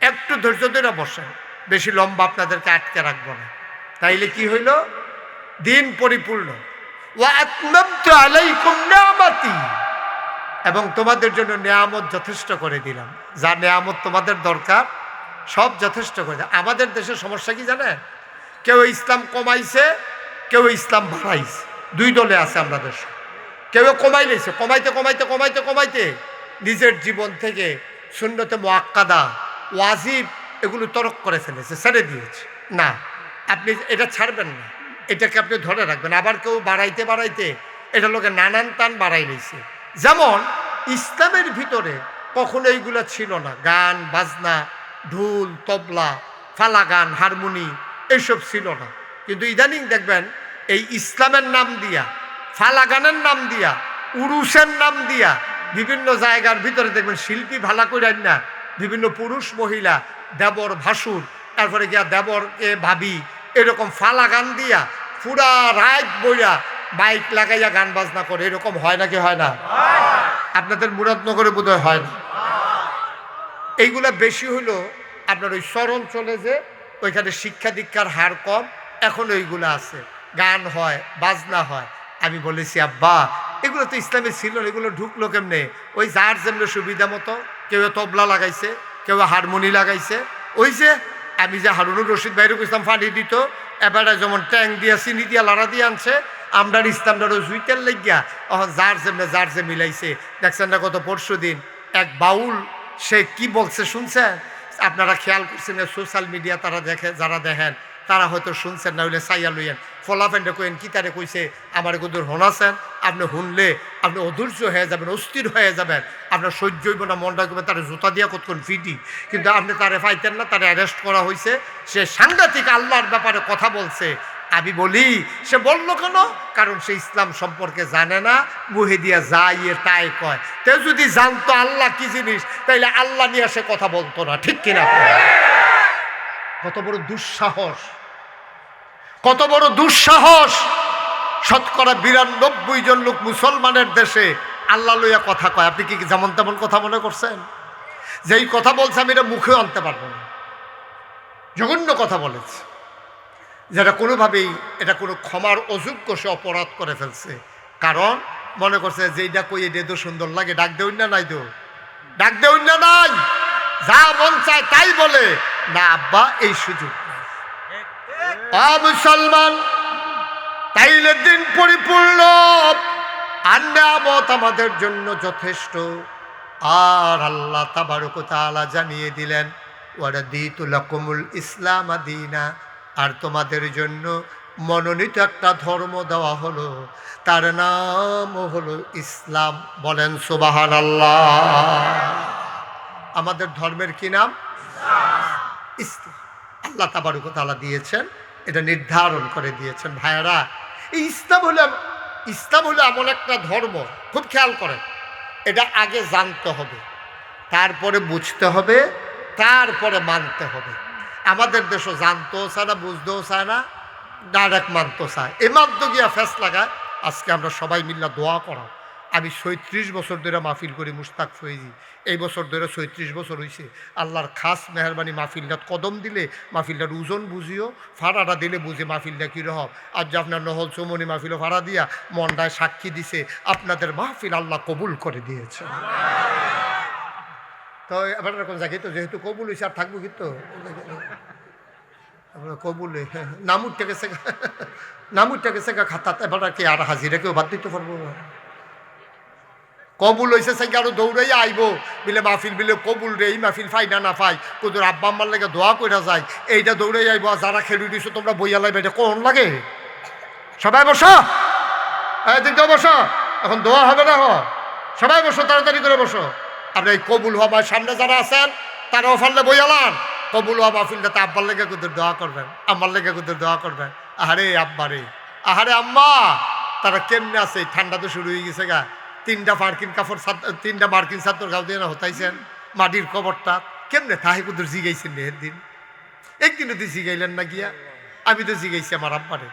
একটু ধৈর্য ধরে বসেন, বেশি লম্বা আপনাদেরকে আটকে রাখবো না। তাইলে কি হইল? দিন পরিপূর্ণ। ওয়া আতমামতু আলাইকুম নিয়ামতি, এবং তোমাদের জন্য নিয়ামত যথেষ্ট করে দিলাম। যা নিয়ামত তোমাদের দরকার সব যথেষ্ট করে দিলাম। আমাদের দেশের সমস্যা কি জানেন? কেউ ইসলাম কমাইছে, কেউ ইসলাম বাড়াইছে। দুই দলে আছে আমরা দেশে। কেউ কমাই লেছে, কমাইতে কমাইতে কমাইতে কমাইতে নিজের জীবন থেকে সুন্নতে মুআক্কাদা, ওয়াজিব এগুলো তরক করে ফেলেছে, ছেড়ে দিয়েছে। না, আপনি এটা ছাড়বেন না, এটাকে আপনি ধরে রাখবেন। আবার কেউ বাড়াইতে বাড়াইতে এটা লোকে নানান টান বাড়াই নিয়েছে। যেমন ইসলামের ভিতরে কখনো এইগুলো ছিল না, গান বাজনা, ঢোল তবলা, ফালা গান, হারমোনি এইসব ছিল না। কিন্তু ইদানিং দেখবেন এই ইসলামের নাম দিয়া, ফালা গানের নাম দিয়া, উরুসের নাম দিয়া বিভিন্ন জায়গার ভিতরে দেখবেন শিল্পী ভালা করে না, বিভিন্ন পুরুষ মহিলা, দেবর ভাসুর, তারপরে গিয়া দেবরকে ভাবি, এরকম ফালা গান দিয়া পুরা রাত বইয়া বাইক লাগাইয়া গান বাজনা করে। এরকম হয় নাকি হয় না? আপনাদের মুরাদনগরে বোধহয় হয় না। এইগুলা বেশি হইলো আপনার ওই শহর অঞ্চলে, যে ওইখানে শিক্ষা দীক্ষার হার কম, এখন ওইগুলো আছে, গান হয়, বাজনা হয়। আমি বলেছি, আব্বা এগুলো তো ইসলামে ছিল না, এগুলো ঢুকলো কেমনে? ওই যার যেমনি সুবিধা মতো, কেউ তবলা লাগাইছে, কেউ হারমোনি লাগাইছে। ওই যে আমি যে হারুনুর রশিদ বাইরে ইসলাম ফাঁড়ি দিত, এবারে যেমন ট্যাং দিয়া চিনি দিয়া লাড়া দিয়ে আনছে, আমরার ইসলামটারও জুইতেল লেগিয়া এখন যার যেমনে যার যে মিলাইছে। দেখছেন না গত পরশু দিন এক বাউল, সে কি বলছে শুনছেন? আপনারা খেয়াল করছেন সোশ্যাল মিডিয়া, তারা দেখে, যারা দেখেন তারা হয়তো শুনছেন, না হইলে চাইয়া লইয়েন। ফলাফেন্ডে কইন কি তারে কইছে, আমার কদুর হনাছেন, আপনি শুনলে আপনি অধৈর্য হয়ে যাবেন, অস্থির হয়ে যাবেন, আপনার সহ্য হইব না, মনটা করবেন তারা জুতা দিয়া কতক্ষণ ফিটি। কিন্তু আপনি তারে পাইতেন না, তারা অ্যারেস্ট করা হয়েছে। সে সাংঘাতিক আল্লাহর ব্যাপারে কথা বলছে। আমি বলি, সে বলল কেন? কারণ সে ইসলাম সম্পর্কে জানে না, মুহে দিয়া যাই তাই কয়। তে যদি জানতো আল্লাহ কি জিনিস, তাইলে আল্লাহ নিয়ে সে কথা বলতো না। ঠিক কিনা? কত বড় দুঃসাহস, কত বড় দুঃসাহস! শতকরা ৯২ জন লোক মুসলমানের দেশে আল্লাহ লইয়া কথা কয়। আপনি কি যেমন তেমন কথা মনে করছেন? যেই কথা বলছে আমি এটা মুখে আনতে পারবো না, জঘন্য কথা বলেছে, যেটা কোনোভাবেই এটা কোনো ক্ষমার অযোগ্য। সে অপরাধ করে ফেলছে, কারণ মনে করছে যে এটা কই এটা তো সুন্দর লাগে, ডাক দেউন না নাই, তো ডাক দেউন না নাই, যা মন চায় তাই বলে না। আব্বা এই সুযোগ মুসলমান, তাইলে দিন পরিপূর্ণ আর নিয়ামত আমাদের জন্য যথেষ্ট। আর আল্লাহ তাবারক ওয়া তাআলা জানিয়ে দিলেন, ওয়ারাদিতু লাকুমুল ইসলাম দীনা, আর তোমাদের জন্য মনোনীত একটা ধর্ম দেওয়া হলো, তার নাম হলো ইসলাম। বলেন সুবহানাল্লাহ। আমাদের ধর্মের কি নাম? ইসলাম। আল্লাহ তাবারক ওয়া তাআলা দিয়েছেন এটা নির্ধারণ করে দিয়েছেন। ভাইয়েরা, এই ইসলাম হলো এমন একটা ধর্ম, খুব খেয়াল করেন, এটা আগে জানতে হবে, তারপরে বুঝতে হবে, তারপরে মানতে হবে। আমাদের দেশও জানতেও চায় না, বুঝতেও চায় না, ডাইরেক্ট মানতে চায়। এ মানতে গিয়া ফেস লাগায়। আজকে আমরা সবাই মিল্লা দোয়া করা। আমি ৩৬ বছর ধরে মাহফিল করি মুস্তাক ফয়েজি, এই বছর ধরে ৩৬ বছর হয়েছে। আল্লাহর খাস মেহরবানি, মাহফিলটা কদম দিলে মাহফিলটার ওজন বুঝিও, ফাড়াটা দিলে বুঝে মাহফিলটা কীরকম। আর যে আপনার নহল চৌমনি মাহফিলও ফাড়া দিয়া মনটায় সাক্ষী দিছে আপনাদের মাহফিল আল্লাহ কবুল করে দিয়েছে। তো এবার এরকম জায়গায় তো যেহেতু কবুল হয়েছে আর থাকবো কিন্তু কবুল নামুরটা গেছে খাতা, এবার কি আর হাজিরা কেউ বাদ দিতে পারবো? কবুল হয়েছে সাইকে আরো দৌড়াই আইব বিলে মাহফিল বিলে কবুল রে, এই মাহফিল ফাই না ফাই কুদুর আব্বা আম্মার লেগে দোয়া কইরা যায়, এইটা দৌড়াই আইব। যারা খেলু দিছো তোমরা বইয়া লাইবে, এটা কোন লাগে? সবাই বসো, এদিক বসো, এখন দোয়া হবে না। সবাই বসো, তাড়াতাড়ি করে বসো। আপনি এই কবুল হওয়া সামনে যারা আছেন তারাও ফাললে বইয়ালান, কবুল হওয়া মাহফিলটাতে আব্বার লেগে কুদুর দোয়া করবেন, আম্মার লেগে কুদুর দোয়া করবেন। আহারে আব্বা রে, আহারে আম্মা, তারা কেমনে আছে? ঠান্ডা তো শুরু হয়ে গেছে গা। 3টা মার্কিন ছাত্র গাও দিয়ে না হতাইছেন মাটির কবরটা কেমনে তাহে কুদুর জিগাইছেন মেহের দিন। একদিনও তুই জিগাইলেন না গিয়া? আমি তো জিগাইছি আমার আব্বারে,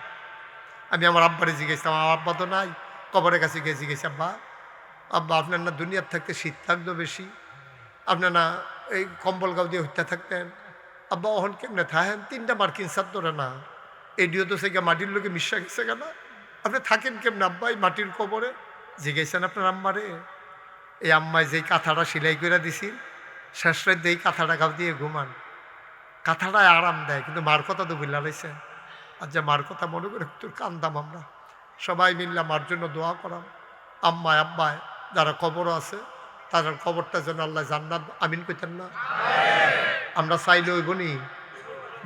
আমি আমার আব্বারে জিগাইছিলাম। আমার আব্বা তো নাই, কবরের কাছে গিয়ে জিগাইছি, আব্বা আব্বা আপনার না দুনিয়ার থাকতে শীত থাকতো বেশি, আপনার না এই কম্বল গাও দিয়ে হত্যা থাকতেন, আব্বা অহন কেমনে থাকেন? 3টা মার্কিন ছাত্ররা না, এডিও তো সে মাটির লোকে মিশা গেছে কেন? আপনি থাকেন কেমনে আব্বা এই মাটির কবরে? জিজ্ঞাসেন আপনার আম্মারে। এই আম্মায় যেই কাঁথাটা সেলাই করে দিছি, শেষ রাত এই কাঁথাটা গাও দিয়ে ঘুমান, কাঁথাটায় আরাম দেয়, কিন্তু মার কথা তো বুঝলা রয়েছেন। আর যে মার কথা মনে করে তোর কান্দাম আমরা সবাই মিললাম, মার জন্য দোয়া করাম। আম্মায় আব্বায় যারা কবরও আছে তাদের কবরটার জন্য আল্লাহ জান্নাত আমিন কইতেন না? আমরা চাইলে ওই বনি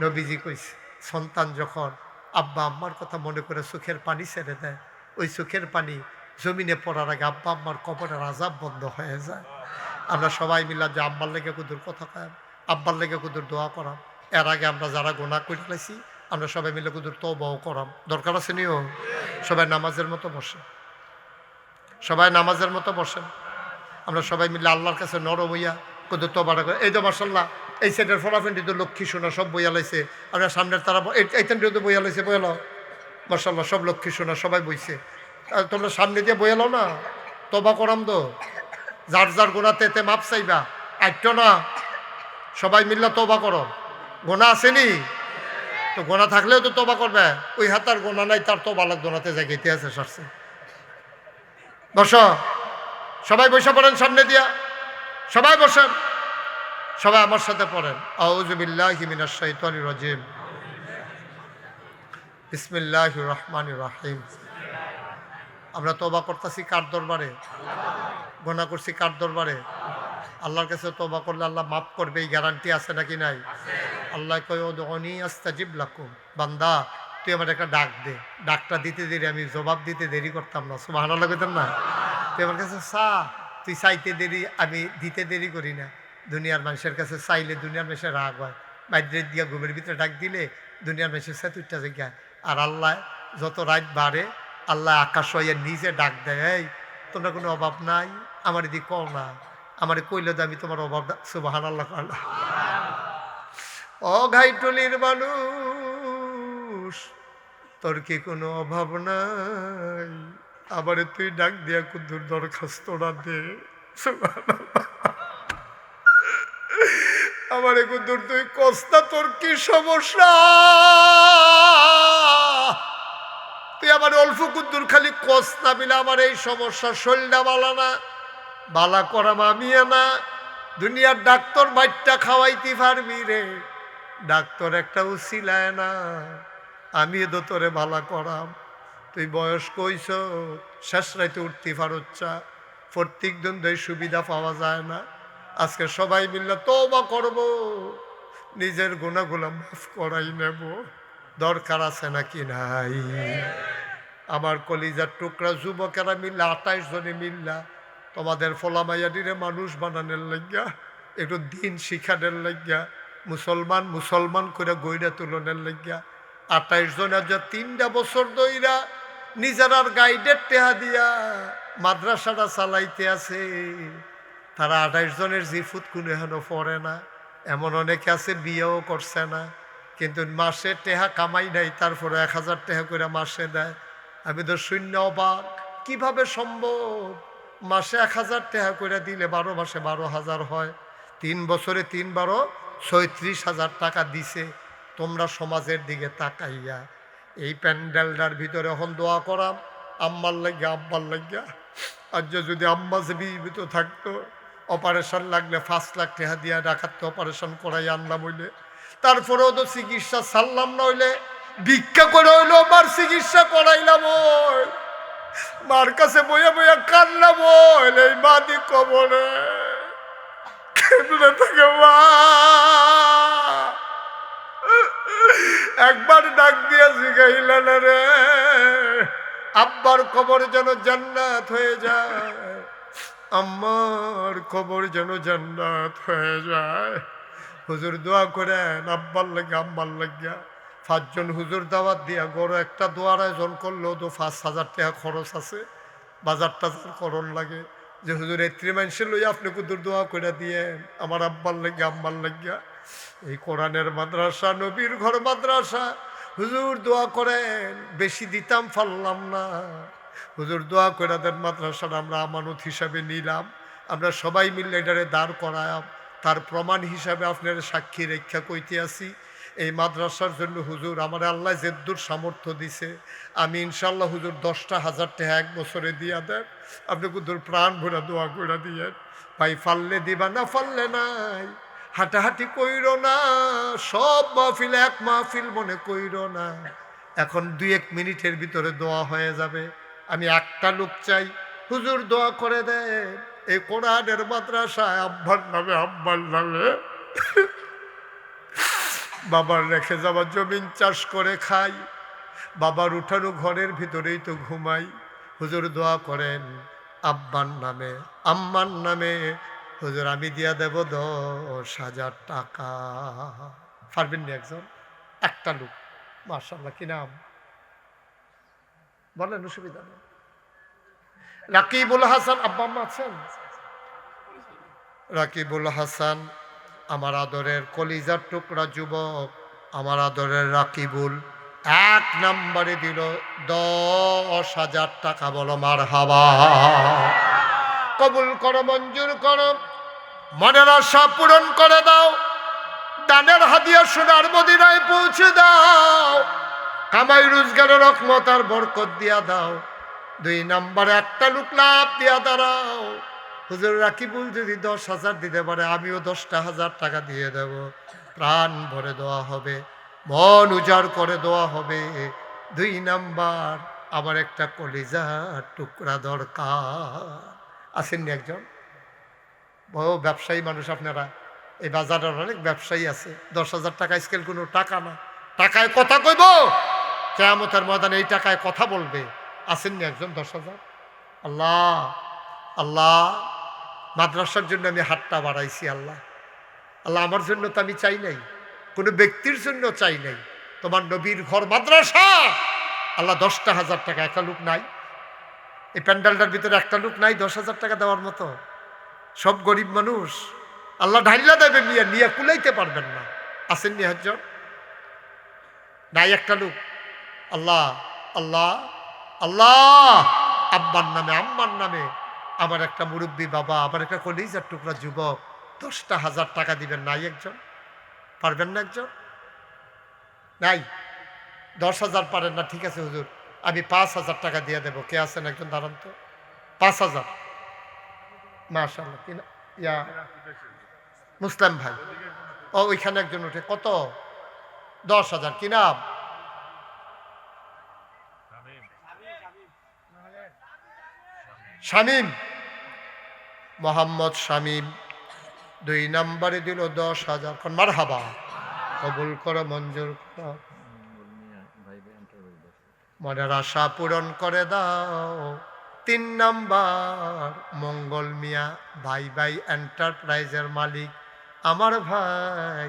নবীজি কইছে, সন্তান যখন আব্বা আম্মার কথা মনে করে চোখের পানি ছেড়ে দেয়, ওই চোখের পানি জমিনে পড়ার আগে আব্বা আম্মার কবরের আযাব বন্ধ হয়ে যায়। আমরা সবাই মিলা যে আম্মার লেগে কুদুর কথা কয়, আব্বার লেগে কুদুর দোয়া করাম। এর আগে আমরা যারা গুনাহ করে ফেলেছি আমরা সবাই মিলে কুদুর তওবাও করাম। দরকার আছে নিও? সবাই নামাজের মতো বসে, সবাই নামাজের মতো বসেন। আমরা সবাই মিলে আল্লাহর কাছে নরম হইয়া কুদুর তওবাটা করে। এই তো মাশাআল্লাহ, এই সাইডের ফলাফেন্টি তো লক্ষ্মী সোনা সব বইয়া লাইছে। আমরা সামনের তারা এইখানটিও তো বইয়া লাইছে, বইয়ালো মাশাআল্লাহ, সব লক্ষ্মী সোনা সবাই বইছে। তোমরা সামনে দিয়ে বইয়ালো না, তবা করাম তো, যার যার গোনাতে এতে মাপ চাইবা, আইটো না, সবাই মিল্লা তবা করো। গোনা আসেনি তো, গোনা থাকলেও তো তবা করবে। ওই হাতার গোনা নাই, তার তবা লাগতো নাতে জায়গাতে আছে সারছে। বসো, সবাই বসে পড়েন সামনে দিয়া, সবাই বসেন, সবাই আমার সাথে পড়েন। আউযু বিল্লাহি মিনাশ শাইতানির রাজিম, বিসমিল্লাহির রহমানির রহিম। আমরা তওবা করতেছি কার দরবারে? গোনা করছি কার দরবারে? আল্লাহর কাছে তওবা করলে আল্লাহ মাফ করবে, এই গ্যারান্টি আছে নাকি নাই? আল্লাহ কয় উদউনি আস্তাজিব লাকুম, বান্দা তুই আমার একটা ডাক দে। ডাকটা দিতে দেরি, আমি জবাব দিতে দেরি করতাম না। সুবহানাল্লাহ কইতাম না? তুই আমার কাছে চা, তুই চাইতে দেরি, আমি দিতে দেরি করি না। দুনিয়ার মানুষের কাছে চাইলে দুনিয়ার মানুষের রাগ হয়, বাইরে দিয়া ঘুমের ভিতরে ডাক দিলে দুনিয়ার মানুষের সাথে উঠতে জায়গা। আর আল্লাহ যত রাত বাড়ে আল্লাহ আকাশ হইয়া নিজে ডাক দেয়, এই তোমরা কোনো অভাব নাই, আমার এদিক কও না, আমার কইলে তো আমি তোমার অভাব। সুবহানাল্লাহ। ও ঘাইটলির মানুষ, তোর কি কোনো অভাব নাই? আবার তুই ডাক দিয়া কুদুর দরখাস্তটা দে। আমার কুদুর তুই কস্তা, তোর কি সমস্যা? তুই আমার অল্প কুদ্দুর খালি কস্তা মিলে আমার এই সমস্যা, শরীরটা বালা না, বালা করাম আমি না। দুনিয়ার ডাক্তার বাইটটা খাওয়াইতে পারবি রে, ডাক্তার একটা উচিলায় না, আমি তো তোরে বালা করাম। তুই বয়স্ক হইছ, শেষ রাইতে উঠতে পারচ্ছা, প্রত্যেক দিন ধরে সুবিধা পাওয়া যায় না। আজকে সবাই মিললে তওবা করব, নিজের গুনাহগুলো মাফ করাই নেব। দরকার আছে নাকি নাই? আমার কলিজার টুকরা যুবকেরা মিললা, 28 জনে মিললা তোমাদের ফলামাইয়াডিরে মানুষ বানানোর লাগিয়া, একটু দিন শিখানোর লাগিয়া, মুসলমান করে গইরা তুলনের লাগিয়া 28 জনের যে 3টা বছর ধইরা নিজেরার গাইডের টেহা দিয়া মাদ্রাসাটা চালাইতে আছে, তারা 28 জনের জিফুত কোনো এখনো পড়ে না। এমন অনেকে আছে বিয়েও করছে না, কিন্তু মাসে টেহা কামাই নাই, তারপরে 1000 টাকা করে মাসে দেয়। আমি তো শূন্য অবাক, কিভাবে সম্ভব? মাসে 1000 টাকা করে দিলে 12 মাসে 12,000 হয়, 3 বছরে 3 12 36,000 টাকা দিছে। তোমরা সমাজের দিকে তাকাইয়া এই প্যান্ডেলটার ভিতরে এখন দোয়া করাম আম্মার লাগিয়া আব্বার লাগিয়া। আর যদি আম্মা জীবিত থাকতো, অপারেশন লাগলে 5 লাখ টাকা দিয়া ডাকাতে অপারেশন করাই আনলাম হইলে, তারপরেও তো চিকিৎসা ছাড়লাম না, হইলে ভিক্ষা করে হইলো আমার চিকিৎসা করাইলাম। ওই মার কাছে বইয়া বইয়া কানলাম, হইলে এই মা দি কবরে কেমনে থাকে মা। একবার ডাক দিয়া জিগাইলেন, রে আব্বার কবর যেন জান্নাত হয়ে যায়, আম্মার কবর যেন জান্নাত হয়ে যায়। হুজুর দোয়া করেন আব্বার লাগিয়া আম্মার লাগিয়া। 5 জন হুজুর দাওয়াত দিয়া বড় একটা দোয়ার আয়োজন করলেও তো 5,000 টাকা খরচ আছে, বাজার টাজার করণ লাগে। যে হুজুর এত্রি মানুষে লইয়া আপনি কুদুর দোয়া করে দিয়েন আমার আব্বার লাগিয়া আম্মার লাগিয়া। এই কোরআনের মাদ্রাসা, নবীর ঘর মাদ্রাসা, হুজুর দোয়া করেন। বেশি দিতাম পারলাম না, হুজুর দোয়া করে দেন। মাদ্রাসাটা আমরা আমানত হিসাবে নিলাম, আমরা সবাই মিলে এটারে দাঁড় করায়াম। তার প্রমাণ হিসাবে আপনার সাক্ষী রেখা কইতে আসি, এই মাদ্রাসার জন্য হুজুর আমার আল্লাহ যেদ্দুর সামর্থ্য দিছে, আমি ইনশাল্লাহ হুজুর 10,000 টাকা 1 বছরে দিয়া দেন। আপনি হুজুর প্রাণ ভরা দোয়া করে দিয়েন। ভাই ফাললে দিবা না, ফাললে নাই। হাঁটাহাঁটি কইরো না, সব মাহফিল এক মাহফিল মনে কইরো না। এখন 2-1 মিনিটের ভিতরে দোয়া হয়ে যাবে। আমি একটা লোক চাই, হুজুর দোয়া করে দেন এই কোরআনের মাদ্রাসায় আব্বার নামে আব্বার নামে বাবার রেখে যাওয়া জমিন চাষ করে খাই, বাবার উঠানো ঘরের ভিতরেই তো ঘুমাই। হুজুর দোয়া করেন আব্বার নামে আম্মার নামে, হুজুর আমি দিয়া দেব 10,000 টাকা। পারবেন নি একজন? একটা লোক, মাশাআল্লাহ, কি নাম বলেন? অসুবিধা নেই। রাকিবুল হাসান, আব্বা আম্মা আছেন? রাকিবুল হাসান আমার আদরের কলিজার টুকরা যুবক, আমার আদরের রাকিবুল 1 নম্বরে দিল 10,000 টাকা। বলো মারহাবা। কবুল করো, মঞ্জুর করো, মনের আশা পূরণ করে দাও, দানের হাদিয়া সোনার মদিনায় পৌঁছে দাও, কামাই রোজগারের রহমত আর বরকত দিয়া দাও। 2 নম্বরে একটা লোক লাভ দিয়া দাঁড়াও। হুজুর রাকিবুল যদি 10,000 দিতে পারে, আমিও 10,000 টাকা দিয়ে দেব। প্রাণ ভরে দেওয়া হবে, মন উজাড় করে দেওয়া হবে। 2 নাম্বার, আমার একটা কলিজার টুকরা দরকার। আসেননি একজন? বড় ব্যবসায়ী মানুষ আপনারা, এই বাজারের অনেক ব্যবসায়ী আছে। 10,000 টাকা স্কেল কোনো টাকা না, টাকায় কথা কইব, কিয়ামতের ময়দানে এই টাকায় কথা বলবে। আসেননি একজন? 10,000। আল্লাহ আল্লাহ, মাদ্রাসার জন্য আমি হাতটা বাড়াইছি। আল্লাহ আল্লাহ, আমার জন্য তো আমি চাই নাই, কোনো ব্যক্তির জন্য চাই নাই, তোমার নবীর ঘর মাদ্রাসা। আল্লাহ 10,000 টাকা, একটা লোক নাই এই প্যান্ডেলটার ভিতরে, একটা লোক নাই 10,000 টাকা দেওয়ার মতো। সব গরিব মানুষ, আল্লাহ ঢাইলা দেবে, নিয়ে কুলাইতে পারবেন না। আসেননি একজন? নাই একটা লোক। আল্লাহ আল্লাহ আল্লাহ, আব্বার নামে আম্মার নামে আমার একটা মুরব্বী বাবা, আমার একটা কলিজার টুকরা যুবক, 10,000 টাকা দিবেন। নাই একজন? পারবেন না একজন? নাই? 10,000 পারেন না, ঠিক আছে হুজুর আমি 5,000 টাকা দিয়ে দেবো। কে আছেন একজন? দাঁড়ান তো। 5,000। মাশাআল্লাহ, কি ইয়া মুসলিম ভাই, ও ওইখানে একজন উঠে। কত? 10,000। কি নাম? শামীম, মোহাম্মদ শামীম। 2 নম্বরে দিল 10,000। কোন মারহাবা, কবুল করো, মঞ্জুর করো, মনের আশা পূরণ করে দাও। 3 নাম্বার, মঙ্গল মিয়া, ভাই ভাই এন্টারপ্রাইজের মালিক, আমার ভাই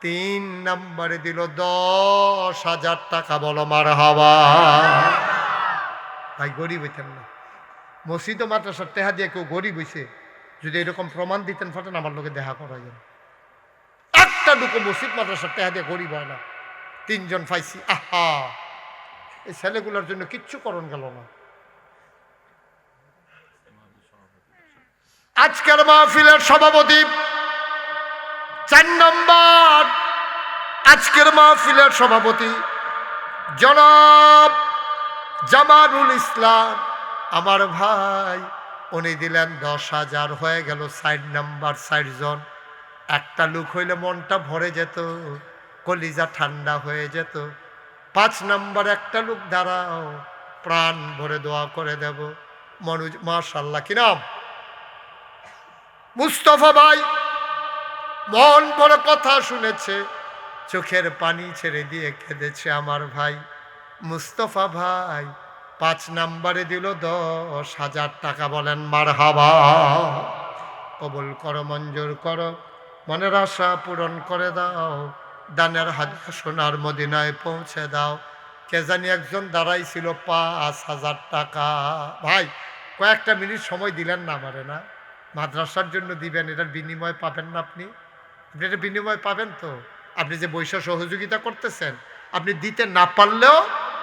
3 নম্বরে দিল 10,000 টাকা। বলো মারহাবা। ভাই গরিব হইতেন না, মসজিদ মাদ্রাসার টেহা দিয়ে কেউ গরিব হইছে যদি এরকম প্রমাণ দিতেন ফাটেন আমার লোকে দেখা করা যায়। একটা দুটো মসজিদ মাদ্রাসার টেহা দিয়ে গরিব হয় না। 3 জন পাইছি। আহা, এই ছেলেগুলোর জন্য কিচ্ছু করণ গেল না। আজকের মাহফিলের সভাপতি 4 নম্বর, আজকের মাহফিলের সভাপতি জনাব জামালুল ইসলাম আমার ভাই, উনি দিলেন 10,000। হয়ে গেল 4 নম্বর। 4 জন। একটা লোক হইলে মনটা ভরে যেত, কলিজা ঠান্ডা হয়ে যেত। 5 নম্বর একটা লোক দাঁড়াও, প্রাণ ভরে দোয়া করে দেব। মনোজ, মাশাআল্লাহ, কি নাম? মুস্তফা ভাই মন বড় কথা শুনেছে, চোখের পানি ছেড়ে দিয়ে কেঁদেছে আমার ভাই মুস্তফা ভাই। 5 নম্বরে দিল 10,000 টাকা। বলেন মারহাবা। কবুল করো, মঞ্জুর করো, মনের আশা পূরণ করে দাও, দানের হাদিয়া সোনার মদিনায় পৌঁছে দাও। কে জানি একজন দাঁড়াইছিল 5,000 টাকা। ভাই কয়েকটা মিনিট সময় দিলেন না আমারে? না, মাদ্রাসার জন্য দিবেন, এটার বিনিময় পাবেন না আপনি? আপনি এটা বিনিময় পাবেন তো? আপনি যে বৈশা সহযোগিতা করতেছেন, আপনি দিতে না পারলেও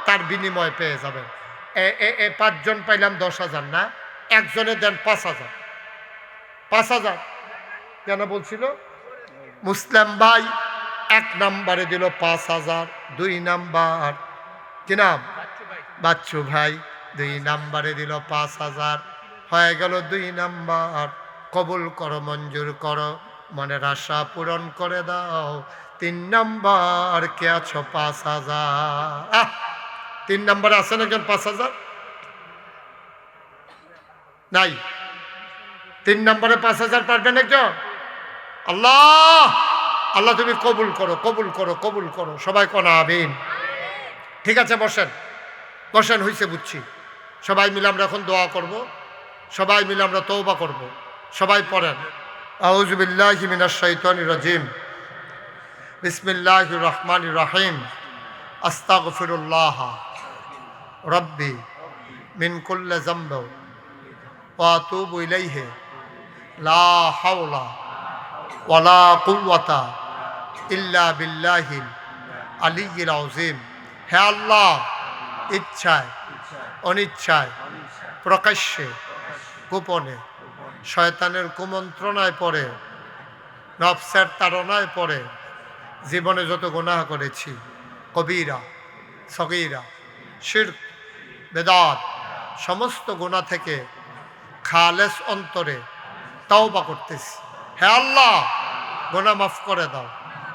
তার বিনিময় পেয়ে যাবেন। 5 জন পাইলাম 10,000 না, একজনে দেন 5,000। 5,000 কেন বলছিল? মুসলিম ভাই 1 নম্বরে দিল 5,000। 2 নাম্বার, কি নাম? বাচ্চু ভাই 2 নম্বরে দিল 5,000। হয়ে গেল 2 নাম্বার। কবুল করো, মঞ্জুর করো, মনের আশা পূরণ করে দাও। 3 নাম্বার কে আছো? 5,000। 3 নম্বরে আছেন একজন 5,000? নাই। 3 নম্বরে 5,000 পারবেন একজন? আল্লাহ, আল্লাহ তুমি কবুল করো, কবুল করো, কবুল করো। সবাই কোন আমিন। ঠিক আছে, বসেন বসেন, হইছে বুঝছি। সবাই মিলে আমরা এখন দোয়া করব, সবাই মিলে আমরা তওবা করব। সবাই পড়েন আউযু বিল্লাহি মিনাশ শাইতানির রাজিম, বিসমিল্লাহির রহমানির রহিম, আস্তাগফিরুল্লাহ রব্বি মিন কুল্লি যামব ওয়া আতুবু ইলাইহি লা হাওলা ওয়ালা কুওয়াতা ইল্লা বিল্লাহিল আলিয়্যিল আযীম। হে আল্লাহ, ইচ্ছায় অনিচ্ছায়, প্রকাশ্যে গোপনে, শয়তানের কুমন্ত্রণায় পড়ে, নফসের তাড়নায় পড়ে জীবনে যত গুনাহ করেছি, কবিরা সগীরা, শিরক, বেদাত, সমস্ত গুনাহ থেকে খালেস অন্তরে তাওবা করতেছি। হে আল্লাহ, গুনাহ মাফ করে দাও,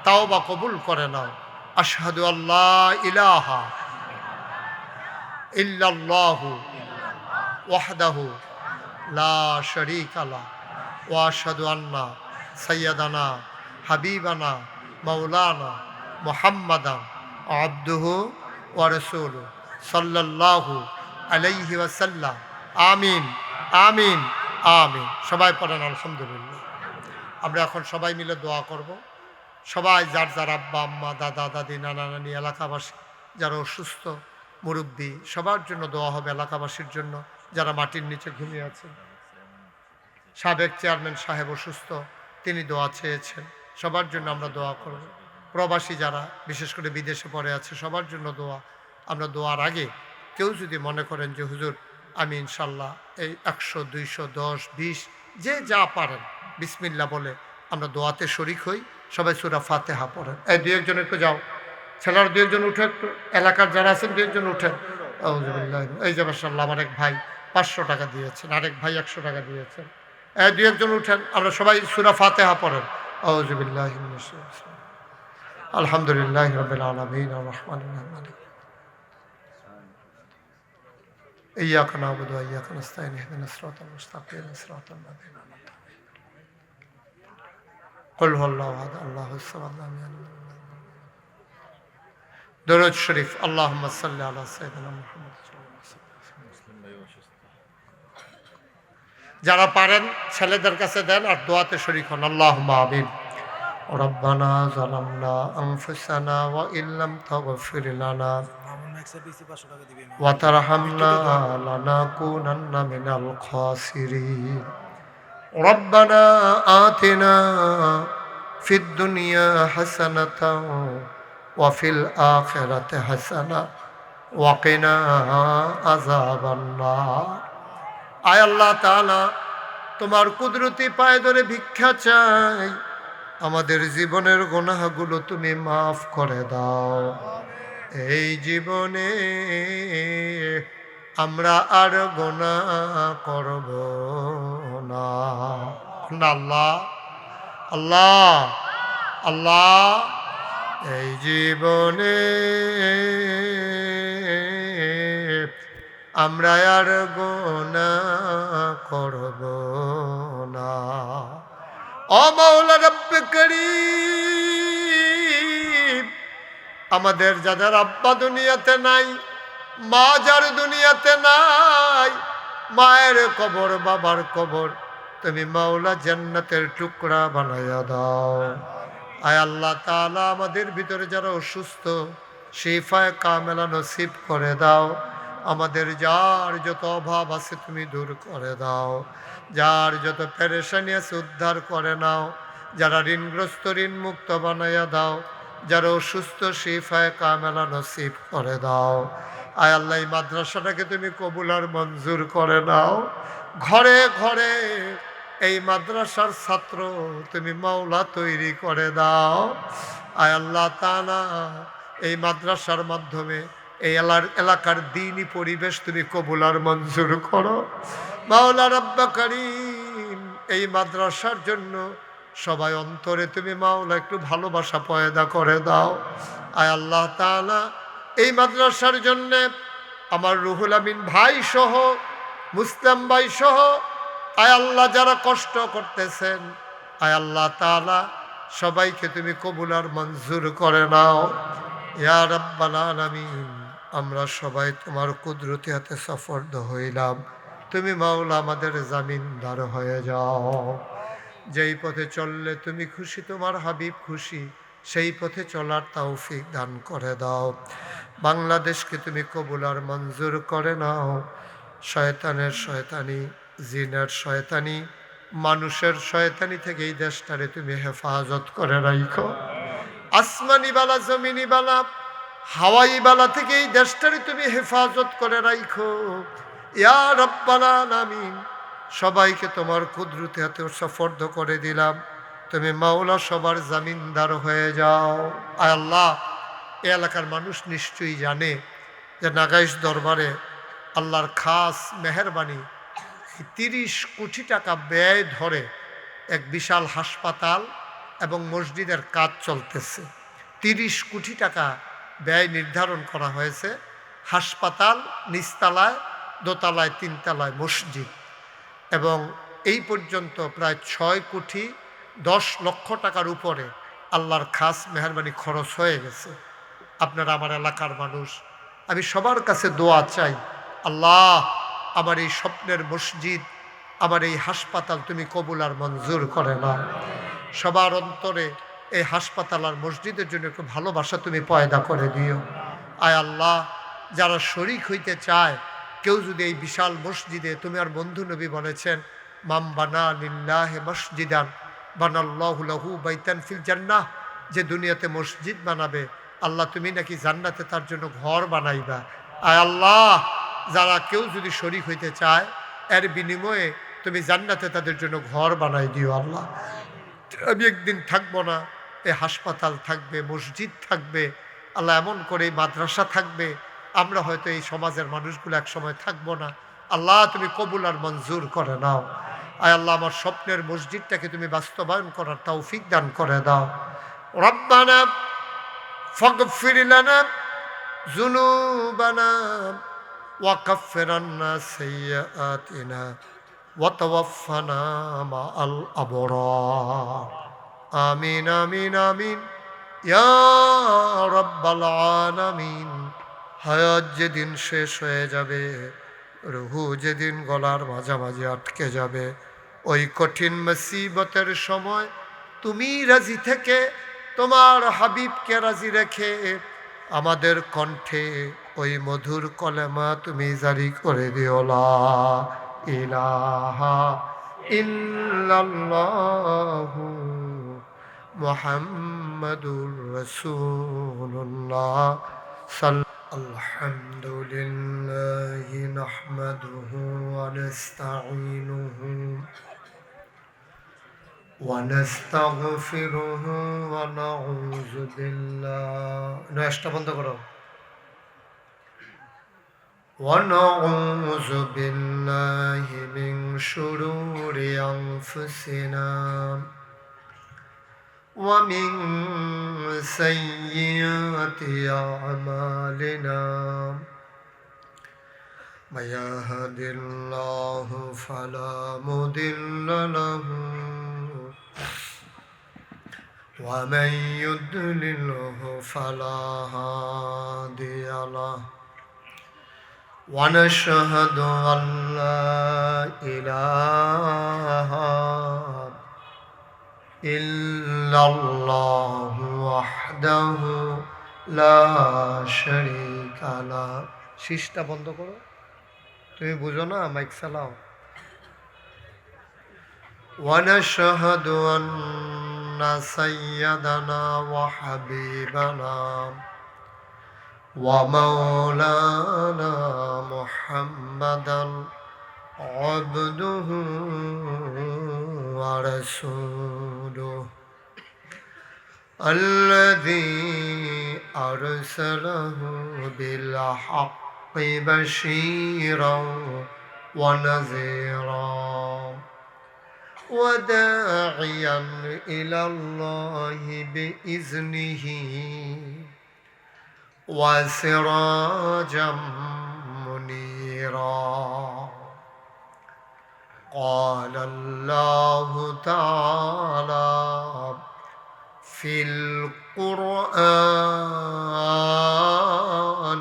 তাওবা কবুল করে নাও। আশহাদু আল্লা ইলাহা ইল্লাল্লাহু ওয়াহদাহু লা শারীকা লাহু ওয়া আশহাদু আন্না সাইয়্যিদানা হাবিবানা মাওলানা মুহাম্মাদান আবদুহু ওয়া রাসূলুহু সাল্লাল্লাহু আলাইহি ওয়াসাল্লাম। আমিন, আমিন, আমিন। সবাই পড়েন আলহামদুলিল্লাহ। আমরা এখন সবাই মিলে দোয়া করব। সবাই যার যার আব্বা আম্মা, দাদা দাদি, নানা নানি, এলাকাবাসী যারা অসুস্থ, মুরব্বী, সবার জন্য দোয়া হবে। এলাকাবাসীর জন্য যারা মাটির নিচে ঘুমিয়ে আছেন, সাবেক চেয়ারম্যান সাহেব অসুস্থ, তিনি দোয়া চেয়েছেন, সবার জন্য আমরা দোয়া করব। প্রবাসী যারা বিশেষ করে বিদেশে পড়ে আছে, সবার জন্য দোয়া। আমরা দোয়ার আগে কেউ যদি মনে করেন যে হুজুর আমি ইনশাল্লাহ এই 100, 200, 10, 20 যে যা পারেন বিসমিল্লাহ বলে আমরা দোয়াতে শরিক হই। সবাই সূরা ফাতিহা পড়েন। এই 2-1 একটু যাও, ছেলেরা 2-1 উঠে, একটু এলাকার যারা আছেন 2-1 উঠেন। আউযুবিল্লাহ। এই যে মাশাআল্লাহ আমার এক ভাই 500 টাকা দিয়েছেন, আরেক ভাই 100 টাকা দিয়েছেন। এই 2-1 উঠেন, আমরা সবাই সূরা ফাতিহা পড়েন। আউযুবিল্লাহি মিনাশ শাইতানির রাজিম। আলহামদুলিল্লাহি রাব্বিল আলামিন আর রহমানির রহিম মালিক ইয়াকা না'বুদু ওয়া ইয়াকা নাস্তাঈন ইহদিনাস সিরাতাল মুস্তাকিম সিরাতাল লাযীনা আন'আমতা আলাইহিম কুল হুয়াল্লাহু আহাদ আল্লাহুস সামাদ লাম ইয়ালিদ ওয়া লাম ইউলাদ। দরুদ শরীফ। আল্লাহুম্মা সাল্লি আলা সাইয়্যিদিনা মুহাম্মদ। যারা পারেন ছেলেদের কাছে দেন আর দোয়াতে শরীক হন। আল্লাহুম্মা আমিন। ربنا ظلمنا أنفسنا وإن لم تغفر لنا وترحمنا لنكونن من الخاسرين ربنا آتنا في الدنيا حسنة وفي الآخرة حسنة وقنا عذاب النار আয় আল্লাহ তাআলা তোমার কুদরতি পায়ে ধরে ভিক্ষা চাই আমাদের জীবনের গুনাহগুলো তুমি মাফ করে দাও এই জীবনে আমরা আর গুনাহ করব না আল্লাহ আল্লাহ আল্লাহ এই জীবনে আমরা আর গুনাহ করব না ও মাওলা রব্বে করিম আমাদের যাদের আব্বা দুনিয়াতে নাই মা যার দুনিয়াতে নাই মায়ের কবর বাবার কবর তুমি মাওলা জান্নাতের টুকরা বানাইয়া দাও আয় আল্লাহ তাআলা আমাদের ভিতরে যারা অসুস্থ শিফায়ে কামেলা নসিব করে দাও আমাদের যার যত অভাব আছে তুমি দূর করে দাও যার যত পেরেশানি আছে উদ্ধার করে নাও যারা ঋণগ্রস্ত ঋণ মুক্ত বানাইয়া দাও যারা অসুস্থ শিফায়ে কামেলা নসিব করে দাও আয় আল্লাহ এই মাদ্রাসাটাকে তুমি কবুল আর মঞ্জুর করে নাও ঘরে ঘরে এই মাদ্রাসার ছাত্র তুমি মাওলা তৈরি করে দাও আয় আল্লাহ তাআলা এই মাদ্রাসার মাধ্যমে এই এলাকার দ্বীনি পরিবেশ তুমি কবুল আর মঞ্জুর করো মাওলা রব্বে করিম এই মাদ্রাসার জন্য সবাই অন্তরে তুমি মাওলা একটু ভালোবাসা পয়দা করে দাও আয় আল্লাহ তাআলা এই মাদ্রাসার জন্য আমার রুহুল আমিন ভাই সহ মুসলিম ভাই সহ আয় আল্লাহ যারা কষ্ট করতেছেন আয় আল্লাহ তাআলা সবাইকে তুমি কবুল আর মঞ্জুর করে নাও ইয়া রাব্বাল আলামিন আমরা সবাই তোমার কুদরতি হাতে সফর্দ হইলাম তুমি মাওলা আমাদের জামিনদার হয়ে যাও যেই পথে চললে তুমি খুশি তোমার হাবিব খুশি সেই পথে চলার তৌফিক দান করে দাও বাংলাদেশকে তুমি কবুল আর মঞ্জুর করে নাও শয়তানের শয়তানি জিনের শয়তানি মানুষের শয়তানি থেকে এই দেশটারে তুমি হেফাজত করে রাখো আসমানি বালা জমিনি বালা হাওয়াই বালা থেকে এই দেশটারে তুমি হেফাজত করে রাখো ইয়া রাব্বাল আলামিন সবাইকে তোমার কুদরতি হাতে সুপর্দ করে দিলাম তুমি মাওলা সবার জামিনদার হয়ে যাও আয় আল্লাহ এই এলাকার মানুষ নিশ্চয়ই জানে যে নাগাইশ দরবারে আল্লাহর খাস মেহেরবানি 30 কোটি টাকা ব্যয় ধরে এক বিশাল হাসপাতাল এবং মসজিদের কাজ চলতেছে 30 কোটি টাকা ব্যয় নির্ধারণ করা হয়েছে হাসপাতাল নিচতলায় দোতলায় তিনতলায় মসজিদ এবং এই পর্যন্ত প্রায় 6 কোটি 10 লক্ষ টাকার উপরে আল্লাহর খাস মেহেরবানি খরচ হয়ে গেছে আপনারা আমার এলাকার মানুষ আমি সবার কাছে দোয়া চাই আল্লাহ আমার এই স্বপ্নের মসজিদ আমার এই হাসপাতাল তুমি কবুল আর মঞ্জুর করে নাও সবার অন্তরে এই হাসপাতাল আর মসজিদের জন্য একটু ভালোবাসা তুমি পয়দা করে দিও আয় আল্লাহ যারা শরীক হইতে চায় কেউ যদি এই বিশাল মসজিদে তুমি আর বন্ধু নবী বলেছেন মাম বানা লিল্লাহি মসজিদান বানাল্লাহু লাহু বাইতান ফিল জান্নাহ যে দুনিয়াতে মসজিদ বানাবে আল্লাহ তুমি নাকি জান্নাতে তার জন্য ঘর বানাইবা আয় আল্লাহ যারা কেউ যদি শরীক হইতে চায় এর বিনিময়ে তুমি জান্নাতে তাদের জন্য ঘর বানাই দিও আল্লাহ আমি একদিন থাকবো না এই হাসপাতাল থাকবে মসজিদ থাকবে আল্লাহ এমন করে মাদ্রাসা থাকবে আমরা হয়তো এই সমাজের মানুষগুলো এক সময় থাকবো না আল্লাহ তুমি কবুল আর মঞ্জুর করে নাও আয় আল্লাহ আমার স্বপ্নের মসজিদটাকে তুমি বাস্তবায়ন করার তৌফিক দান করে দাও রব্বানা ফাগফির লানা যুনুবানা ওয়া কাফির আন্না সাইয়্যাতিনা ওয়া তাওয়াফানা মাআল আবরার আমিন আমিন আমিন ইয়া রাব্বাল আলামিন হায়াত যেদিন শেষ হয়ে যাবে রুহু যেদিন গলার মাঝামাঝি আটকে যাবে ওই কঠিন মুসিবতের সময় তুমি রাজি থেকে তোমার হাবিবকে রাজি রেখে আমাদের কণ্ঠে ওই মধুর কলেমা তুমি জারি করে দিও লা ইলাহা ইল্লাল্লাহু মুহাম্মাদুর রাসূলুল্লাহ আলহামদুলিল্লাহি নাহমাদুহু ওয়া নাস্তাঈনুহু ونستغفره ونعوذ بالله نشتا بند کرو ونعوذ بالله من شرور أنفسنا ومن سيئات أعمالنا من يهد الله فلا مضل له ومن يضلله فلا هادي له ونشهد أن لا إله إلا الله وحده لا شريك له শিশটা বন্ধ করো তুমি বুঝো না মাইক চালাও ونشهد أن سيدنا وحبيبنا ومولانا محمدا عبده ورسوله الذي أرسله بالحق بشيرا ونذيرا وداعيا إلى الله بإذنه وسراجا منيرا قال الله تعالى في القرآن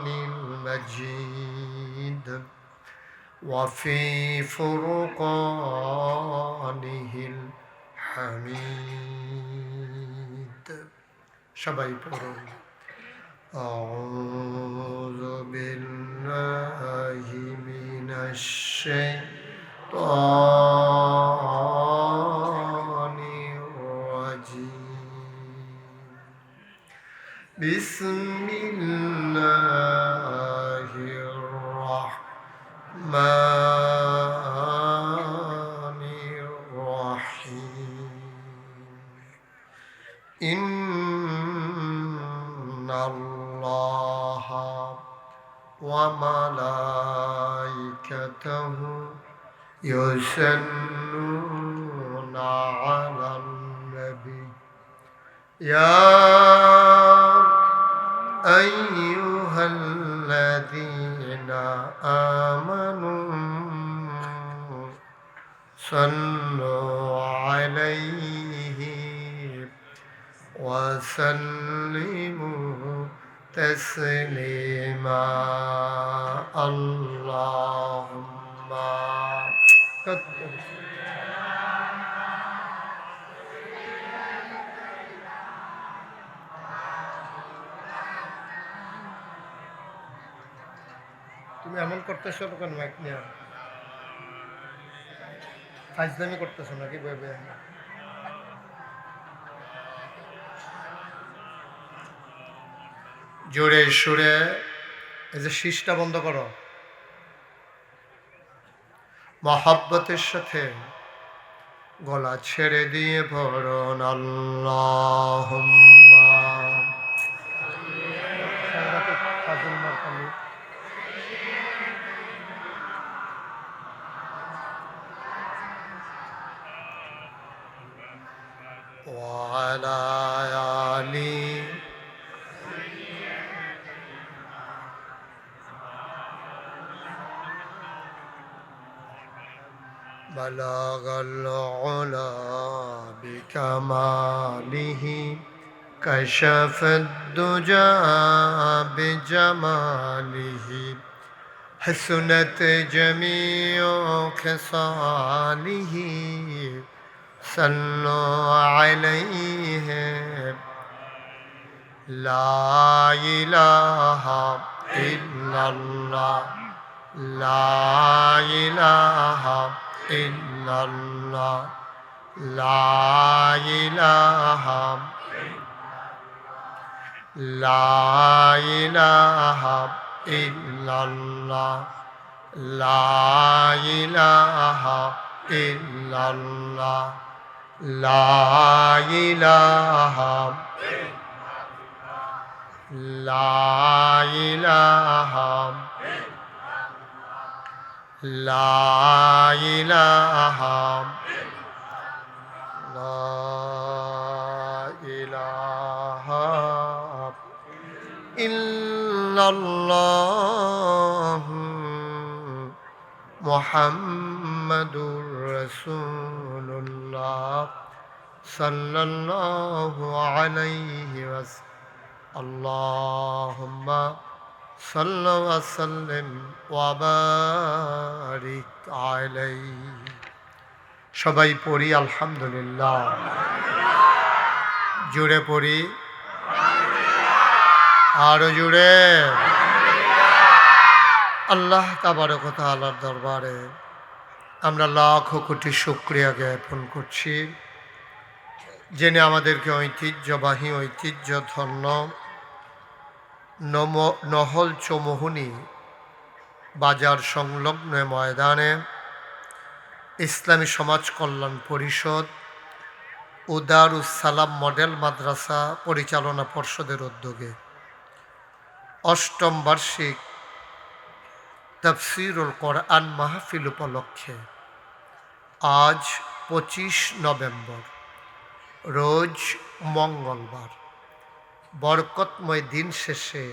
المجيد وفي فرقانه الحميد সবাই পড়ুন أعوذ بالله من الشيطان الرجيم بسم الله الرحمن الرحيم إن الله وملائكته يصلون على النبي يا أيها الذين آمنوا صلوا عليه وسلموا تسليما اللهم তুমি এমন করতেছো কেন মাইক নিয়ে ফাইজলামি করতেছো নাকি ভেবে জোরে সুরে এই যে শীষটা বন্ধ করো মহাব্বতের সাথে গলা ছেড়ে দিয়ে পড়ুন আল্লাহুম্মা وعلى آله بلغ العلا بكماله كشف الدجى بجماله حسنت جميع خصاله صلوا عليه لا إله إلا الله لا إله إلا الله لا إله لا إله إلا الله لا إله إلا الله لا إله لا إله لا إله لا إله إلا الله محمد رسول الله صلى الله عليه وسلم اللهم صل وسلم وبارك عليه সবাই পড়ি আলহামদুলিল্লাহ জুড়ে পড়ি আরো জুড়ে আল্লাহ তাবারক ওয়া তাআলার দরবারে আমরা লাখ কোটি শুকরিয়া জ্ঞাপন করছি যিনি আমাদেরকে ঐতিহ্যবাহী ঐতিহ্যধন্য নহল চৌমুহনী বাজার সংলগ্ন ময়দানে ইসলামী সমাজ কল্যাণ পরিষদ উদারুস সালাম মডেল মাদ্রাসা পরিচালনা পর্ষদের উদ্যোগে অষ্টম বার্ষিক তাফসীরুল কোরআন মাহফিল উপলক্ষে আজ 25 নভেম্বর রোজ মঙ্গলবার বরকতময় দিন শেষে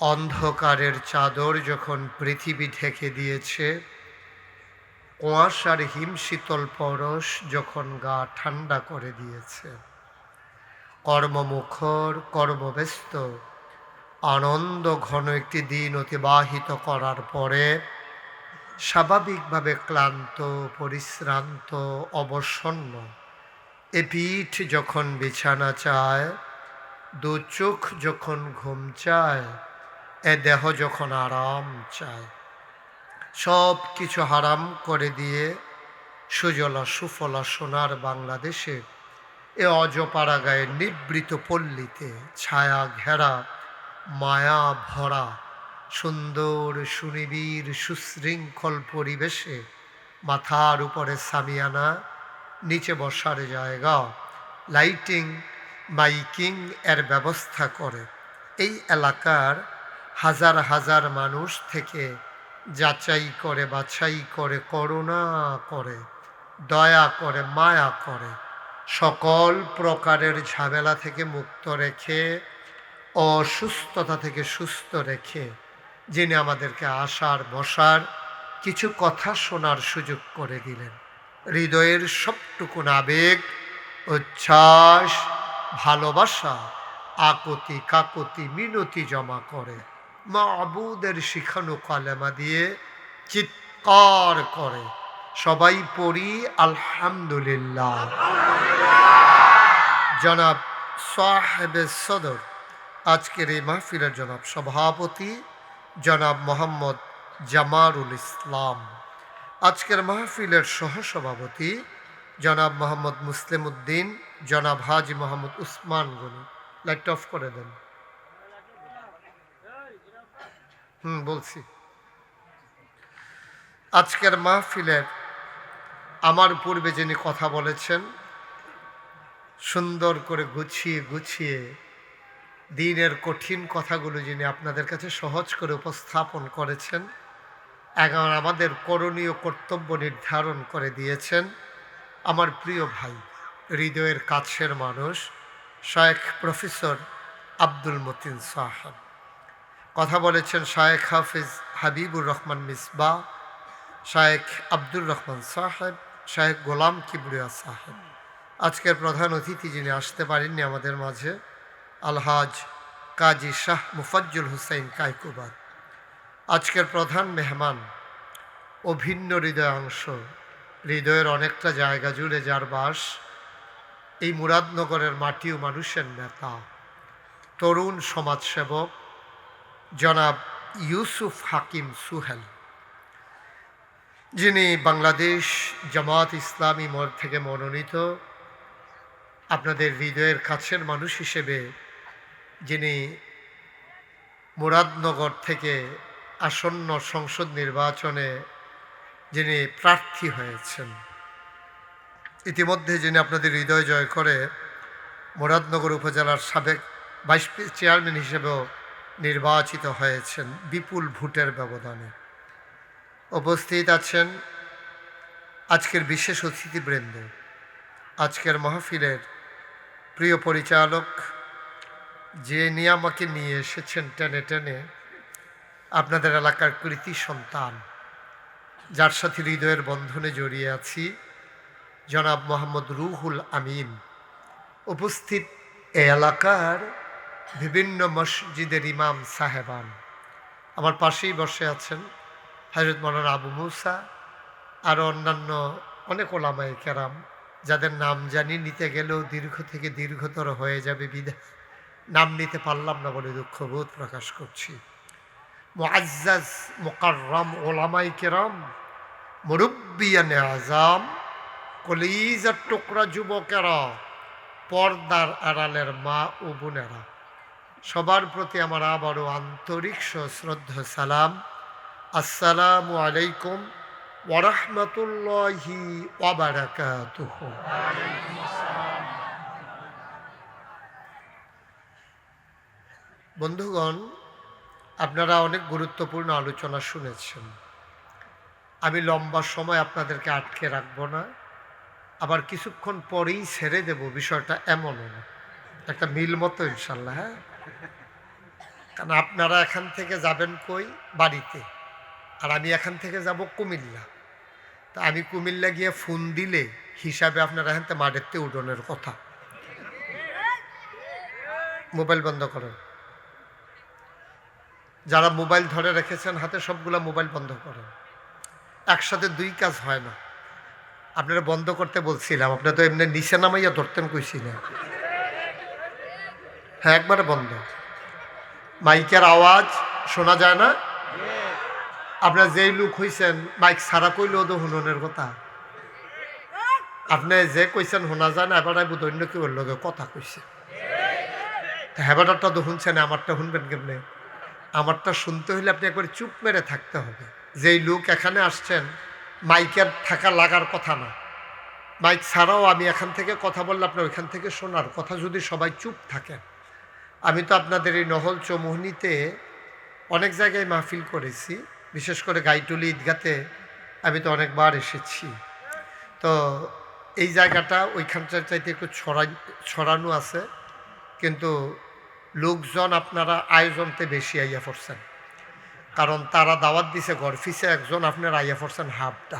অন্ধকারের চাদর যখন পৃথিবী ঢেকে দিয়েছে, কুয়াশার হিমশীতল পরশ যখন গা ঠান্ডা করে দিয়েছে, কর্মমুখর কর্মব্যস্ত আনন্দ ঘন একটি দিন অতিবাহিত করার পরে স্বাভাবিকভাবে ক্লান্ত পরিশ্রান্ত অবসন্ন এ পিঠ যখন বিছানা চায়, দু চোখ যখন ঘুম চায়, এ দেহ যখন আরাম চায়, সব কিছু হারাম করে দিয়ে সুজলা সুফলা সোনার বাংলাদেশে এ অজপাড়া গায়ে নিবৃত পল্লীতে ছায়া ঘেরা মায়া ভরা সুন্দর সুনিবিড় সুশৃঙ্খল পরিবেশে মাথার উপরে সামিয়ানা, নিচে বসার জায়গা, লাইটিং মাইকিং এর ব্যবস্থা করে এই এলাকার হাজার হাজার মানুষ থেকে যাচাই করে বাছাই করে করুণা করে দয়া করে মায়া করে সকল প্রকারের ঝামেলা থেকে মুক্ত রেখে অসুস্থতা থেকে সুস্থ রেখে যিনি আমাদেরকে আসার বসার কিছু কথা শোনার সুযোগ করে দিলেন, হৃদয়ের সবটুকুন আবেগ উচ্ছ্বাস ভালোবাসা আকুতি কাকুতি মিনতি জমা করে মাবুদের শিখানো কালেমা দিয়ে চিৎকার করে সবাই পড়ি আলহামদুলিল্লাহ। জনাব সাহেবে সদর আজকের এই মাহফিলের জনাব সভাপতি জনাব মোহাম্মদ জামারুল ইসলাম, আজকের মাহফিলের সহসভাপতি জনাব মোহাম্মদ মুসলিম উদ্দিন, জনাব হাজি মোহাম্মদ উসমান গনি। লাইট অফ করে দেন। বলছি আজকের মাহফিলের আমার পূর্বে যিনি কথা বলেছেন, সুন্দর করে গুছিয়ে গুছিয়ে দিনের কঠিন কথাগুলো যিনি আপনাদের কাছে সহজ করে উপস্থাপন করেছেন, এখন আমাদের করণীয় কর্তব্য নির্ধারণ করে দিয়েছেন আমার প্রিয় ভাই, হৃদয়ের কাছের মানুষ শায়েখ প্রফেসর আব্দুল মতিন সাহেব। কথা বলেছেন শায়েখ হাফিজ হাবিবুর রহমান মিসবাহ, শায়েখ আব্দুর রহমান সাহেব, শায়েখ গোলাম কিবরিয়া সাহেব। আজকের প্রধান অতিথি যিনি আসতে পারেননি আমাদের মাঝে, আলহাজ কাজী শাহ মুফাজ্জল হুসাইন কাইকুবাদ। আজকের প্রধান মেহমান, অভিন্ন হৃদয়াংশ হৃদয়ের অনেকটা জায়গা জুড়ে যার বাস, এই মুরাদনগরের মাটি ও মানুষের নেতা, তরুণ সমাজসেবক জনাব ইউসুফ হাকিম সুহেল, যিনি বাংলাদেশ জামাত ইসলামী মোড় থেকে মনোনীত, আপনাদের হৃদয়ের কাছের মানুষ হিসেবে যিনি মুরাদনগর থেকে আসন্ন সংসদ নির্বাচনে যিনি প্রার্থী হয়েছেন, ইতিমধ্যে যিনি আপনাদের হৃদয় জয় করে মুরাদনগর উপজেলার সাবেক ভাইস চেয়ারম্যান হিসেবেও নির্বাচিত হয়েছেন বিপুল ভোটের ব্যবধানে। উপস্থিত আছেন আজকের বিশেষ অতিথিবৃন্দ, আজকের মাহফিলের প্রিয় পরিচালক, যে নিয়ে আমাকে নিয়ে এসেছেন টেনে টেনে, আপনাদের এলাকার কৃতি সন্তান, যার সাথে হৃদয়ের বন্ধনে জড়িয়ে আছি, জনাব মোহাম্মদ রুহুল আমিন। উপস্থিত এ এলাকার বিভিন্ন মসজিদের ইমাম সাহেবান, আমার পাশেই বসে আছেন হযরত মাওলানা আবু মুসা, আরও অন্যান্য অনেক ওলামায়ে কেরাম, যাদের নাম জানি নিতে গেলেও দীর্ঘ থেকে দীর্ঘতর হয়ে যাবে, বিধায় নাম নিতে পারলাম না বলে দুঃখবোধ প্রকাশ করছি। মুআজ্জাজ মুকাররম ওলামায়ে কেরাম, মুরব্বিয়ানে আযাম, কলিজার টুকরা যুবকেরা, পর্দার আড়ালের মা ও বোনেরা, সবার প্রতি আমার আবারও আন্তরিক সশ্রদ্ধা সালাম। আসসালামু আলাইকুম ওয়া রাহমাতুল্লাহি ওয়া বারাকাতুহু। বন্ধুগণ, আপনারা অনেক গুরুত্বপূর্ণ আলোচনা শুনেছেন। আমি লম্বা সময় আপনাদেরকে আটকে রাখবো না, আবার কিছুক্ষণ পরেই ছেড়ে দেব, বিষয়টা এমনও না, একটা মিল মতো ইনশাল্লাহ। হ্যাঁ, কারণ আপনারা এখান থেকে যাবেন কই? বাড়িতে, আর আমি এখান থেকে যাব কুমিল্লা। তা আমি কুমিল্লা গিয়ে ফোন দিলে হিসাবে আপনারা এখান থেকে মাঠেতে উঠোনের কথা। মোবাইল বন্ধ করেন, যারা মোবাইল ধরে রেখেছেন হাতে সবগুলা মোবাইল বন্ধ করেন। একসাথে দুই কাজ হয় না। আপনারা বন্ধ করতে বলছিলাম, আপনারা তো এমনি নিচে নামাইয়া ধরতেন কইছিলেন। হ্যাঁ, একবারে বন্ধ। মাইকের আওয়াজ শোনা যায় না। আপনার যেই লোক হইছেন মাইক ছাড়া কইলেও তো হুননের কথা, আপনি যে কইছেন শোনা যায় না, এবার বোধ অন্য কেউ লগে কথা কইছে। হ্যাবাটারটা তো শুনছেন, আমারটা শুনবেন কেমনে? আমারটা শুনতে হইলে আপনি একবার চুপ মেরে থাকতে হবে। যেই লোক এখানে আসছেন মাইকের থাকা লাগার কথা না, মাইক ছাড়াও আমি এখান থেকে কথা বললে আপনার ওইখান থেকে শোনার কথা, যদি সবাই চুপ থাকেন। আমি তো আপনাদের এই নহল চৌমুহনীতে অনেক জায়গায় মাহফিল করেছি, বিশেষ করে গাইটুলি ঈদগাতে আমি তো অনেকবার এসেছি। তো এই জায়গাটা ওইখানটার চাইতে একটু ছড়ানো আছে, কিন্তু লোকজন আপনারা আয়োজনতে বেশি আইয়া পড়ছেন, কারণ তারা দাওয়াত দিছে গরফিসে একজন, আপনারা আইয়া পড়ছেন হাফটা।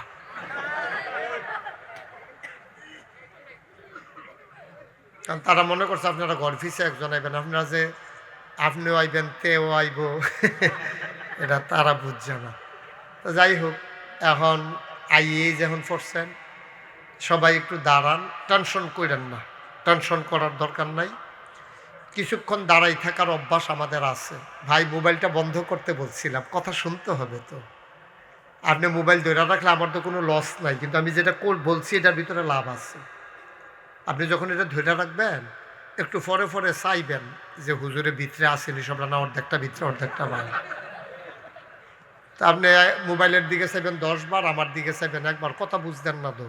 কারণ তারা মনে করছে আপনারা গরফিসে একজন আইবেন, আপনারা যে আপনিও আইবেন তেও আইব, এটা তারা বুঝছে না। তো যাই হোক, এখন আইয়ে যখন পড়ছেন সবাই একটু দাঁড়ান, টেনশন করেন না, টেনশন করার দরকার নাই। কিছুক্ষণ দাঁড়াই থাকার অভ্যাস আমাদের আছে। ভাই, মোবাইলটা বন্ধ করতে বলছিলাম, কথা শুনতে হবে তো। আপনি মোবাইল ধরে রাখলে আমার তো কোনো লস নাই, কিন্তু আমি যেটা বলছি এটার ভিতরে লাভ আছে। আপনি যখন এটা ধরে রাখবেন, একটু পরে পরে চাইবেন যে হুজুরে ভিতরে আসেনি, সব না অর্ধেকটা ভিতরে অর্ধেকটা বার। তা আপনি মোবাইলের দিকে চাইবেন 10 বার, আমার দিকে চাইবেন একবার। কথা বুঝতেন না তো,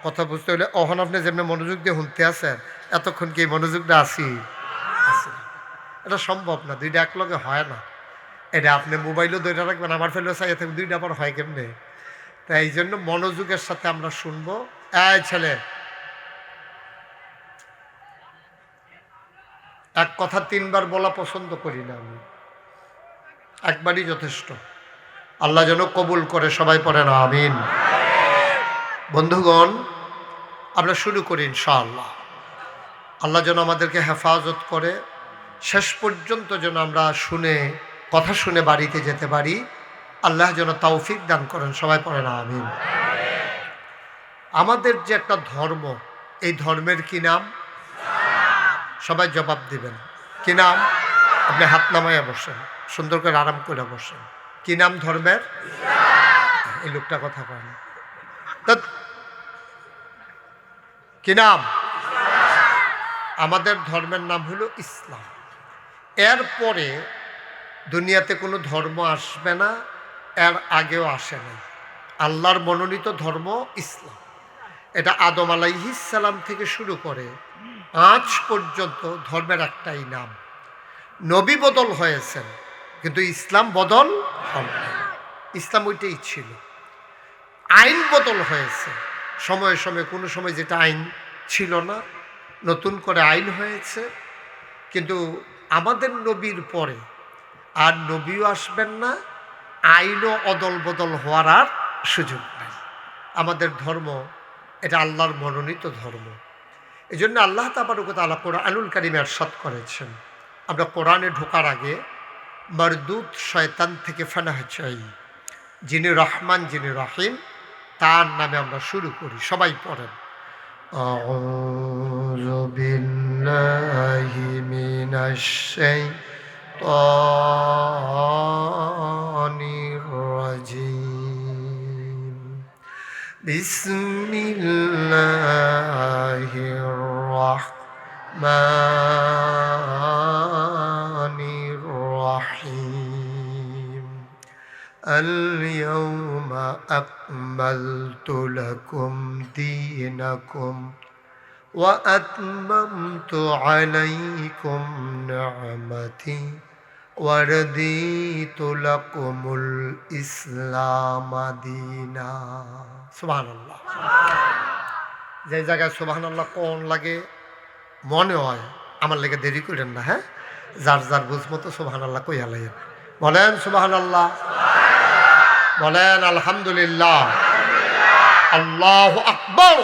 কথা বুঝতে হলে অহন আপনি যেমনি মনোযোগ দিয়ে শুনতে আছেন, এতক্ষণ কি মনোযোগটা আছে? এটা সম্ভব না, দুইটা একলগে হয় না। এটা আপনি মোবাইলও ধরে রাখবেন, আমার ফেলেও চাইয়া থাকবেন, দুইটা আবার হয় কেমনে? তাই এই জন্য মনোযোগের সাথে আমরা শুনবো। এই ছেলে, এক কথা 3 বার বলা পছন্দ করি না আমি, একবারই যথেষ্ট। আল্লাহ যেন কবুল করে, সবাই পড়েন আমিন। বন্ধুগণ, আমরা শুরু করি ইনশাআল্লাহ। আল্লাহ যেন আমাদেরকে হেফাজত করে, শেষ পর্যন্ত যেন আমরা কথা শুনে বাড়িতে যেতে পারি। আল্লাহ যেন তৌফিক দান করেন, সবাই পড়েন আমিন। আমাদের যে একটা ধর্ম, এই ধর্মের কি নাম? সবাই জবাব দিবেন। কি নাম? আপনি হাত নামাইয়া বসেন, সুন্দর করে আরাম করে বসেন। কি নাম ধর্মের? এই লোকটা কথা কয় না। কি নাম? আমাদের ধর্মের নাম হলো ইসলাম। এরপরে দুনিয়াতে কোনো ধর্ম আসবে না, এর আগেও আসে না। আল্লাহর মনোনীত ধর্ম ইসলাম। এটা আদম আলাইহিস সালাম থেকে শুরু করে আজ পর্যন্ত ধর্মের একটাই নাম। নবী বদল হয়েছেন, কিন্তু ইসলাম বদল হয়নি। ইসলাম ওইটাই ছিল। আইন বদল হয়েছে সময়ে সময়ে, কোনো সময় যেটা আইন ছিল না নতুন করে আইন হয়েছে। কিন্তু আমাদের নবীর পরে আর নবীও আসবেন না, আইনও অদল বদল হওয়ার আর সুযোগ নেই। আমাদের ধর্ম এটা আল্লাহর মনোনীত ধর্ম। এই জন্য আল্লাহ তাবারক ওয়া তাআলা কোরআনুল কারীমে ইরশাদ করেছেন, আমরা কোরআনে ঢোকার আগে মরদুদ শয়তান থেকে ফানাহ চাই। যিনি রহমান, যিনি রহিম, তার নামে আমরা শুরু করি। সবাই পড়েন, আউযু বিল্লাহি মিনাশ শাইতানির রাজিম। বিসমিল্লাহির রাহমানির রাহিম। اليوم أكملت لكم دينكم وأتممت عليكم نعمتي ورضيت لكم الإسلام دينا। সুবহানাল্লাহ। যে জায়গায় সুবহানাল্লাহ কোন লাগে মনে হয়, আমার লেগে দেরি করেন না। হ্যাঁ, যার যার বুঝ মতো সুবহানাল্লাহ কইয়া লাইয়েন। বলেন সুবহানাল্লাহ, বলেন আলহামদুলিল্লাহ, আল্লাহু আকবার।